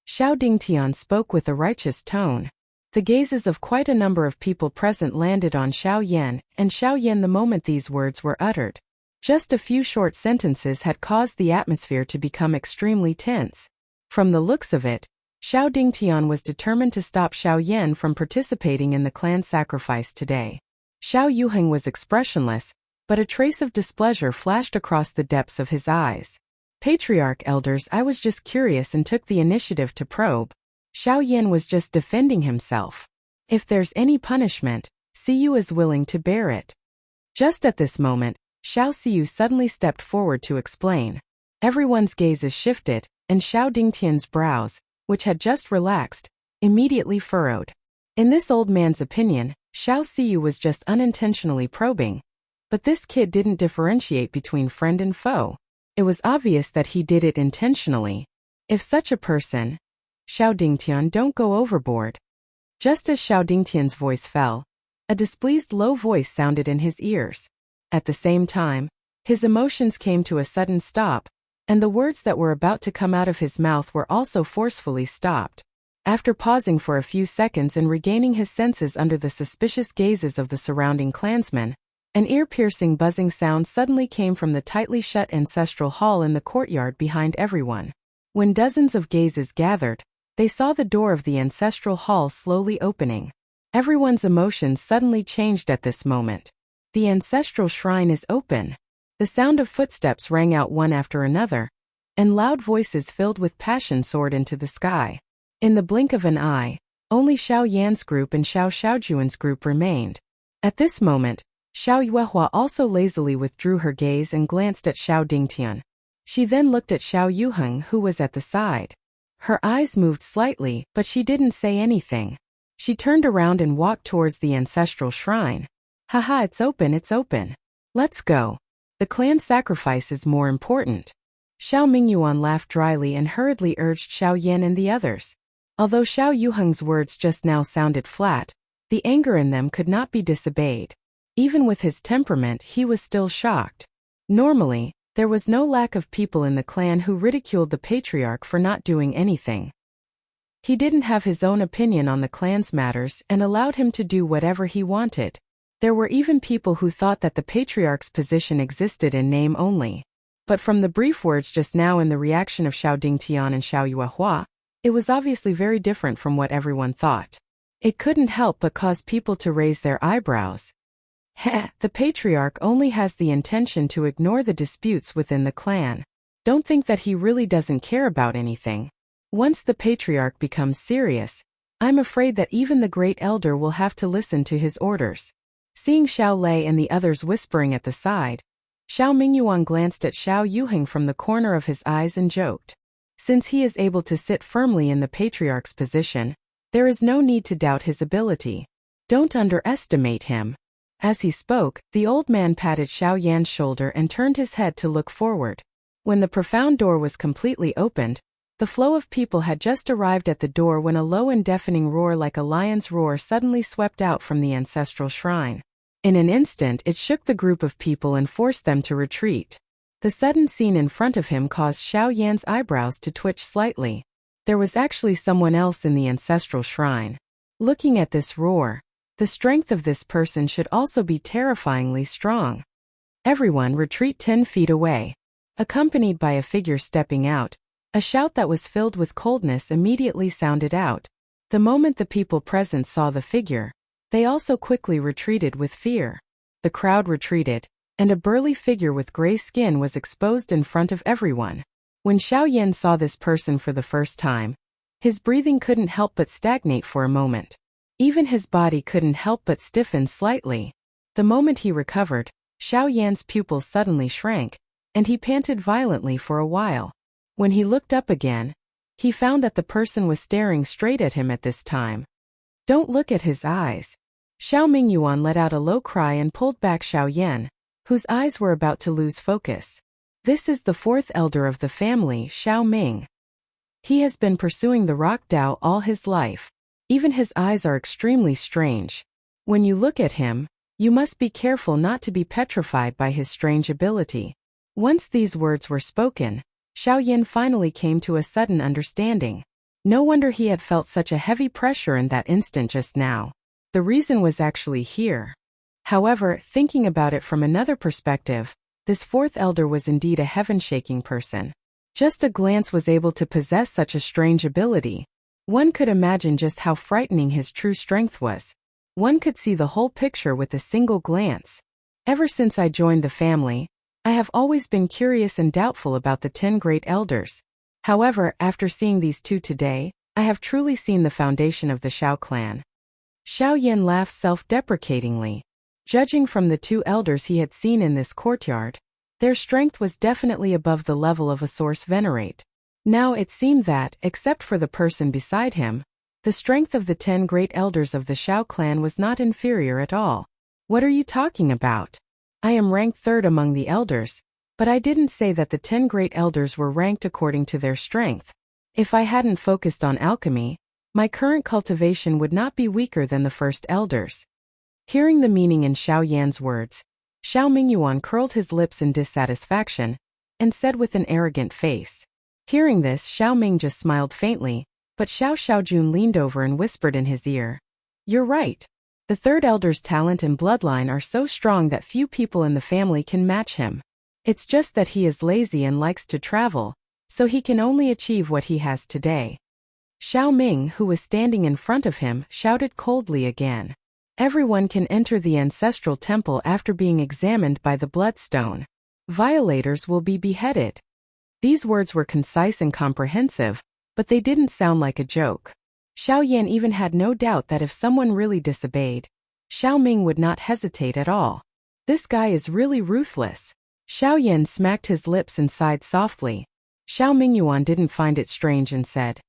Xiao Dingtian spoke with a righteous tone. The gazes of quite a number of people present landed on Xiao Yan and Xiao Yan the moment these words were uttered. Just a few short sentences had caused the atmosphere to become extremely tense. From the looks of it, Xiao Dingtian was determined to stop Xiao Yan from participating in the clan sacrifice today. Xiao Yuheng was expressionless, but a trace of displeasure flashed across the depths of his eyes. Patriarch elders, I was just curious and took the initiative to probe. Xiao Yan was just defending himself. If there's any punishment, Siyu is willing to bear it. Just at this moment, Xiao Siyu suddenly stepped forward to explain. Everyone's gazes shifted, and Xiao Dingtian's brows, which had just relaxed, immediately furrowed. In this old man's opinion, Xiao Siyu was just unintentionally probing. But this kid didn't differentiate between friend and foe. It was obvious that he did it intentionally. If such a person, Xiao Dingtian, don't go overboard. Just as Xiao Dingtian's voice fell, a displeased low voice sounded in his ears. At the same time, his emotions came to a sudden stop, and the words that were about to come out of his mouth were also forcefully stopped. After pausing for a few seconds and regaining his senses under the suspicious gazes of the surrounding clansmen, an ear-piercing buzzing sound suddenly came from the tightly shut ancestral hall in the courtyard behind everyone. When dozens of gazes gathered, they saw the door of the ancestral hall slowly opening. Everyone's emotions suddenly changed at this moment. The ancestral shrine is open. The sound of footsteps rang out one after another, and loud voices filled with passion soared into the sky. In the blink of an eye, only Xiao Yan's group and Xiao Xiaojuan's group remained. At this moment, Xiao Yuehua also lazily withdrew her gaze and glanced at Xiao Dingtian. She then looked at Xiao Yuheng, who was at the side. Her eyes moved slightly, but she didn't say anything. She turned around and walked towards the ancestral shrine. Haha, it's open. Let's go. The clan sacrifice is more important. Xiao Mingyuan laughed dryly and hurriedly urged Xiao Yan and the others. Although Xiao Yuheng's words just now sounded flat, the anger in them could not be disobeyed. Even with his temperament, he was still shocked. Normally, there was no lack of people in the clan who ridiculed the patriarch for not doing anything. He didn't have his own opinion on the clan's matters and allowed him to do whatever he wanted. There were even people who thought that the patriarch's position existed in name only. But from the brief words just now and the reaction of Xiao Dingtian and Xiao Yuehua, it was obviously very different from what everyone thought. It couldn't help but cause people to raise their eyebrows. The patriarch only has the intention to ignore the disputes within the clan. Don't think that he really doesn't care about anything. Once the patriarch becomes serious, I'm afraid that even the great elder will have to listen to his orders. Seeing Xiao Lei and the others whispering at the side, Xiao Mingyuan glanced at Xiao Yuheng from the corner of his eyes and joked. Since he is able to sit firmly in the patriarch's position, there is no need to doubt his ability. Don't underestimate him. As he spoke, the old man patted Xiao Yan's shoulder and turned his head to look forward. When the profound door was completely opened, the flow of people had just arrived at the door when a low and deafening roar like a lion's roar suddenly swept out from the ancestral shrine. In an instant, it shook the group of people and forced them to retreat. The sudden scene in front of him caused Xiao Yan's eyebrows to twitch slightly. There was actually someone else in the ancestral shrine. Looking at this roar, the strength of this person should also be terrifyingly strong. Everyone retreat 10 feet away. Accompanied by a figure stepping out, a shout that was filled with coldness immediately sounded out. The moment the people present saw the figure, they also quickly retreated with fear. The crowd retreated, and a burly figure with gray skin was exposed in front of everyone. When Xiao Yan saw this person for the first time, his breathing couldn't help but stagnate for a moment. Even his body couldn't help but stiffen slightly. The moment he recovered, Xiao Yan's pupils suddenly shrank, and he panted violently for a while. When he looked up again, he found that the person was staring straight at him at this time. Don't look at his eyes. Xiao Mingyuan let out a low cry and pulled back Xiao Yan, whose eyes were about to lose focus. This is the fourth elder of the family, Xiao Ming. He has been pursuing the rock Dao all his life. Even his eyes are extremely strange. When you look at him, you must be careful not to be petrified by his strange ability. Once these words were spoken, Xiao Yan finally came to a sudden understanding. No wonder he had felt such a heavy pressure in that instant just now. The reason was actually here. However, thinking about it from another perspective, this fourth elder was indeed a heaven-shaking person. Just a glance was able to possess such a strange ability. One could imagine just how frightening his true strength was. One could see the whole picture with a single glance. Ever since I joined the family, I have always been curious and doubtful about the 10 great elders. However, after seeing these two today, I have truly seen the foundation of the Xiao clan. Xiao Yan laughed self-deprecatingly. Judging from the 2 elders he had seen in this courtyard, Their strength was definitely above the level of a source venerate. Now it seemed that, except for the person beside him, the strength of the 10 great elders of the Shao clan was not inferior at all. What are you talking about? I am ranked 3rd among the elders, but I didn't say that the 10 great elders were ranked according to their strength. If I hadn't focused on alchemy, my current cultivation would not be weaker than the first elders. Hearing the meaning in Xiao Yan's words, Xiao Mingyuan curled his lips in dissatisfaction, and said with an arrogant face. Hearing this, Xiao Ming just smiled faintly, but Xiao Xiaojun leaned over and whispered in his ear. You're right. The 3rd elder's talent and bloodline are so strong that few people in the family can match him. It's just that he is lazy and likes to travel, so he can only achieve what he has today. Xiao Ming, who was standing in front of him, shouted coldly again. Everyone can enter the ancestral temple after being examined by the bloodstone. Violators will be beheaded. These words were concise and comprehensive, but they didn't sound like a joke. Xiao Yan even had no doubt that if someone really disobeyed, Xiao Ming would not hesitate at all. This guy is really ruthless. Xiao Yan smacked his lips and sighed softly. Xiao Mingyuan didn't find it strange and said,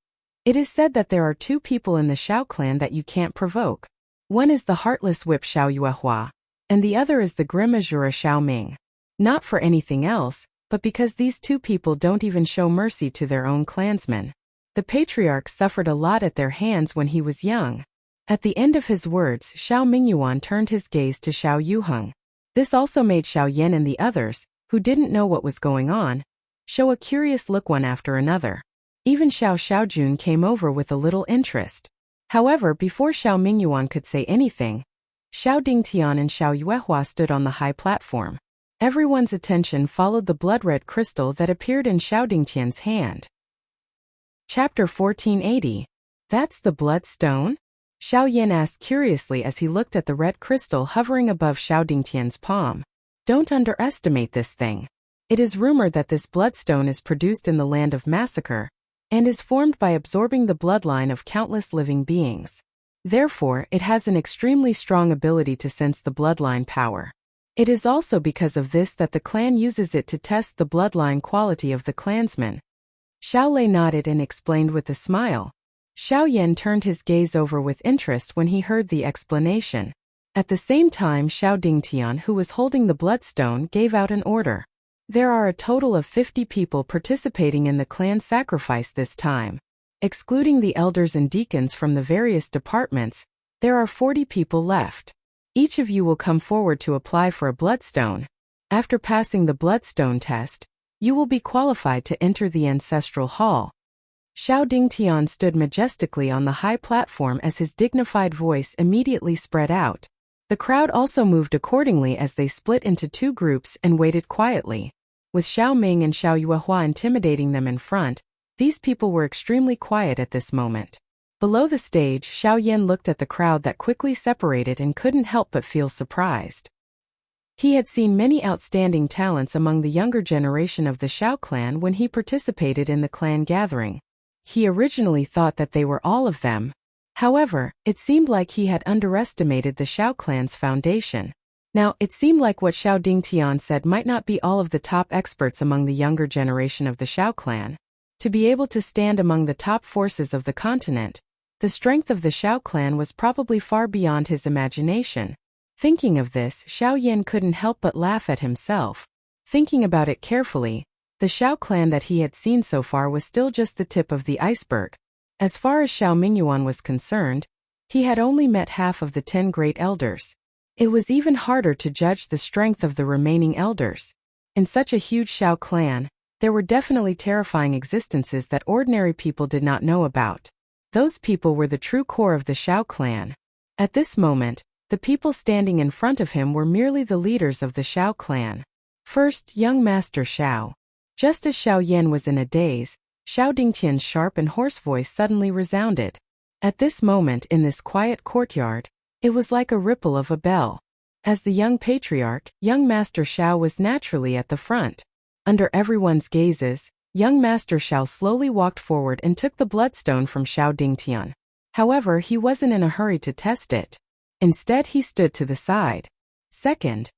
It is said that there are 2 people in the Shao clan that you can't provoke. One is the heartless whip Xiao Yuehua, and the other is the grim Azura Xiao Ming. Not for anything else, but because these 2 people don't even show mercy to their own clansmen. The patriarch suffered a lot at their hands when he was young. At the end of his words, Xiao Mingyuan turned his gaze to Xiao Yuheng. This also made Xiao Yan and the others, who didn't know what was going on, show a curious look one after another. Even Xiao Xiaojun came over with a little interest. However, before Xiao Mingyuan could say anything, Xiao Dingtian and Xiao Yuehua stood on the high platform. Everyone's attention followed the blood-red crystal that appeared in Xiao Dingtian's hand. Chapter 1480. That's the bloodstone? Xiao Yan asked curiously as he looked at the red crystal hovering above Xiao Dingtian's palm. Don't underestimate this thing. It is rumored that this bloodstone is produced in the land of massacre, and is formed by absorbing the bloodline of countless living beings. Therefore, it has an extremely strong ability to sense the bloodline power. It is also because of this that the clan uses it to test the bloodline quality of the clansmen. Xiao Lei nodded and explained with a smile. Xiao Yan turned his gaze over with interest when he heard the explanation. At the same time, Xiao Dingtian, who was holding the bloodstone, gave out an order. There are a total of 50 people participating in the clan sacrifice this time. Excluding the elders and deacons from the various departments, there are 40 people left. Each of you will come forward to apply for a bloodstone. After passing the bloodstone test, you will be qualified to enter the ancestral hall. Xiao Dingtian stood majestically on the high platform as his dignified voice immediately spread out. The crowd also moved accordingly as they split into 2 groups and waited quietly. With Xiao Ming and Xiao Yuehua intimidating them in front, these people were extremely quiet at this moment. Below the stage, Xiao Yan looked at the crowd that quickly separated and couldn't help but feel surprised. He had seen many outstanding talents among the younger generation of the Shao clan when he participated in the clan gathering. He originally thought that they were all of them. However, it seemed like he had underestimated the Shao clan's foundation. Now, it seemed like what Xiao Dingtian said might not be all of the top experts among the younger generation of the Shao clan. To be able to stand among the top forces of the continent, the strength of the Shao clan was probably far beyond his imagination. Thinking of this, Xiao Yan couldn't help but laugh at himself. Thinking about it carefully, the Shao clan that he had seen so far was still just the tip of the iceberg. As far as Xiao Mingyuan was concerned, he had only met half of the 10 great elders. It was even harder to judge the strength of the remaining elders. In such a huge Shao clan, there were definitely terrifying existences that ordinary people did not know about. Those people were the true core of the Shao clan. At this moment, the people standing in front of him were merely the leaders of the Shao clan. First, young Master Xiao. Just as Xiao Yan was in a daze, Xiao Dingtian's sharp and hoarse voice suddenly resounded. At this moment in this quiet courtyard, it was like a ripple of a bell. As the young patriarch, young Master Xiao was naturally at the front. Under everyone's gazes, young Master Xiao slowly walked forward and took the bloodstone from Xiao Dingtian. However, he wasn't in a hurry to test it. Instead, he stood to the side. Second.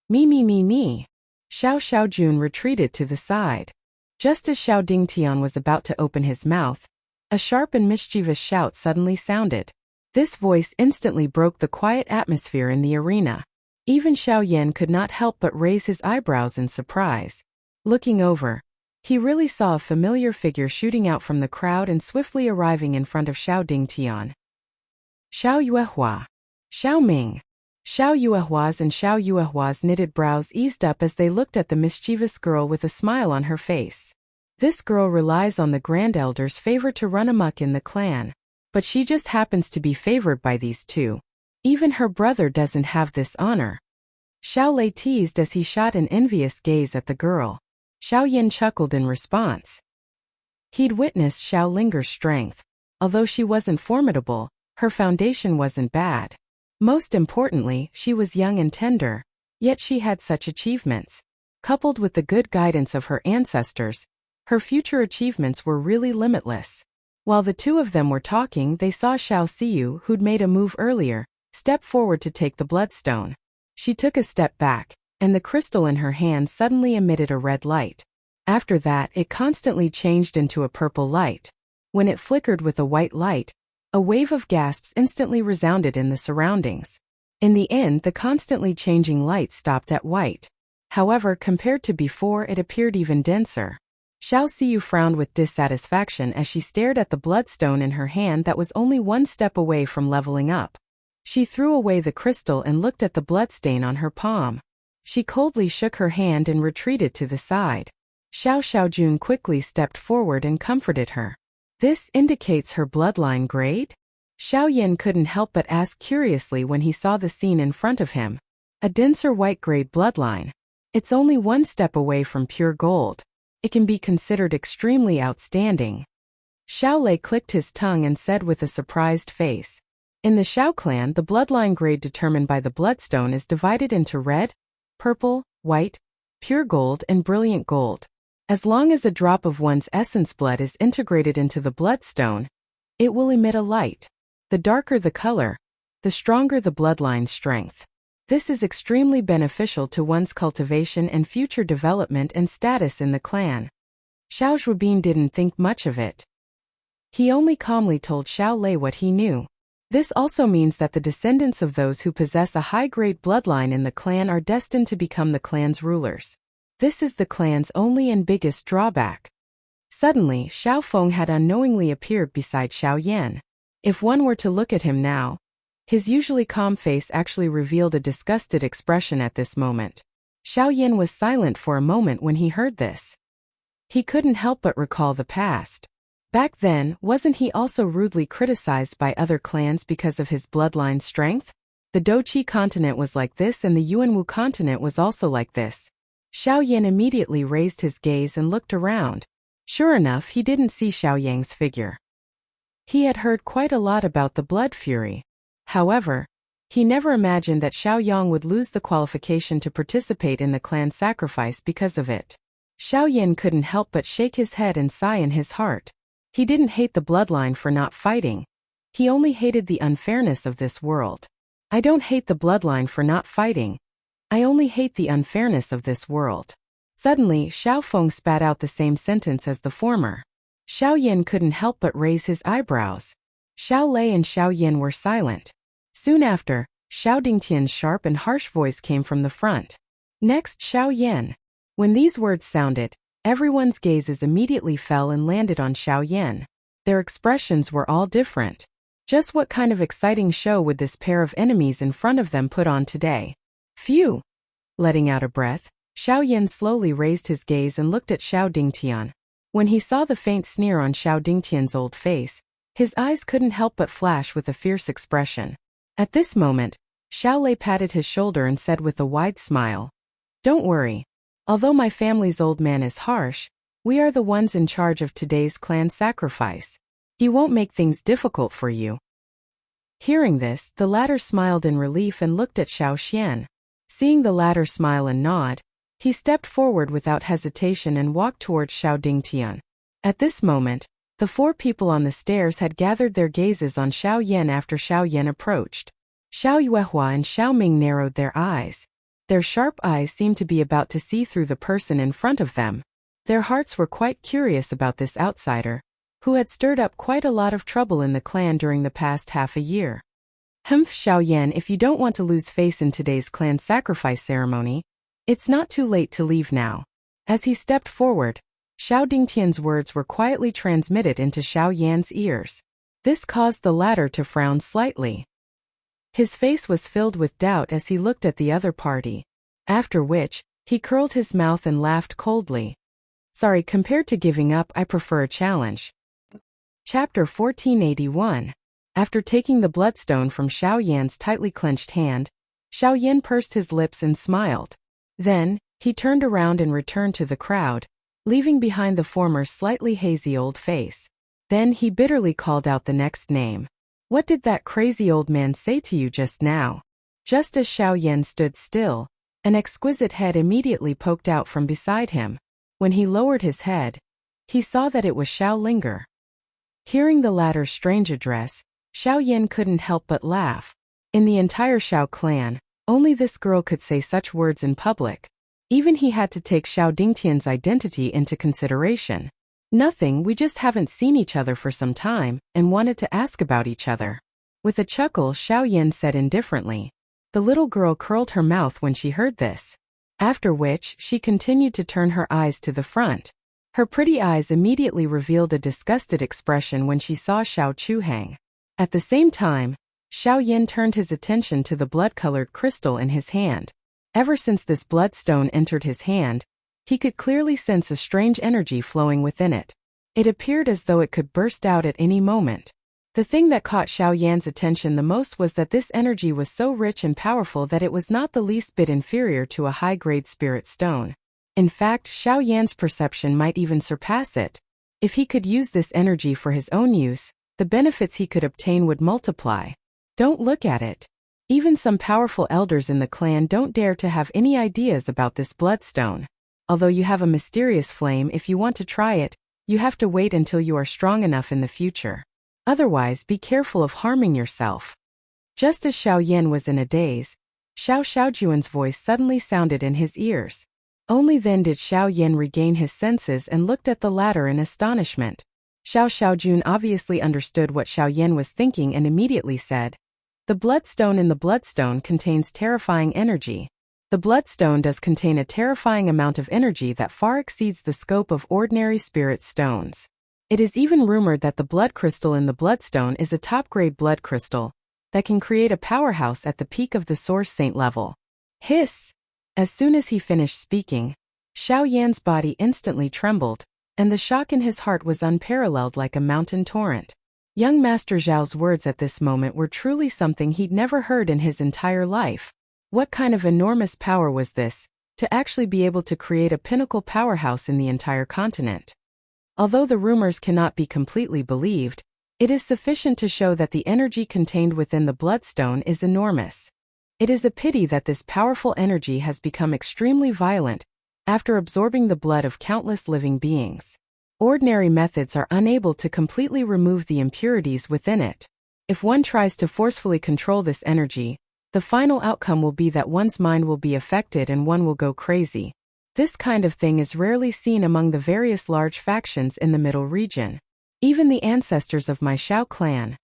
Me. Xiao Xiaojun retreated to the side. Just as Xiao Dingtian was about to open his mouth, a sharp and mischievous shout suddenly sounded. This voice instantly broke the quiet atmosphere in the arena. Even Xiao Yan could not help but raise his eyebrows in surprise. Looking over, he really saw a familiar figure shooting out from the crowd and swiftly arriving in front of Xiao Dingtian. Xiao Yuehua. Xiao Ming. Xiao Yuehua's and Xiao Yuehua's knitted brows eased up as they looked at the mischievous girl with a smile on her face. This girl relies on the Grand Elder's favor to run amok in the clan. But she just happens to be favored by these two. Even her brother doesn't have this honor. Xiao Lei teased as he shot an envious gaze at the girl. Xiao Yin chuckled in response. He'd witnessed Xiao Linger's strength. Although she wasn't formidable, her foundation wasn't bad. Most importantly, she was young and tender. Yet she had such achievements. Coupled with the good guidance of her ancestors, her future achievements were really limitless. While the two of them were talking, they saw Xiao Xiyu, who'd made a move earlier, step forward to take the bloodstone. She took a step back, and the crystal in her hand suddenly emitted a red light. After that, it constantly changed into a purple light. When it flickered with a white light, a wave of gasps instantly resounded in the surroundings. In the end, the constantly changing light stopped at white. However, compared to before, it appeared even denser. Xiao Xiyu frowned with dissatisfaction as she stared at the bloodstone in her hand that was only one step away from leveling up. She threw away the crystal and looked at the bloodstain on her palm. She coldly shook her hand and retreated to the side. Xiao Xiaojun quickly stepped forward and comforted her. This indicates her bloodline grade? Xiao Yan couldn't help but ask curiously when he saw the scene in front of him. A denser white grade bloodline. It's only one step away from pure gold. It can be considered extremely outstanding. Xiao Lei clicked his tongue and said with a surprised face. In the Xiao clan, the bloodline grade determined by the bloodstone is divided into red, purple, white, pure gold, and brilliant gold. As long as a drop of one's essence blood is integrated into the bloodstone, it will emit a light. The darker the color, the stronger the bloodline strength. This is extremely beneficial to one's cultivation and future development and status in the clan. Xiao Zhuobin didn't think much of it. He only calmly told Xiao Lei what he knew. This also means that the descendants of those who possess a high-grade bloodline in the clan are destined to become the clan's rulers. This is the clan's only and biggest drawback. Suddenly, Xiao Feng had unknowingly appeared beside Xiao Yan. If one were to look at him now, his usually calm face actually revealed a disgusted expression at this moment. Xiao Yan was silent for a moment when he heard this. He couldn't help but recall the past. Back then, wasn't he also rudely criticized by other clans because of his bloodline strength? The Doqi continent was like this and the Yuanwu continent was also like this. Xiao Yan immediately raised his gaze and looked around. Sure enough, he didn't see Xiao Yang's figure. He had heard quite a lot about the blood fury. However, he never imagined that Xiao Yang would lose the qualification to participate in the clan sacrifice because of it. Xiao Yan couldn't help but shake his head and sigh in his heart. He didn't hate the bloodline for not fighting. He only hated the unfairness of this world. I don't hate the bloodline for not fighting. I only hate the unfairness of this world. Suddenly, Xiao Feng spat out the same sentence as the former. Xiao Yan couldn't help but raise his eyebrows. Xiao Lei and Xiao Yan were silent. Soon after, Xiao Dingtian's sharp and harsh voice came from the front. Next, Xiao Yan. When these words sounded, everyone's gazes immediately fell and landed on Xiao Yan. Their expressions were all different. Just what kind of exciting show would this pair of enemies in front of them put on today? Phew! Letting out a breath, Xiao Yan slowly raised his gaze and looked at Xiao Dingtian. When he saw the faint sneer on Xiao Dingtian's old face, his eyes couldn't help but flash with a fierce expression. At this moment, Xiao Lei patted his shoulder and said with a wide smile, "Don't worry. Although my family's old man is harsh, we are the ones in charge of today's clan sacrifice. He won't make things difficult for you." Hearing this, the latter smiled in relief and looked at Xiao Xian. Seeing the latter smile and nod, he stepped forward without hesitation and walked towards Xiao Dingtian. At this moment, the four people on the stairs had gathered their gazes on Xiao Yan after Xiao Yan approached. Xiao Yuehua and Xiao Ming narrowed their eyes. Their sharp eyes seemed to be about to see through the person in front of them. Their hearts were quite curious about this outsider, who had stirred up quite a lot of trouble in the clan during the past half a year. Humph, Xiaoyan, if you don't want to lose face in today's clan sacrifice ceremony, it's not too late to leave now. As he stepped forward, Xiao Dingtian's words were quietly transmitted into Xiaoyan's ears. This caused the latter to frown slightly. His face was filled with doubt as he looked at the other party, after which, he curled his mouth and laughed coldly. Sorry, compared to giving up, I prefer a challenge. Chapter 1481. After taking the bloodstone from Xiaoyan's tightly clenched hand, Xiaoyan pursed his lips and smiled. Then, he turned around and returned to the crowd, leaving behind the former slightly hazy old face. Then he bitterly called out the next name. What did that crazy old man say to you just now? Just as Xiaoyan stood still, an exquisite head immediately poked out from beside him. When he lowered his head, he saw that it was Xiao Linger. Hearing the latter's strange address, Xiaoyan couldn't help but laugh. In the entire Xiao clan, only this girl could say such words in public. Even he had to take Xiao Dingtian's identity into consideration. Nothing, we just haven't seen each other for some time, and wanted to ask about each other. With a chuckle, Xiaoyan said indifferently. The little girl curled her mouth when she heard this. After which, she continued to turn her eyes to the front. Her pretty eyes immediately revealed a disgusted expression when she saw Xiao Chuhang. At the same time, Xiaoyan turned his attention to the blood-colored crystal in his hand. Ever since this bloodstone entered his hand, he could clearly sense a strange energy flowing within it. It appeared as though it could burst out at any moment. The thing that caught Xiaoyan's attention the most was that this energy was so rich and powerful that it was not the least bit inferior to a high-grade spirit stone. In fact, Xiaoyan's perception might even surpass it. If he could use this energy for his own use, the benefits he could obtain would multiply. Don't look at it. Even some powerful elders in the clan don't dare to have any ideas about this bloodstone. Although you have a mysterious flame, if you want to try it, you have to wait until you are strong enough in the future. Otherwise, be careful of harming yourself. Just as Xiaoyan was in a daze, Xiao Xiaojuan's voice suddenly sounded in his ears. Only then did Xiaoyan regain his senses and looked at the latter in astonishment. Xiao Xiaojun obviously understood what Xiaoyan was thinking and immediately said, "The bloodstone in the bloodstone contains terrifying energy. The bloodstone does contain a terrifying amount of energy that far exceeds the scope of ordinary spirit stones. It is even rumored that the blood crystal in the bloodstone is a top-grade blood crystal that can create a powerhouse at the peak of the source saint level." Hiss! As soon as he finished speaking, Xiaoyan's body instantly trembled, and the shock in his heart was unparalleled like a mountain torrent. Young Master Zhao's words at this moment were truly something he'd never heard in his entire life. What kind of enormous power was this, to actually be able to create a pinnacle powerhouse in the entire continent? Although the rumors cannot be completely believed, it is sufficient to show that the energy contained within the bloodstone is enormous. It is a pity that this powerful energy has become extremely violent after absorbing the blood of countless living beings. Ordinary methods are unable to completely remove the impurities within it. If one tries to forcefully control this energy, the final outcome will be that one's mind will be affected and one will go crazy. This kind of thing is rarely seen among the various large factions in the middle region. Even the ancestors of my Xiao clan.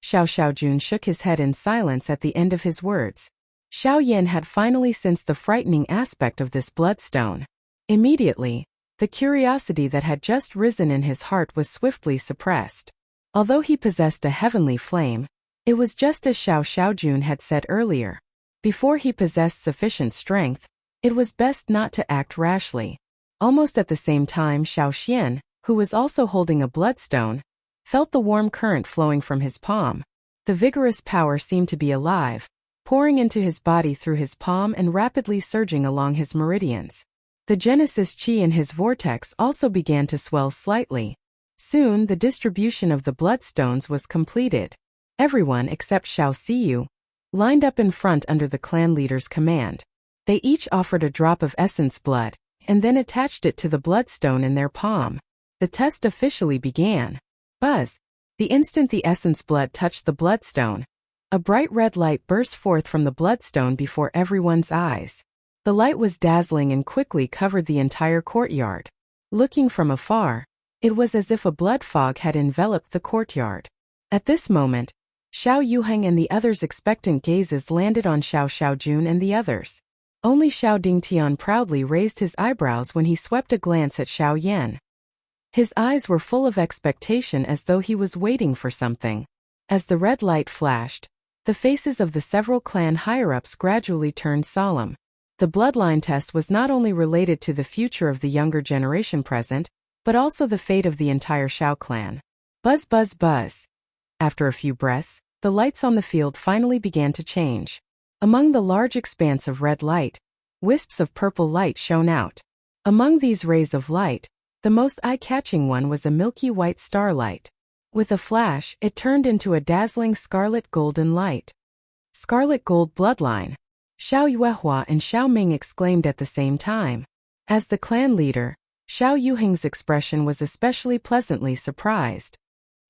Xiao Xiaojun shook his head in silence at the end of his words. Xiaoyan had finally sensed the frightening aspect of this bloodstone. Immediately, the curiosity that had just risen in his heart was swiftly suppressed. Although he possessed a heavenly flame, it was just as Xiao Xiaojun had said earlier. Before he possessed sufficient strength, it was best not to act rashly. Almost at the same time, Xiao Xian, who was also holding a bloodstone, felt the warm current flowing from his palm. The vigorous power seemed to be alive, pouring into his body through his palm and rapidly surging along his meridians. The Genesis Qi in his vortex also began to swell slightly. Soon, the distribution of the bloodstones was completed. Everyone except Xiao Xiyu lined up in front under the clan leader's command. They each offered a drop of essence blood, and then attached it to the bloodstone in their palm. The test officially began. Buzz! The instant the essence blood touched the bloodstone, a bright red light burst forth from the bloodstone before everyone's eyes. The light was dazzling and quickly covered the entire courtyard. Looking from afar, it was as if a blood fog had enveloped the courtyard. At this moment, Xiao Yuheng and the others' expectant gazes landed on Xiao Xiaojun and the others. Only Xiao Dingtian proudly raised his eyebrows when he swept a glance at Xiao Yan. His eyes were full of expectation as though he was waiting for something. As the red light flashed, the faces of the several clan higher-ups gradually turned solemn. The bloodline test was not only related to the future of the younger generation present, but also the fate of the entire Xiao clan. Buzz buzz buzz. After a few breaths, the lights on the field finally began to change. Among the large expanse of red light, wisps of purple light shone out. Among these rays of light, the most eye-catching one was a milky white starlight. With a flash, it turned into a dazzling scarlet golden light. Scarlet gold bloodline. Xiao Yuehua and Xiao Ming exclaimed at the same time. As the clan leader, Xiao Yuheng's expression was especially pleasantly surprised.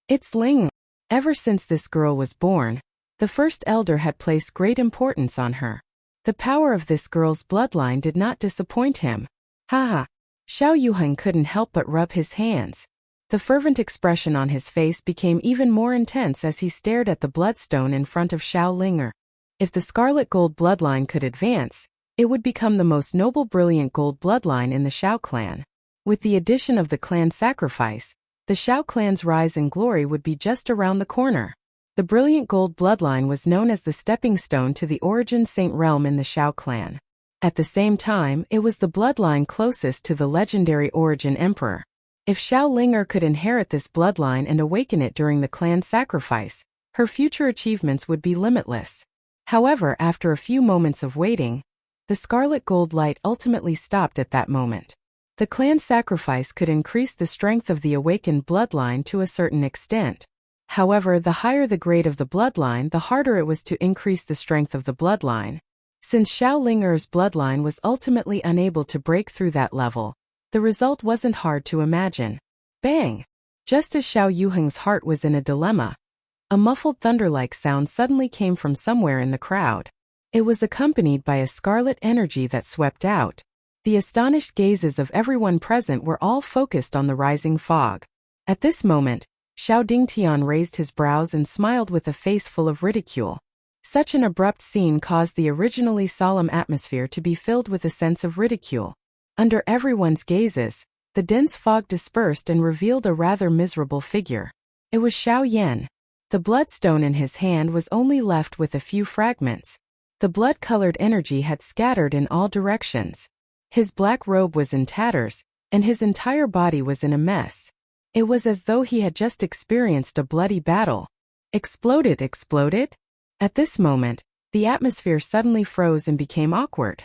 It's Ling. Ever since this girl was born, the first elder had placed great importance on her. The power of this girl's bloodline did not disappoint him. Haha. Xiao Yuheng couldn't help but rub his hands. The fervent expression on his face became even more intense as he stared at the bloodstone in front of Xiao Linger. If the scarlet gold bloodline could advance, it would become the most noble brilliant gold bloodline in the Xiao clan. With the addition of the clan sacrifice, the Xiao clan's rise in glory would be just around the corner. The brilliant gold bloodline was known as the stepping stone to the origin saint realm in the Xiao clan. At the same time, it was the bloodline closest to the legendary origin emperor. If Xiao Linger could inherit this bloodline and awaken it during the clan sacrifice, her future achievements would be limitless. However, after a few moments of waiting, the scarlet gold light ultimately stopped at that moment. The clan sacrifice could increase the strength of the awakened bloodline to a certain extent. However, the higher the grade of the bloodline, the harder it was to increase the strength of the bloodline. Since Xiao Linger's bloodline was ultimately unable to break through that level, the result wasn't hard to imagine. Bang! Just as Xiao Yuheng's heart was in a dilemma, a muffled thunder-like sound suddenly came from somewhere in the crowd. It was accompanied by a scarlet energy that swept out. The astonished gazes of everyone present were all focused on the rising fog. At this moment, Xiao Dingtian raised his brows and smiled with a face full of ridicule. Such an abrupt scene caused the originally solemn atmosphere to be filled with a sense of ridicule. Under everyone's gazes, the dense fog dispersed and revealed a rather miserable figure. It was Xiao Yan. The bloodstone in his hand was only left with a few fragments. The blood-colored energy had scattered in all directions. His black robe was in tatters, and his entire body was in a mess. It was as though he had just experienced a bloody battle. Exploded. At this moment, the atmosphere suddenly froze and became awkward.